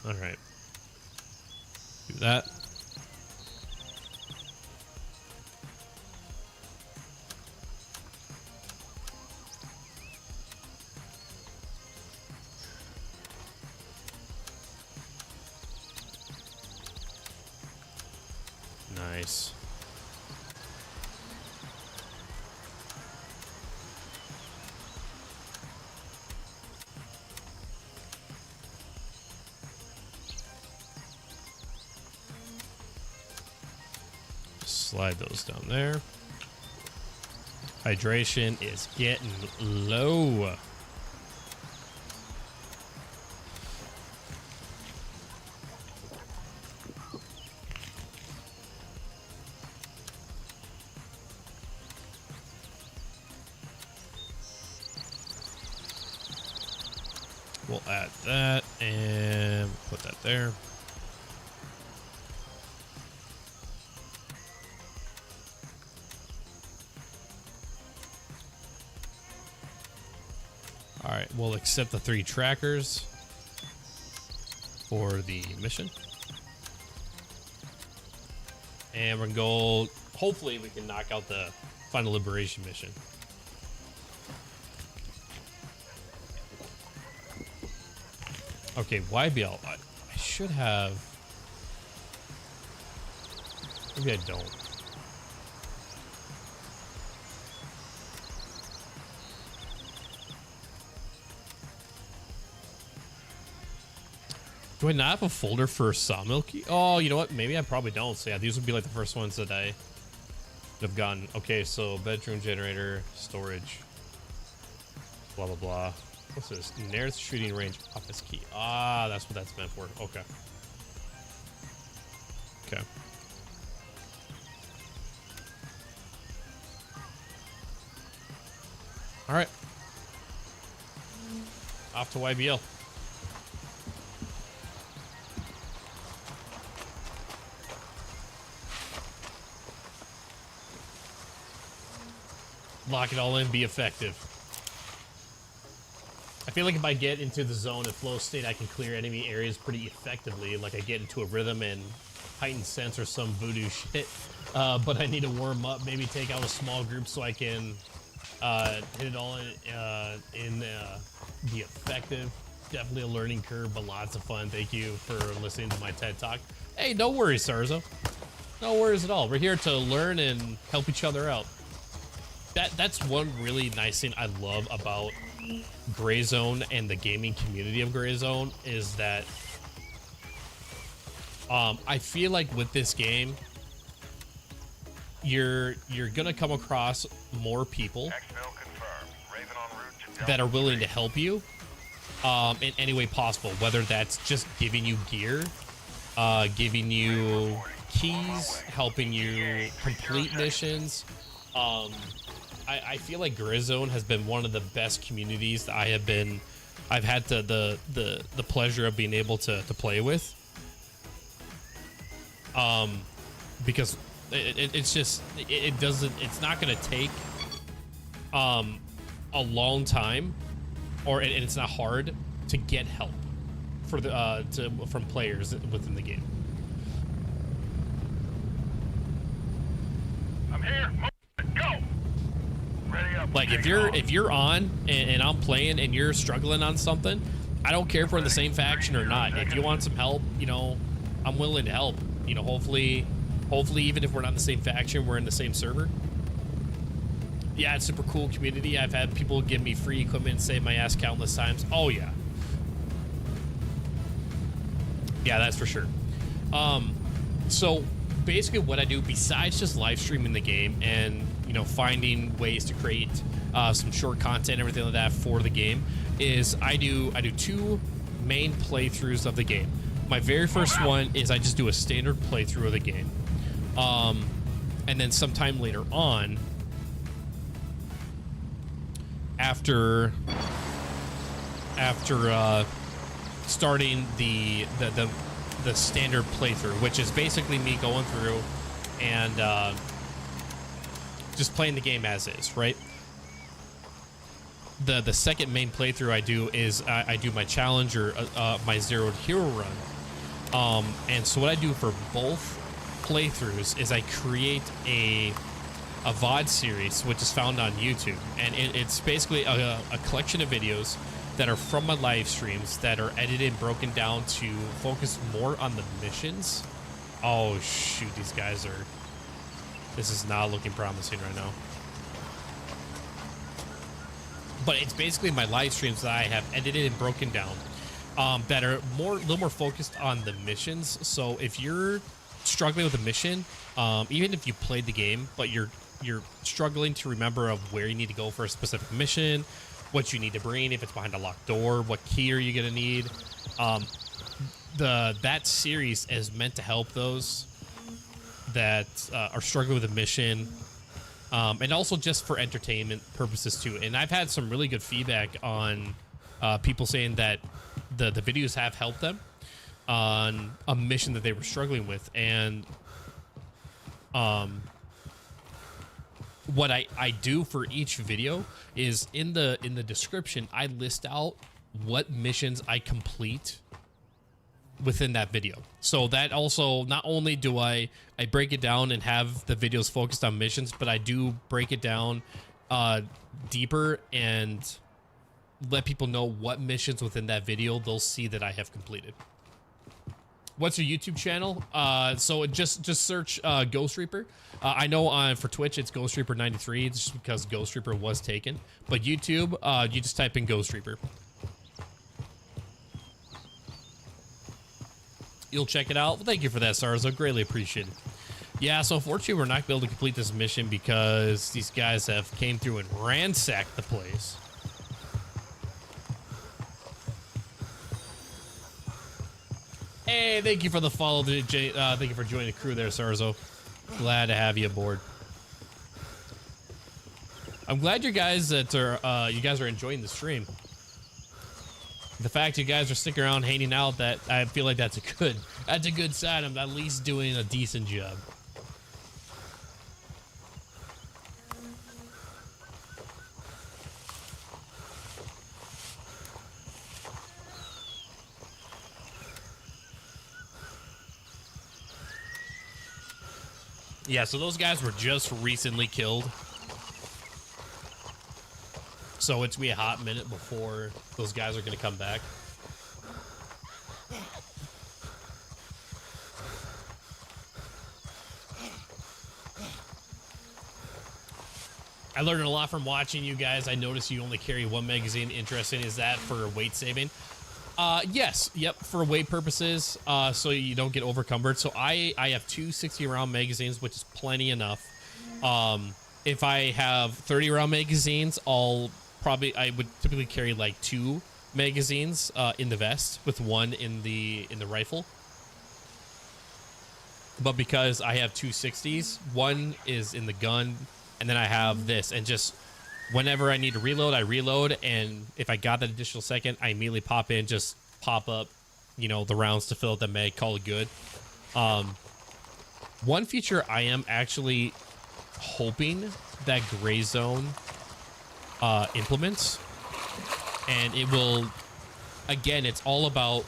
All right. Do that. Nice. Slide those down there. Hydration is getting low. We'll add that and put that there. All right, we'll accept the 3 trackers for the mission. And we're gonna go, hopefully we can knock out the Final liberation mission. Okay, YBL. I should have. Maybe I don't. Do I not have a folder for sawmill key? Oh, you know what? Maybe I probably don't. So yeah, these would be like the first ones that I have gotten. Okay, so bedroom generator, storage, blah, blah, blah. What's this? Nearest shooting range office key. Ah, that's what that's meant for. Okay. Okay. All right. Off to YBL. Lock it all in, be effective. I feel like if I get into the zone and flow state, I can clear enemy areas pretty effectively. Like I get into a rhythm and heightened sense or some voodoo shit. But I need to warm up, maybe take out a small group so I can hit it all in be effective. Definitely a learning curve, but lots of fun. Thank you for listening to my TED Talk. Hey, no worries, Sarzo. No worries at all. We're here to learn and help each other out. That's one really nice thing I love about Grayzone and the gaming community of Grayzone is that I feel like with this game you're gonna come across more people that are willing to help you in any way possible, whether that's just giving you gear, giving you keys, helping you complete missions. I feel like Grayzone has been one of the best communities that I've had the pleasure of being able to play with. Because it's not going to take a long time, and it's not hard to get help from players within the game. I'm here. Go. Like if you're on and I'm playing and you're struggling on something, I don't care if we're in the same faction or not. If you want some help, you know, I'm willing to help. You know, hopefully even if we're not in the same faction, we're in the same server. Yeah, it's super cool community. I've had people give me free equipment and save my ass countless times. Oh yeah. Yeah, that's for sure. So basically what I do besides just live streaming the game and, you know, finding ways to create some short content, everything like that for the game, is I do two main playthroughs of the game. My very first one is I just do a standard playthrough of the game. And then sometime later on, after starting the standard playthrough, which is basically me going through and just playing the game as is, right? The second main playthrough I do is I do my challenge or my zeroed hero run. And so what I do for both playthroughs is I create a VOD series, which is found on YouTube, and it's basically a collection of videos that are from my live streams that are edited and broken down to focus more on the missions. Oh shoot, these guys are... This is not looking promising right now. But it's basically my live streams that I have edited and broken down that are a little more focused on the missions. So if you're struggling with a mission, even if you played the game, but you're struggling to remember of where you need to go for a specific mission, what you need to bring, if it's behind a locked door, what key are you gonna need, that series is meant to help those that are struggling with a mission, and also just for entertainment purposes too. And I've had some really good feedback on people saying that the videos have helped them on a mission that they were struggling with. And what I do for each video is in the description, I list out what missions I complete within that video. So that also, not only do I break it down and have the videos focused on missions, but I do break it down deeper and let people know what missions within that video they'll see that I have completed. What's your YouTube channel? So just search Ghost Reaper. I know for Twitch it's Ghost Reaper 93 just because Ghost Reaper was taken. But YouTube, you just type in Ghost Reaper. You'll check it out. Well, thank you for that, Sarzo. Greatly appreciated. Yeah, so unfortunately we're not going to be able to complete this mission because these guys have came through and ransacked the place. Hey, thank you for the follow. Thank you for joining the crew there, Sarzo. Glad to have you aboard. I'm glad you guys are enjoying the stream. The fact you guys are sticking around hanging out, that I feel like that's a good sign. I'm at least doing a decent job. Yeah, so those guys were just recently killed. So it's gonna be a hot minute before those guys are gonna come back. I learned a lot from watching you guys. I noticed you only carry one magazine. Interesting. Is that for weight saving? Yes. Yep. For weight purposes, so you don't get overcumbered. So I have two 60-round magazines, which is plenty enough. If I have 30-round magazines, I would typically carry like 2 magazines in the vest with one in the rifle. But because I have two 60s, one is in the gun, and then I have this, and just whenever I need to reload, I reload, and if I got that additional second, I immediately pop in, just pop up, you know, the rounds to fill out the mag, call it good. One feature I am actually hoping that Grayzone implements, and it will, again, it's all about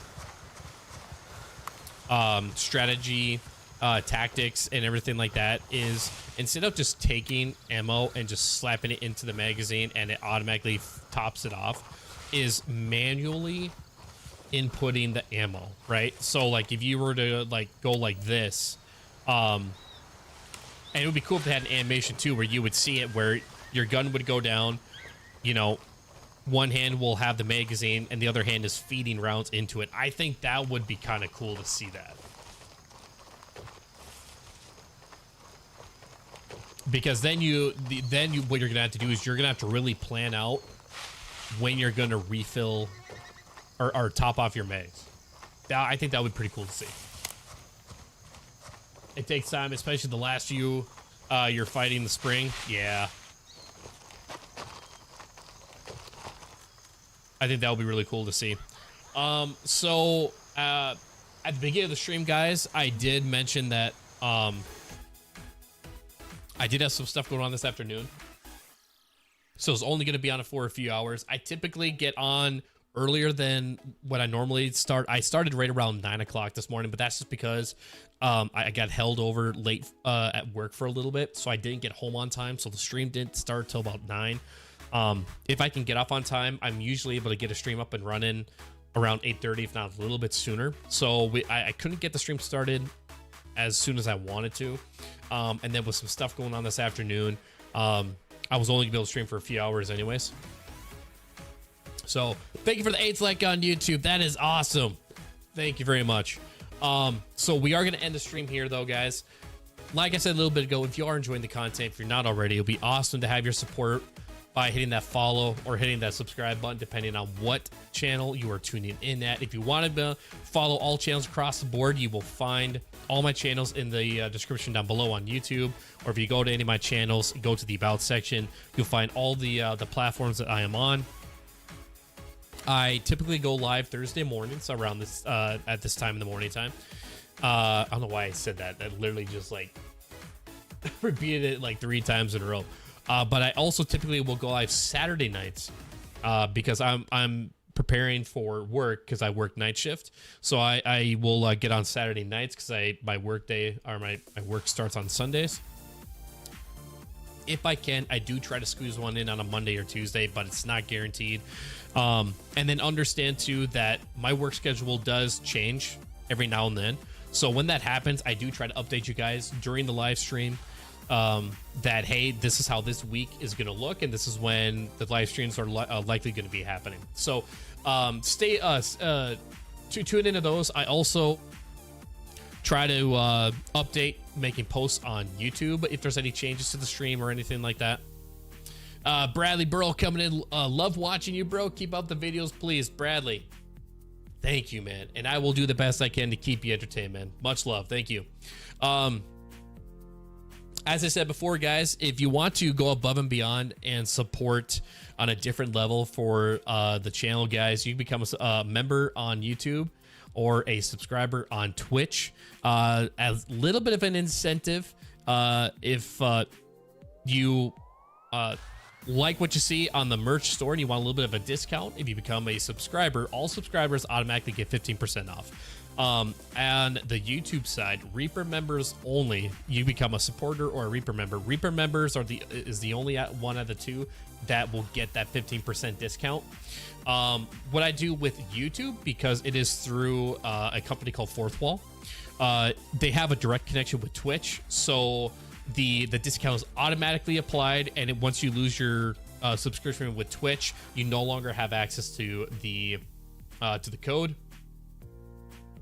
strategy, tactics, and everything like that, is instead of just taking ammo and just slapping it into the magazine and it automatically tops it off, is manually inputting the ammo, right? So like if you were to like go like this, and it would be cool if they had an animation too where you would see it where your gun would go down, you know, one hand will have the magazine and the other hand is feeding rounds into it. I think that would be kind of cool to see that. Because then what you're gonna have to do is you're gonna have to really plan out when you're gonna refill or top off your mags. I think that would be pretty cool to see. It takes time, especially the last few you're fighting the spring. Yeah, I think that would be really cool to see. So at the beginning of the stream, guys, I did mention that I did have some stuff going on this afternoon, so it's only going to be on it for a few hours. I typically get on earlier than what I normally start. I started right around 9 o'clock this morning, but that's just because I got held over late at work for a little bit, so I didn't get home on time, so the stream didn't start till about 9. If I can get off on time, I'm usually able to get a stream up and running around 8:30, if not a little bit sooner. So I couldn't get the stream started as soon as I wanted to, and then with some stuff going on this afternoon, I was only gonna be able to stream for a few hours anyways. So thank you for the 8th like on YouTube. That is awesome. Thank you very much. So we are gonna end the stream here though, guys. Like I said a little bit ago, if you are enjoying the content, if you're not already, it'll be awesome to have your support by hitting that follow or hitting that subscribe button, depending on what channel you are tuning in at. If you wanted to follow all channels across the board, you will find all my channels in the description down below on YouTube. Or if you go to any of my channels, go to the About section, you'll find all the platforms that I am on. I typically go live Thursday mornings around this at this time in the morning time. I don't know why I said that. That literally just like repeated it like 3 times in a row. But I also typically will go live Saturday nights because I'm preparing for work because I work night shift. So I will get on Saturday nights because my work day or my work starts on Sundays. If I can, I do try to squeeze one in on a Monday or Tuesday, but it's not guaranteed. And then understand too that my work schedule does change every now and then. So when that happens, I do try to update you guys during the live stream that, hey, this is how this week is going to look, and this is when the live streams are likely going to be happening. So tune into those. I also try to update making posts on YouTube if there's any changes to the stream or anything like that. Bradley Burrow coming in. Love watching you, bro. Keep up the videos, please. Bradley, thank you, man. And I will do the best I can to keep you entertained, man. Much love. Thank you. As I said before, guys, if you want to go above and beyond and support on a different level for the channel, guys, you can become a member on YouTube or a subscriber on Twitch. As a little bit of an incentive, if you like what you see on the merch store and you want a little bit of a discount, if you become a subscriber, all subscribers automatically get 15% off. And the YouTube side, Reaper members only, you become a supporter or a Reaper member. Reaper members is the only one of the two that will get that 15% discount. What I do with YouTube, because it is through a company called Fourth Wall, they have a direct connection with Twitch, so the discount is automatically applied, and once you lose your subscription with Twitch, you no longer have access to the code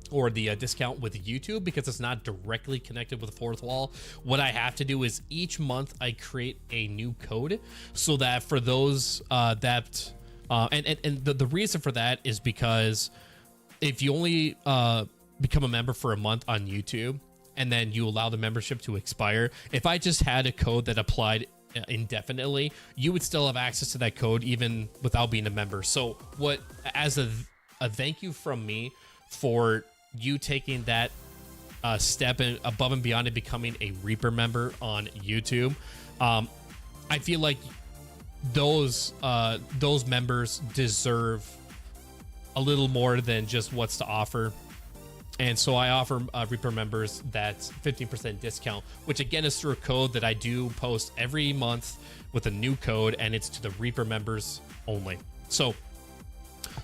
or the discount with YouTube, because it's not directly connected with Fourth Wall. What I have to do is each month I create a new code, so that for those and the reason for that is because if you only become a member for a month on YouTube and then you allow the membership to expire, if I just had a code that applied indefinitely, you would still have access to that code even without being a member. So what, as a thank you from me for you taking that step above and beyond and becoming a Reaper member on YouTube, I feel like those members deserve a little more than just what's to offer. And so I offer Reaper members that 15% discount, which again is through a code that I do post every month with a new code, and it's to the Reaper members only. So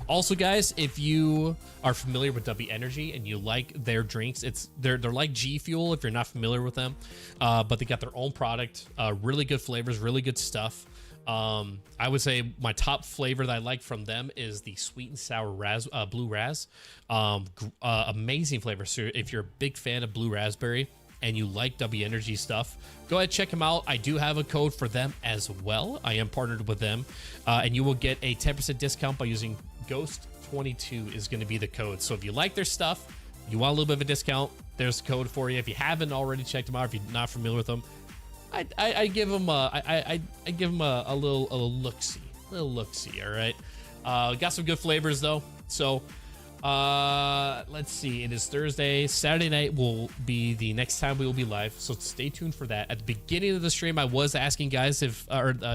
also, guys, if you are familiar with W Energy and you like their drinks, they're like G Fuel if you're not familiar with them, but they got their own product, really good flavors, really good stuff. I would say my top flavor that I like from them is the sweet and sour blue raz. Amazing flavor. So if you're a big fan of blue raspberry and you like W Energy stuff, go ahead, check them out. I do have a code for them as well. I am partnered with them, and you will get a 10% discount by using Ghost22 is going to be the code. So if you like their stuff, you want a little bit of a discount, there's a code for you. If you haven't already checked them out, if you're not familiar with them, I give them a little look-see, all right. Got some good flavors though. So let's see, it is Thursday. Saturday night will be the next time we will be live, so stay tuned for that. At the beginning of the stream, I was asking guys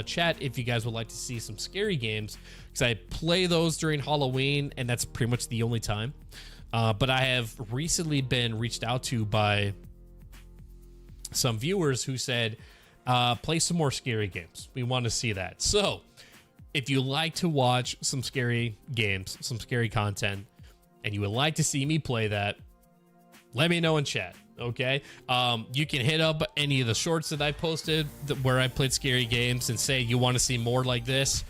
chat if you guys would like to see some scary games, because I play those during Halloween and that's pretty much the only time. But I have recently been reached out to by some viewers who said, play some more scary games. We want to see that. So if you like to watch some scary games, some scary content, and you would like to see me play that, let me know in chat. Okay. You can hit up any of the shorts that I posted where I played scary games and say you want to see more like this.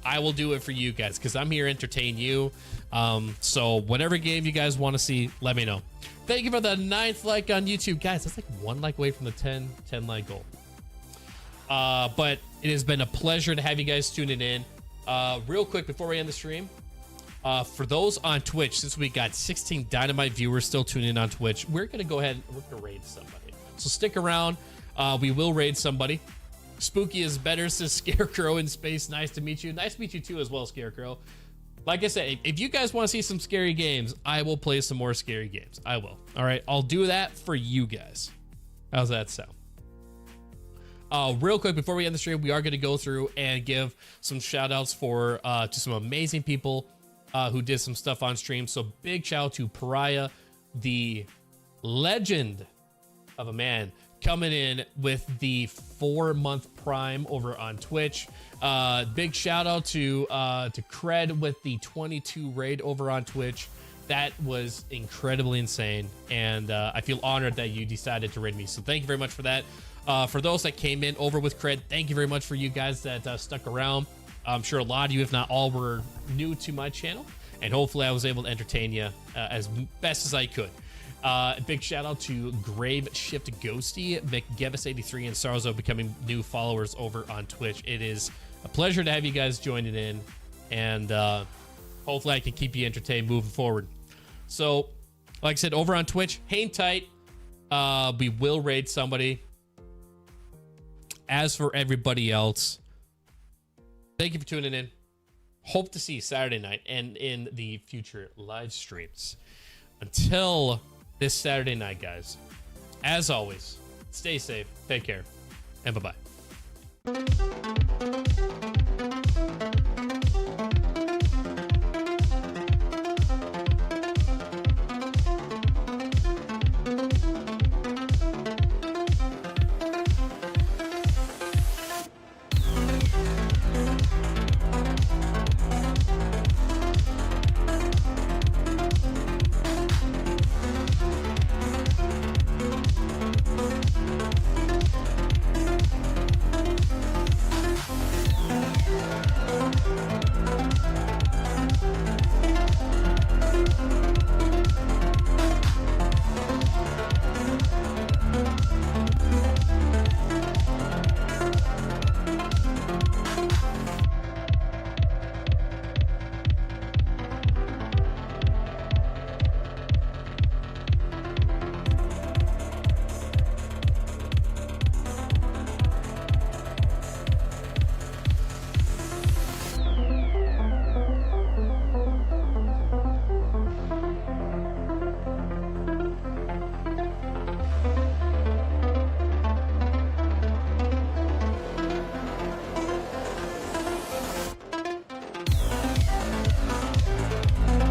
I will do it for you guys, because I'm here to entertain you. So whatever game you guys want to see, let me know. Thank you for the 9th like on YouTube, guys. That's like 1 like away from the 10 like goal. But it has been a pleasure to have you guys tuning in. Real quick before we end the stream, for those on Twitch, since we got 16 Dynamite viewers still tuning in on Twitch, we're gonna go ahead and we're gonna raid somebody. So stick around. We will raid somebody. Spooky is better, says Scarecrow in space. Nice to meet you. Nice to meet you too as well, Scarecrow. Like I said, if you guys want to see some scary games, I will play some more scary games. I will. All right, I'll do that for you guys. How's that sound? Real quick before we end the stream, we are going to go through and give some shout outs to some amazing people who did some stuff on stream. So big shout out to Pariah, the legend of a man, coming in with the 4-month prime over on Twitch. Big shout out to Cred with the 22 raid over on Twitch. That was incredibly insane, and I feel honored that you decided to raid me. So thank you very much for that. For those that came in over with Cred, thank you very much for you guys that stuck around. I'm sure a lot of you, if not all, were new to my channel, and hopefully I was able to entertain you as best as I could. Big shout out to Grave Shift Ghosty, McGevis83, and Sarzo becoming new followers over on Twitch. It is a pleasure to have you guys joining in, and hopefully I can keep you entertained moving forward. So, like I said, over on Twitch, hang tight. We will raid somebody. As for everybody else, thank you for tuning in. Hope to see you Saturday night and in the future live streams. Until this Saturday night, guys, as always, stay safe, take care, and bye-bye.